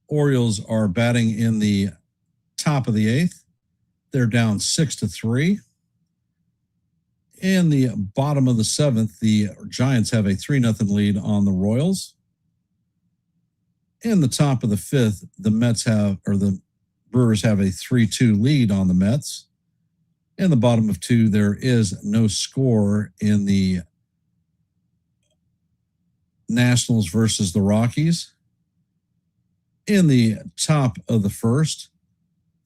Orioles are batting in the top of the 8th. They're down 6-3. In the bottom of the 7th, the Giants have a 3-0 lead on the Royals. In the top of the 5th, the Brewers have a 3-2 lead on the Mets. In the bottom of 2, there is no score in the Nationals versus the Rockies. In the top of the 1st,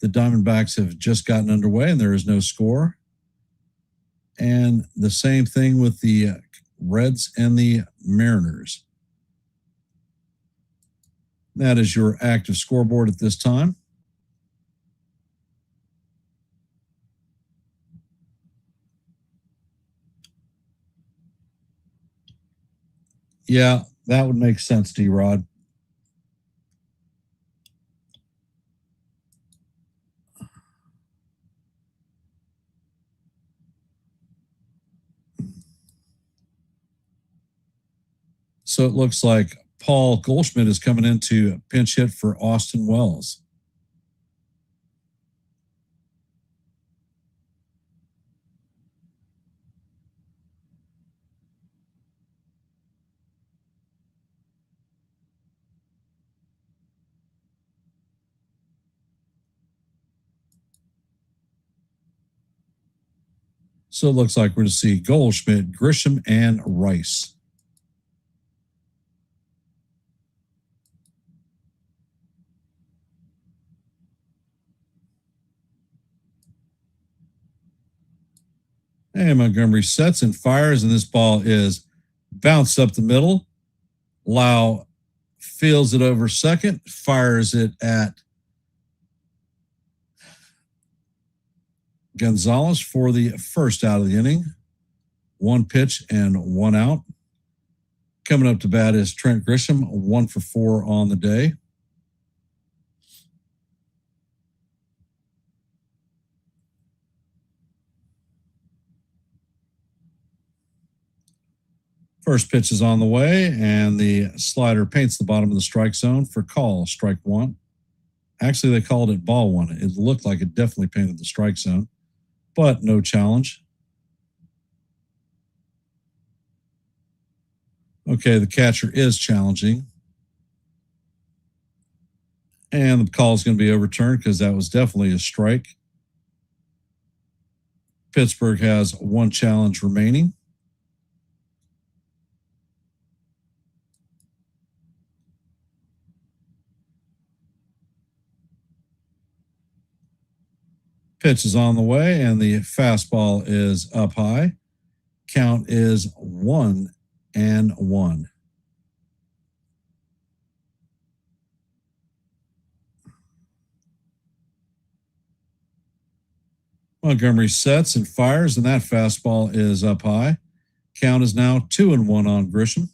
the Diamondbacks have just gotten underway and there is no score. And the same thing with the Reds and the Mariners. That is your active scoreboard at this time. Yeah, that would make sense, D-Rod. So it looks like Paul Goldschmidt is coming in to pinch hit for Austin Wells. So it looks like we're going to see Goldschmidt, Grisham, and Rice. And Montgomery sets and fires, and this ball is bounced up the middle. Lau fields it over second, fires it at Gonzalez for the first out of the inning. 1 pitch and 1 out. Coming up to bat is Trent Grisham, 1 for 4 on the day. First pitch is on the way, and the slider paints the bottom of the strike zone for call, strike 1. Actually, they called it ball 1. It looked like it definitely painted the strike zone, but no challenge. Okay, the catcher is challenging. And the call is going to be overturned because that was definitely a strike. Pittsburgh has 1 challenge remaining. Pitch is on the way, and the fastball is up high. Count is 1-1. Montgomery sets and fires, and that fastball is up high. Count is now 2-1 on Grisham.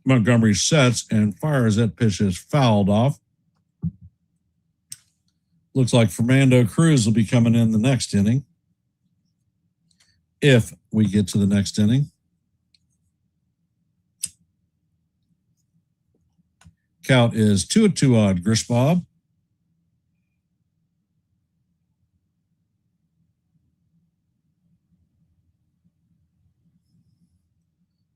Montgomery sets and fires. That pitch is fouled off. Looks like Fernando Cruz will be coming in the next inning, if we get to the next inning. Count is 2-2 on Grishbob.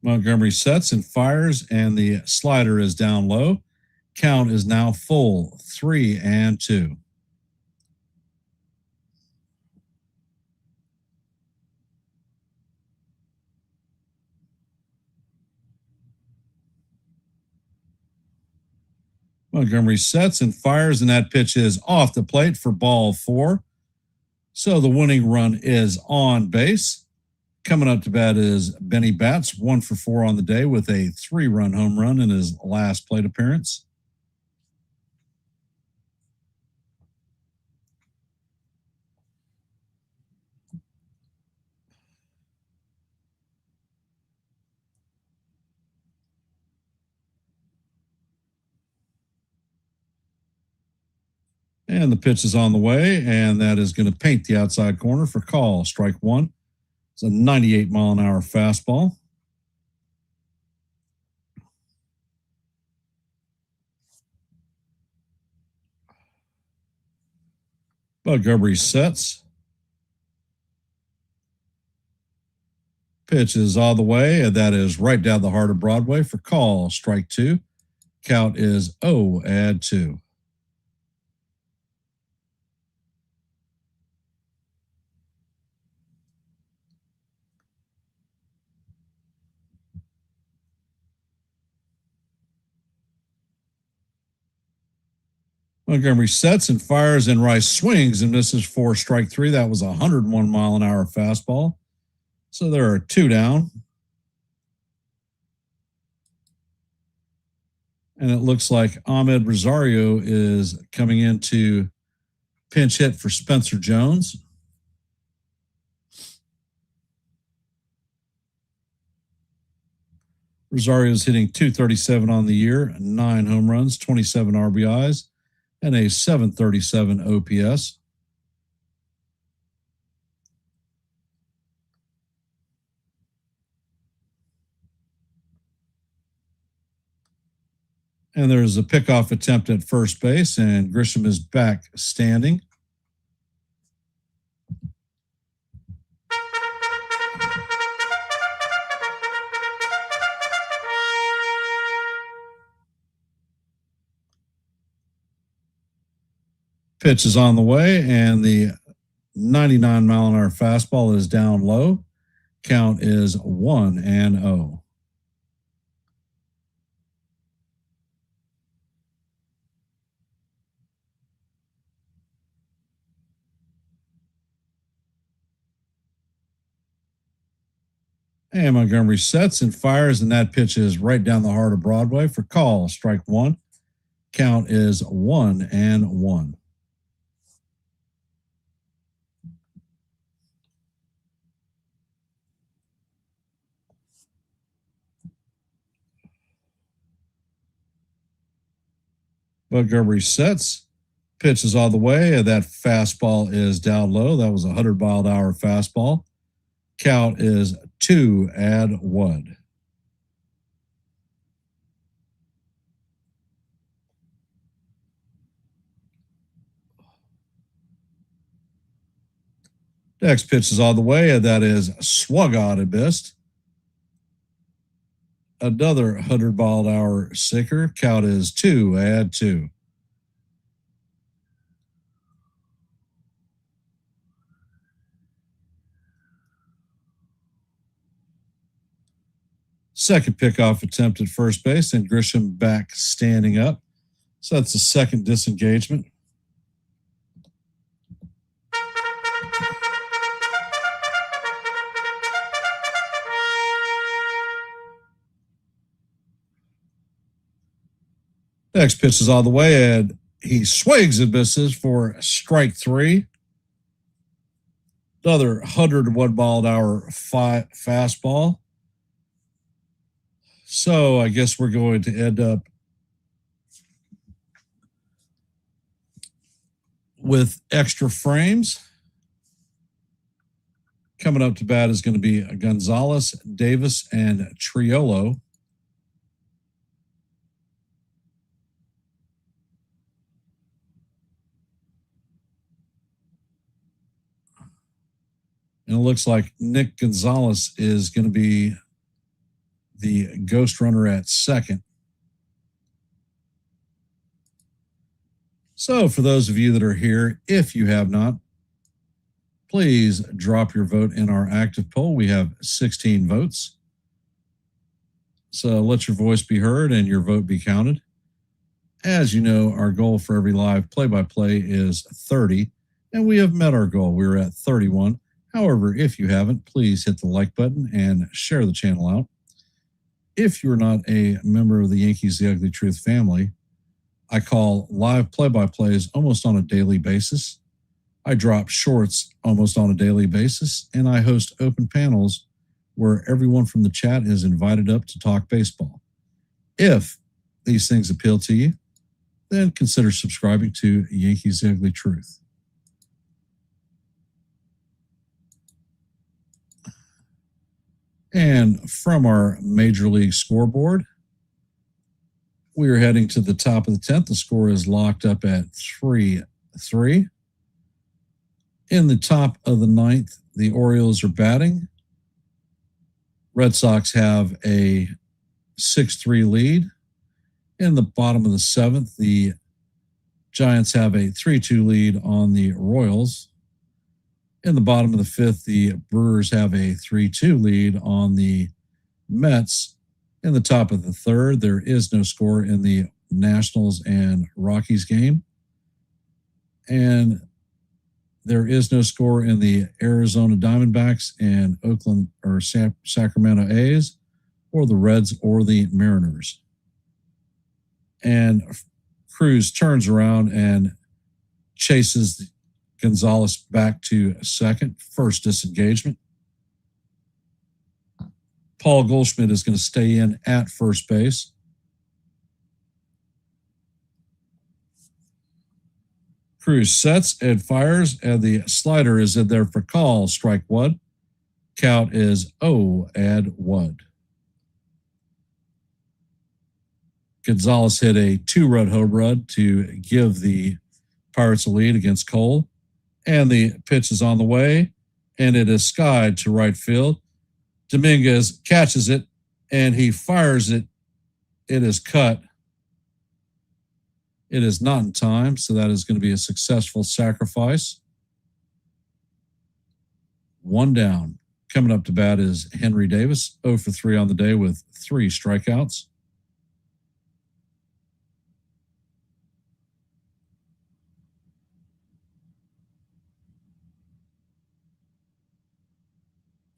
Montgomery sets and fires, and the slider is down low. Count is now full, 3-2. Montgomery sets and fires, and that pitch is off the plate for ball 4. So the winning run is on base. Coming up to bat is Benny Batts, 1 for 4 on the day with a 3-run home run in his last plate appearance. And the pitch is on the way, and that is going to paint the outside corner for call, strike 1. It's a 98-mile-an-hour fastball. Montgomery sets. Pitch is all the way, and that is right down the heart of Broadway for call, strike 2. Count is 0-2. Montgomery sets and fires, and Rice swings and misses for strike 3. That was a 101-mile-an-hour fastball. So there are 2 down. And it looks like Ahmed Rosario is coming in to pinch hit for Spencer Jones. Rosario is hitting .237 on the year, 9 home runs, 27 RBIs, and a .737 OPS. And there's a pickoff attempt at first base, and Grisham is back standing. Pitch is on the way, and the 99-mile-an-hour fastball is down low. Count is 1-0. And Montgomery sets and fires, and that pitch is right down the heart of Broadway for call. Strike one. Count is 1-1. Montgomery sets, pitches all the way, and that fastball is down low. That was a 100-mile-an-hour fastball. Count is 2-1. Next pitch is all the way, and that is swung on and missed. Another 100-mile-an-hour sinker. Count is 2-2. Second pickoff attempt at first base, and Grisham back standing up. So that's the second disengagement. Next pitch is all the way, and he swings and misses for strike three. Another 101-mile-an-hour fastball. So I guess we're going to end up with extra frames. Coming up to bat is going to be Gonzalez, Davis, and Triolo. And it looks like Nick Gonzalez is going to be the ghost runner at second. So for those of you that are here, if you have not, please drop your vote in our active poll. We have 16 votes. So let your voice be heard and your vote be counted. As you know, our goal for every live play-by-play is 30, and we have met our goal. We're at 31. However, if you haven't, please hit the like button and share the channel out. If you're not a member of the Yankees The Ugly Truth family, I call live play-by-plays almost on a daily basis. I drop shorts almost on a daily basis, and I host open panels where everyone from the chat is invited up to talk baseball. If these things appeal to you, then consider subscribing to Yankees The Ugly Truth. And from our Major League scoreboard, we are heading to the top of the 10th. The score is locked up at 3-3. In the top of the 9th, the Orioles are batting. Red Sox have a 6-3 lead. In the bottom of the 7th, the Giants have a 3-2 lead on the Royals. In the bottom of the 5th, the Brewers have a 3-2 lead on the Mets. In the top of the 3rd, there is no score in the Nationals and Rockies game. And there is no score in the Arizona Diamondbacks and Oakland or Sacramento A's, or the Reds or the Mariners. And Cruz turns around and chases Gonzalez back to second. First disengagement. Paul Goldschmidt is going to stay in at first base. Cruz sets and fires, and the slider is in there for call. Strike one. Count is 0-1. Gonzalez hit a 2-run home run to give the Pirates a lead against Cole. And the pitch is on the way, and it is skied to right field. Dominguez catches it, and he fires it. It is cut. It is not in time, so that is going to be a successful sacrifice. One down. Coming up to bat is Henry Davis, 0 for 3 on the day with 3 strikeouts.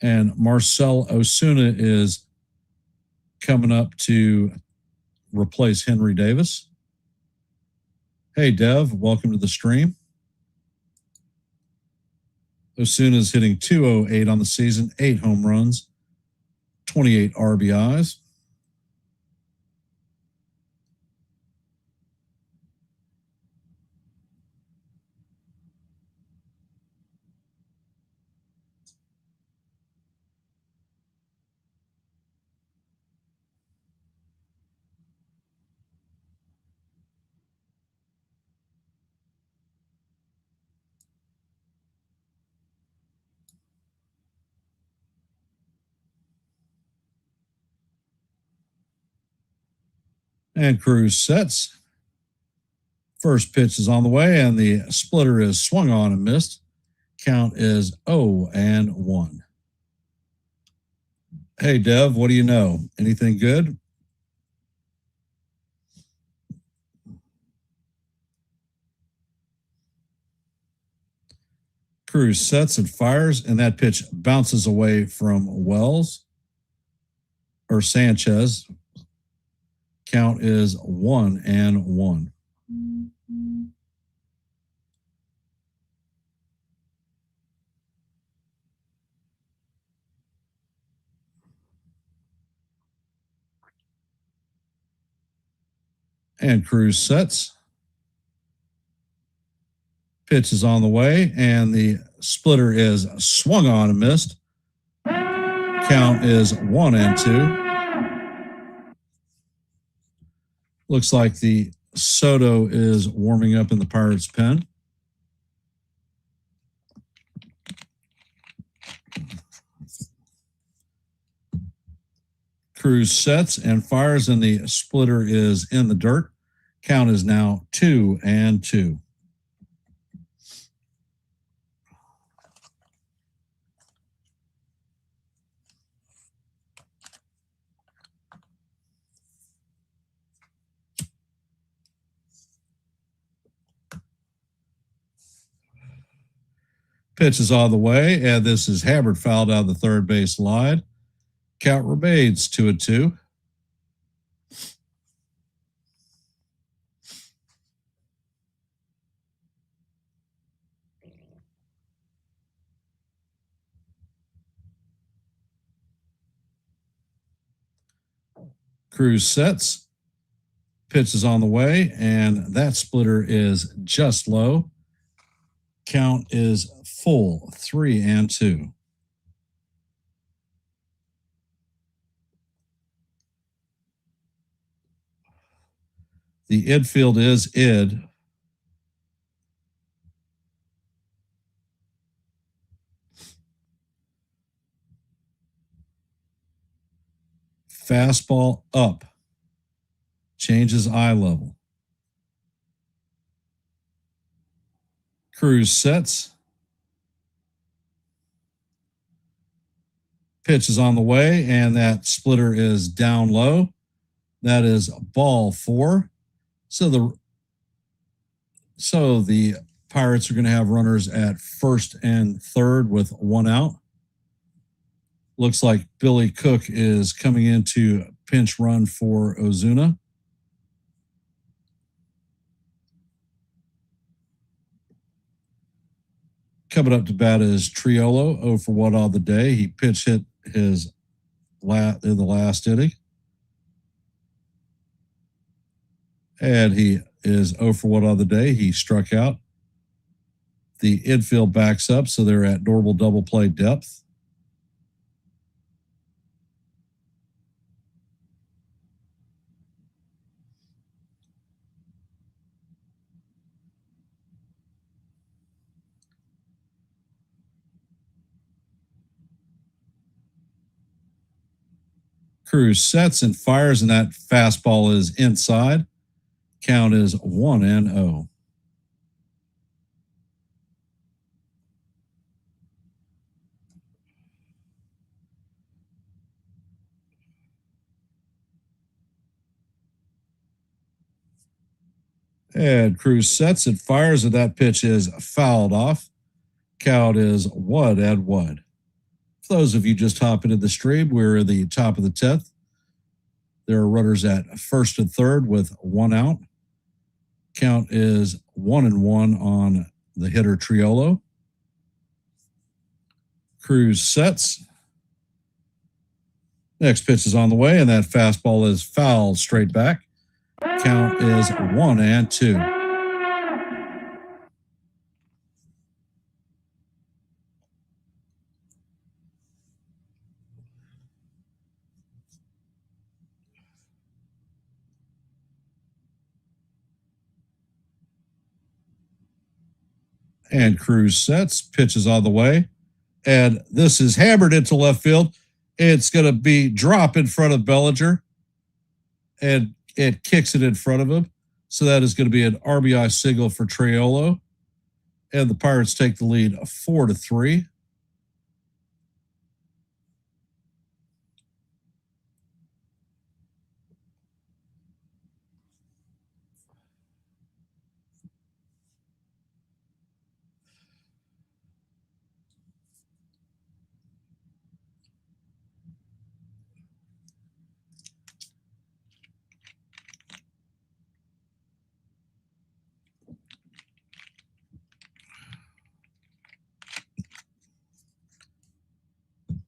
And Marcell Osuna is coming up to replace Henry Davis. Hey, Dev, welcome to the stream. Osuna's hitting .208 on the season, 8 home runs, 28 RBIs. And Cruz sets. First pitch is on the way, and the splitter is swung on and missed. Count is 0-1. Hey, Dev, what do you know? Anything good? Cruz sets and fires, and that pitch bounces away from Sanchez. Count is 1-1. And Cruz sets. Pitch is on the way, and the splitter is swung on and missed. Count is 1-2. Looks like the Soto is warming up in the Pirates' pen. Cruz sets and fires, and the splitter is in the dirt. Count is now 2-2. Pitch is on the way, and this is hammered fouled out of the third base line. Count remains 2-2. Cruz sets. Pitch is on the way, and that splitter is just low. Count is full, 3-2. The infield is id. Fastball up. Changes eye level. Cruz sets. Pitch is on the way, and that splitter is down low. That is ball 4. So the Pirates are going to have runners at first and third with 1 out. Looks like Billy Cook is coming in to pinch run for Ozuna. Coming up to bat is Triolo, 0 for 1 on the day. He pitch hit his in the last inning. And he is 0 for 1 on the day. He struck out. The infield backs up, so they're at normal double play depth. Cruz sets and fires, and that fastball is inside. Count is 1-0. And Cruz sets and fires, and that pitch is fouled off. Count is 1-1. For those of you just hopping into the stream, we're at the top of the 10th. There are runners at first and third with one out. Count is 1-1 on the hitter Triolo. Cruz sets. Next pitch is on the way, and that fastball is fouled straight back. Count is 1-2. And Cruz sets, pitches on the way, and this is hammered into left field. It's going to be drop in front of Bellinger, and it kicks it in front of him. So that is going to be an RBI single for Triolo, and the Pirates take the lead 4-3.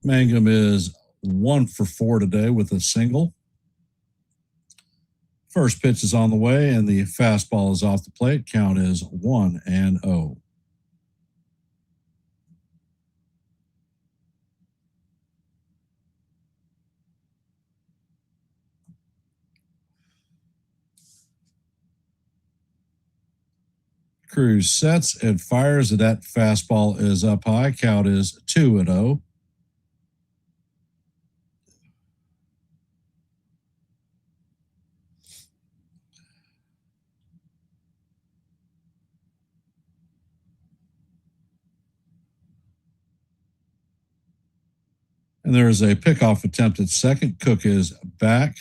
Mangum is 1 for 4 today with a single. First pitch is on the way, and the fastball is off the plate. Count is 1-0. Cruz sets and fires, and that fastball is up high. Count is 2-0. And there is a pickoff attempt at second. Cook is back.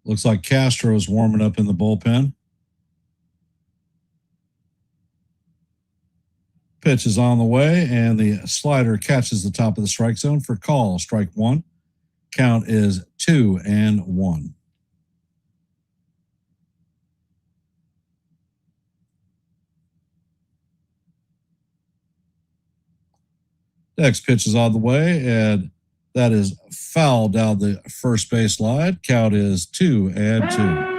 Looks like Castro is warming up in the bullpen. Pitch is on the way, and the slider catches the top of the strike zone for call. Strike one. Count is 2-1. Next pitch is on the way, and that is fouled down the first base line. Count is 2-2.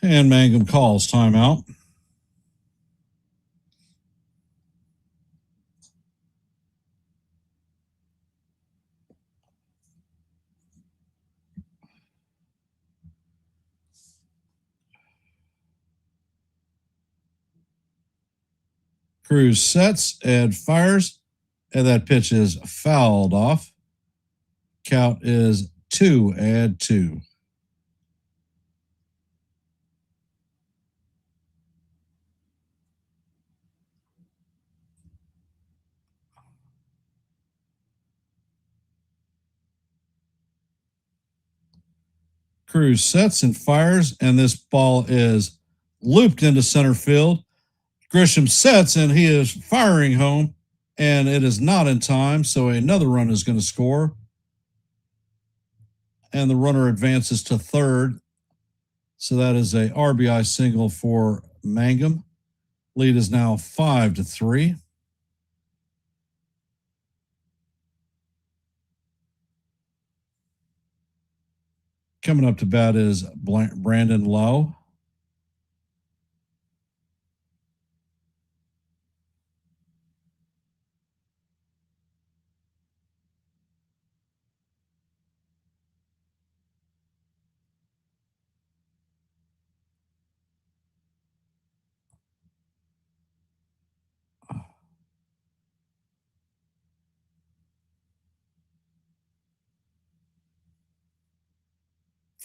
And Mangum calls timeout. Cruz sets and fires, and that pitch is fouled off. Count is 2-2. Cruz sets and fires, and this ball is looped into center field. Grisham sets, and he is firing home, and it is not in time, so another run is going to score. And the runner advances to third. So that is a RBI single for Mangum. Lead is now 5-3. Coming up to bat is Brandon Lowe.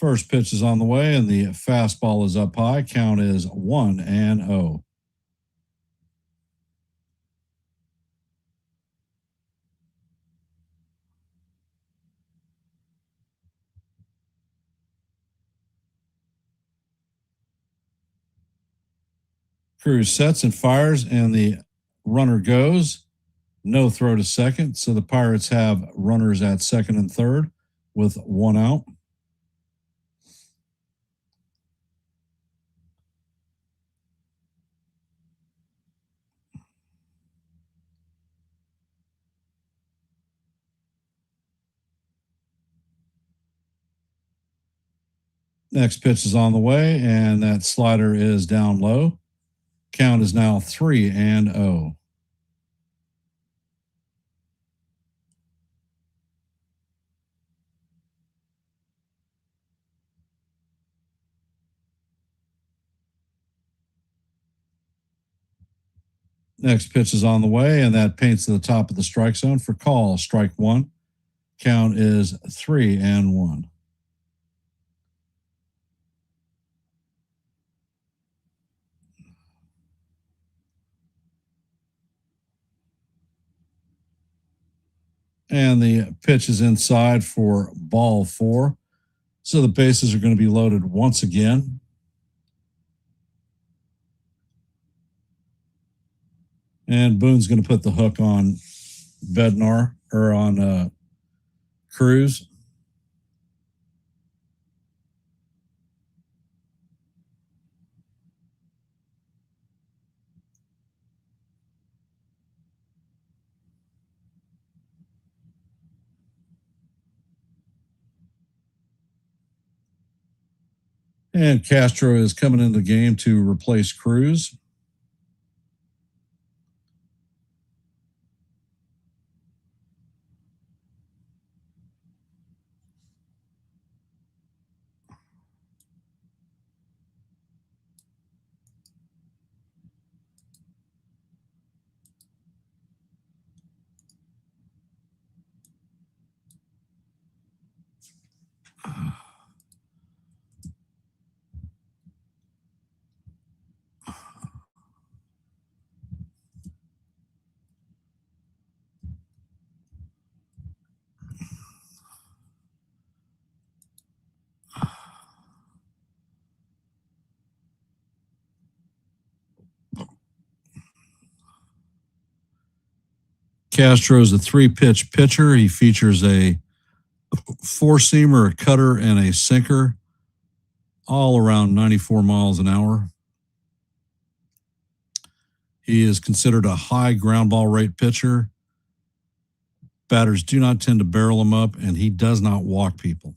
First pitch is on the way, and the fastball is up high. Count is 1-0. Cruz sets and fires, and the runner goes. No throw to second, so the Pirates have runners at second and third with one out. Next pitch is on the way, and that slider is down low. Count is now 3-0. Next pitch is on the way, and that paints to the top of the strike zone for call. Strike one. Count is 3-1. And the pitch is inside for ball 4. So the bases are going to be loaded once again. And Boone's going to put the hook on Bednar, or on Cruz. And Castro is coming into the game to replace Cruz. Castro is a 3-pitch pitcher. He features a 4-seamer, a cutter, and a sinker, all around 94 miles an hour. He is considered a high ground ball rate pitcher. Batters do not tend to barrel him up, and he does not walk people.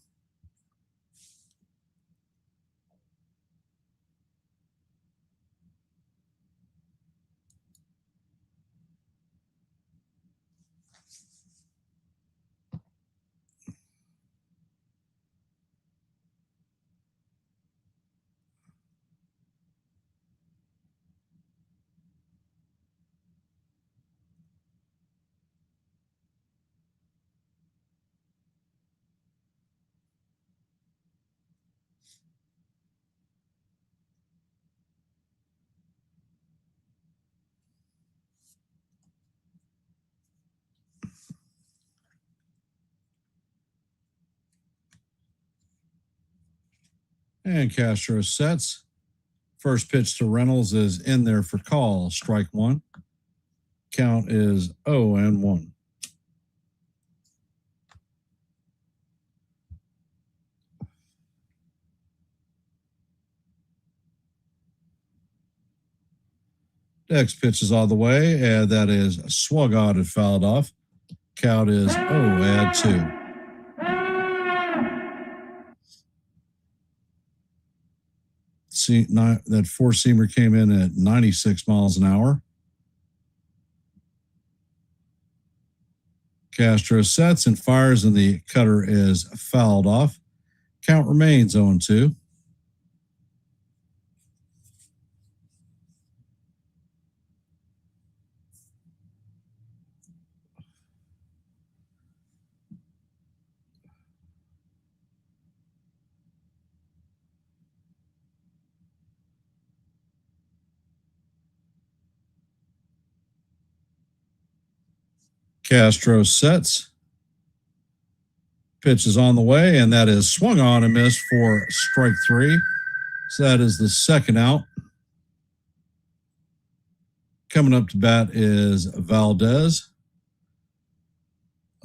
And Castro sets. First pitch to Reynolds is in there for call. Strike one. Count is 0-1. Next pitch is all the way, and that is swung on and fouled off. Count is 0-2. See, that 4-seamer came in at 96 miles an hour. Castro sets and fires, and the cutter is fouled off. Count remains 0-2. Castro sets. Pitch is on the way, and that is swung on and missed for strike 3. So that is the second out. Coming up to bat is Valdez.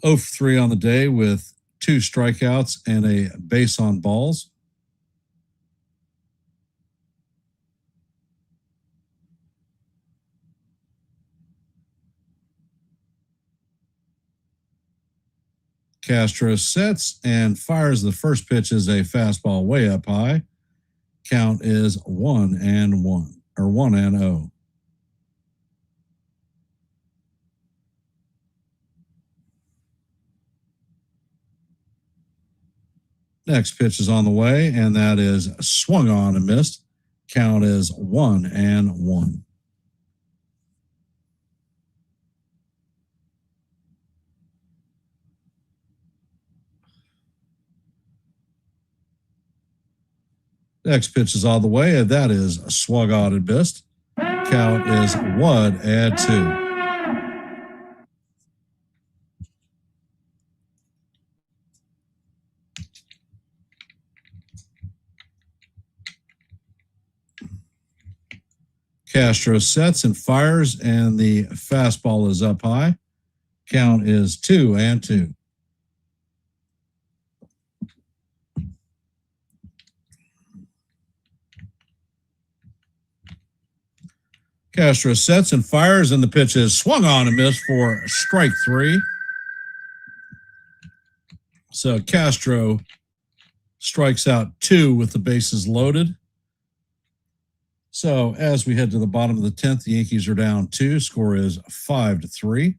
0 for 3 on the day with 2 strikeouts and a base on balls. Castro sets and fires. The first pitch is a fastball way up high. Count is 1-1 or 1-0. Next pitch is on the way, and that is swung on and missed. Count is 1-1. Next pitch is all the way, and that is swung on and missed. Count is 1-2. Castro sets and fires, and the fastball is up high. Count is 2-2. Castro sets and fires, and the pitch is swung on and missed for strike 3. So Castro strikes out 2 with the bases loaded. So as we head to the bottom of the 10th, the Yankees are down 2. Score is 5-3.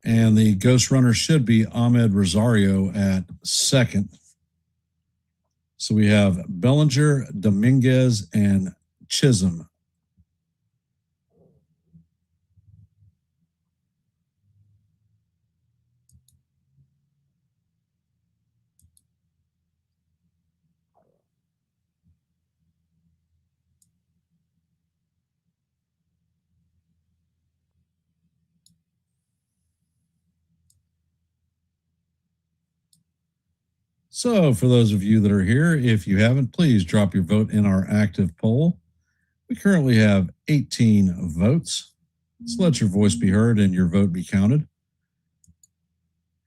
And the ghost runner should be Ahmed Rosario at second. So we have Bellinger, Dominguez, and Chisholm. So for those of you that are here, if you haven't, please drop your vote in our active poll. We currently have 18 votes. So let your voice be heard and your vote be counted.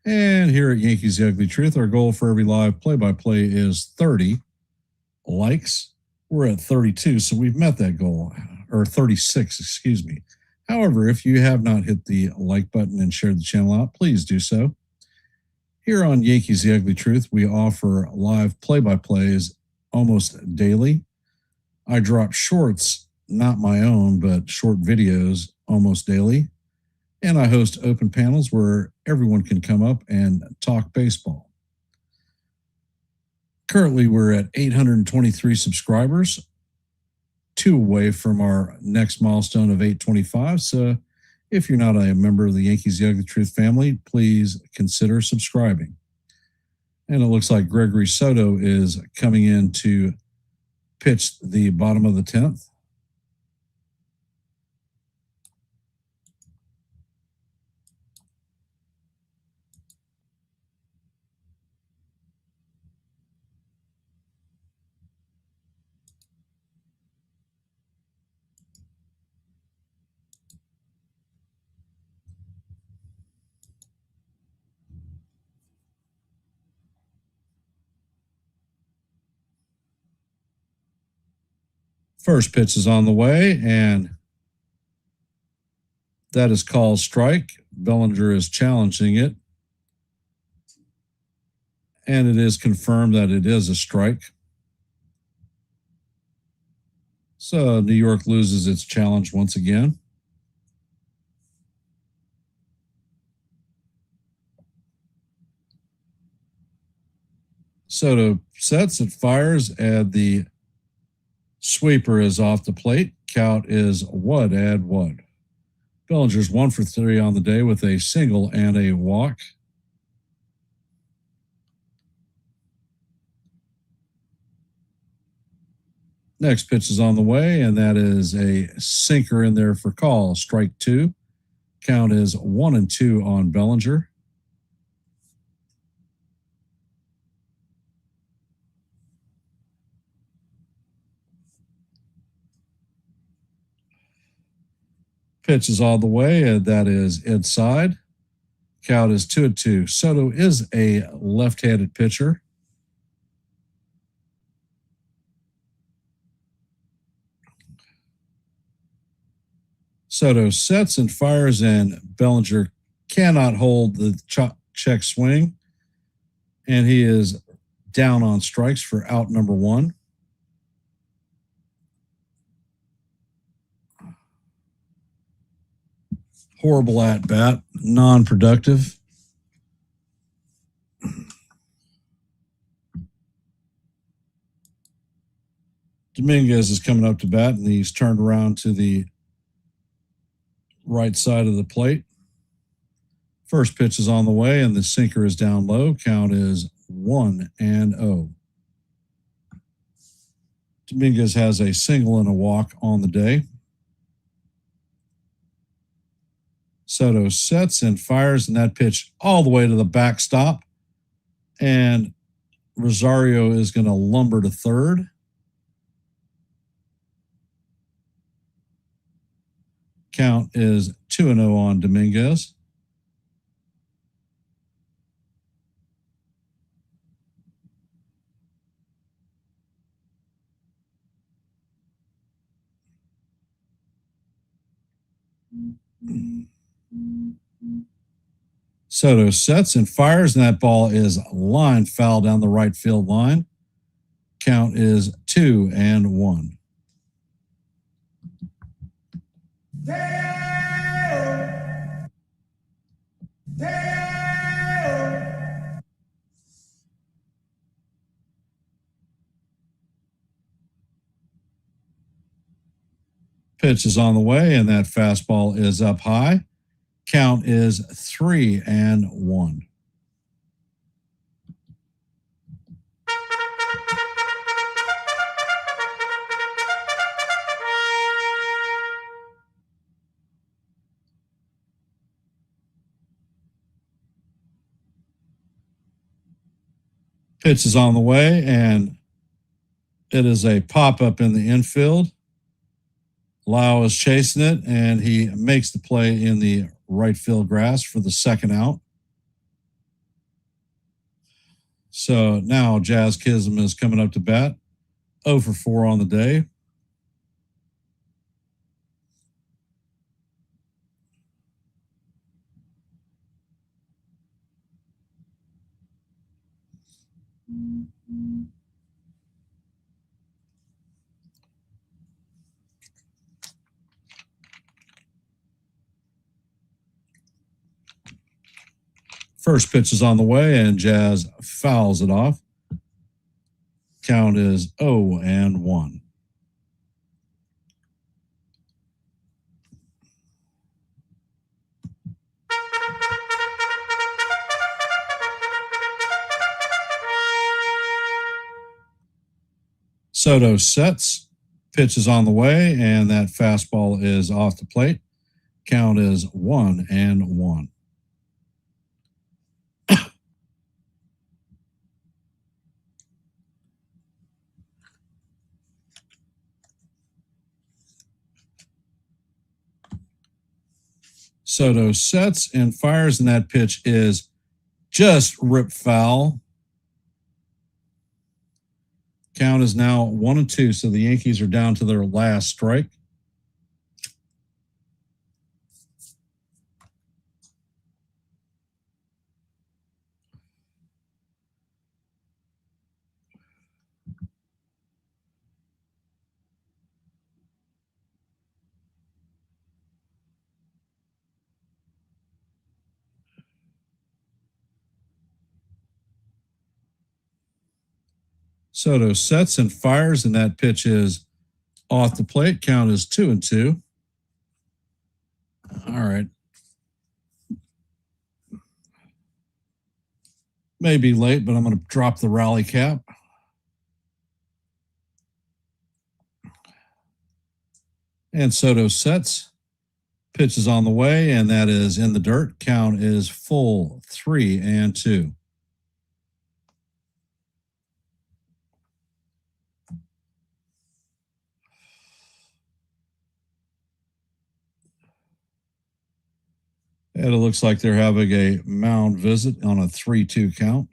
And here at Yankees The Ugly Truth, our goal for every live play-by-play is 30 likes. We're at 32, so we've met that goal, or 36, excuse me. However, if you have not hit the like button and shared the channel out, please do so. Here on Yankees The Ugly Truth, we offer live play-by-plays almost daily. I drop shorts, not my own, but short videos almost daily. And I host open panels where everyone can come up and talk baseball. Currently, we're at 823 subscribers, 2 away from our next milestone of 825. So if you're not a member of the Yankees The Ugly Truth family, please consider subscribing. And it looks like Gregory Soto is coming in to pitch the bottom of the 10th. First pitch is on the way, and that is called strike. Bellinger is challenging it. And it is confirmed that it is a strike. So New York loses its challenge once again. Soto sets, it fires, and the sweeper is off the plate. Count is 1-1. Bellinger's 1 for 3 on the day with a single and a walk. Next pitch is on the way, and that is a sinker in there for call. Strike 2. Count is 1-2 on Bellinger. Pitch is on the way, and that is inside. Count is 2-2. Soto is a left-handed pitcher. Soto sets and fires, and Bellinger cannot hold the check swing, and he is down on strikes for out number 1. Horrible at bat, non-productive. Dominguez is coming up to bat, and he's turned around to the right side of the plate. First pitch is on the way, and the sinker is down low. Count is 1-0. Dominguez has a single and a walk on the day. Soto sets and fires, and that pitch all the way to the backstop. And Rosario is going to lumber to third. Count is 2-0 on Dominguez. Soto sets and fires, and that ball is line foul down the right field line. Count is 2-1. Pitch is on the way, and that fastball is up high. Count is 3-1. Pitch is on the way, and it is a pop-up in the infield. Lau is chasing it, and he makes the play in the right field grass for the second out. So now Jazz Chisholm is coming up to bat, 0 for 4 on the day. First pitch is on the way, and Jazz fouls it off. Count is 0-1. Soto sets, pitch is on the way, and that fastball is off the plate. Count is 1-1. Soto sets and fires, and that pitch is just ripped foul. Count is now 1-2, so the Yankees are down to their last strike. Soto sets and fires, and that pitch is off the plate. Count is 2-2. All right. May be late, but I'm going to drop the rally cap. And Soto sets. Pitch is on the way, and that is in the dirt. Count is full 3-2. And it looks like they're having a mound visit on a 3-2 count.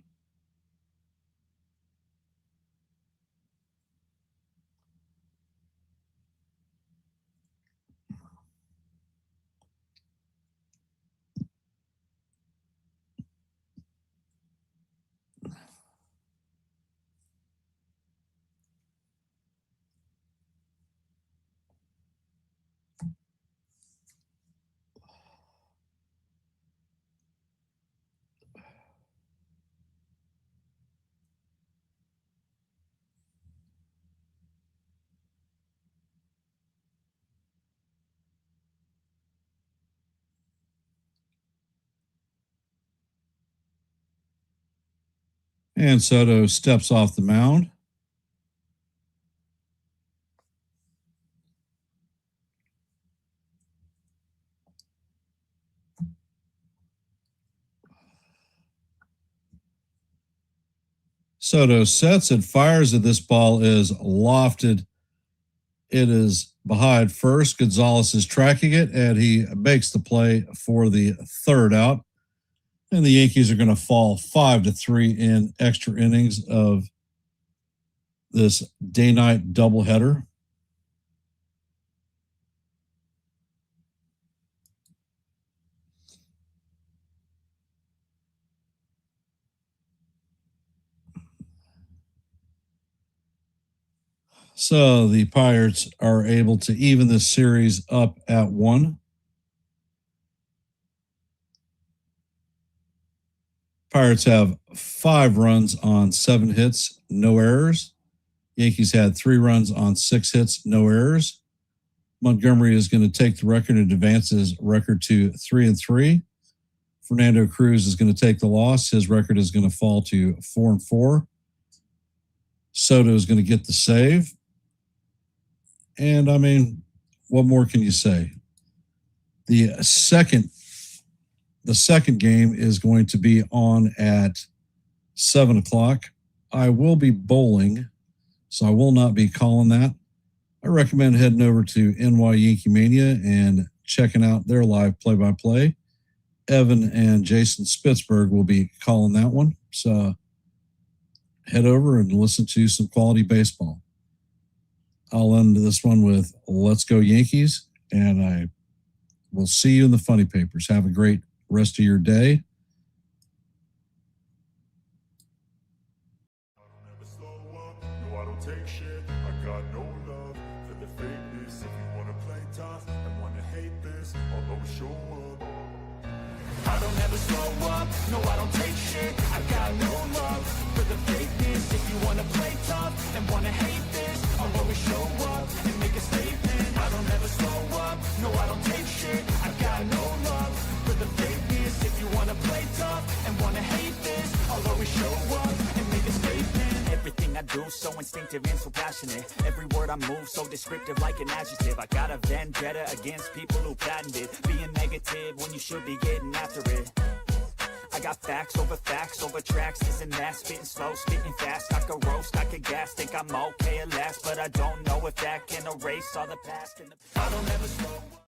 And Soto steps off the mound. Soto sets and fires, and this ball is lofted. It is behind first. Gonzalez is tracking it, and he makes the play for the third out. And the Yankees are going to fall 5-3 in extra innings of this day-night doubleheader. So the Pirates are able to even this series up at 1. Pirates have 5 runs on 7 hits, no errors. Yankees had 3 runs on 6 hits, no errors. Montgomery is going to take the record and advance his record to 3-3. Fernando Cruz is going to take the loss. His record is going to fall to 4-4. Soto is going to get the save. And I mean, what more can you say? The second game is going to be on at 7 o'clock. I will be bowling, so I will not be calling that. I recommend heading over to NYYankeeMania and checking out their live play-by-play. Evan and Jason Spitzberg will be calling that one. So head over and listen to some quality baseball. I'll end this one with "Let's Go Yankees," and I will see you in the funny papers. Have a great rest of your day. I don't ever slow up, no I don't take shit. I got no love for the fakeness. If you wanna play tough and wanna hate this, I'll always show up. I don't ever slow up, no I don't take shit. I got no love for the fakeness. If you wanna play tough and wanna hate this, I'll always show up and make a statement. I don't ever slow up, no I don't take shit. I got no love for the fakeness. If you wanna play tough and wanna hate this, I'll always show up and make a statement. Everything I do so instinctive and so passionate. Every word I move so descriptive like an adjective. I got a vendetta against people who patented being negative when you should be getting after it. I got facts over tracks, this and that, spitting slow, spitting fast. I could roast, I could gas, think I'm okay at last, but I don't know if that can erase all the past. I don't ever slow up.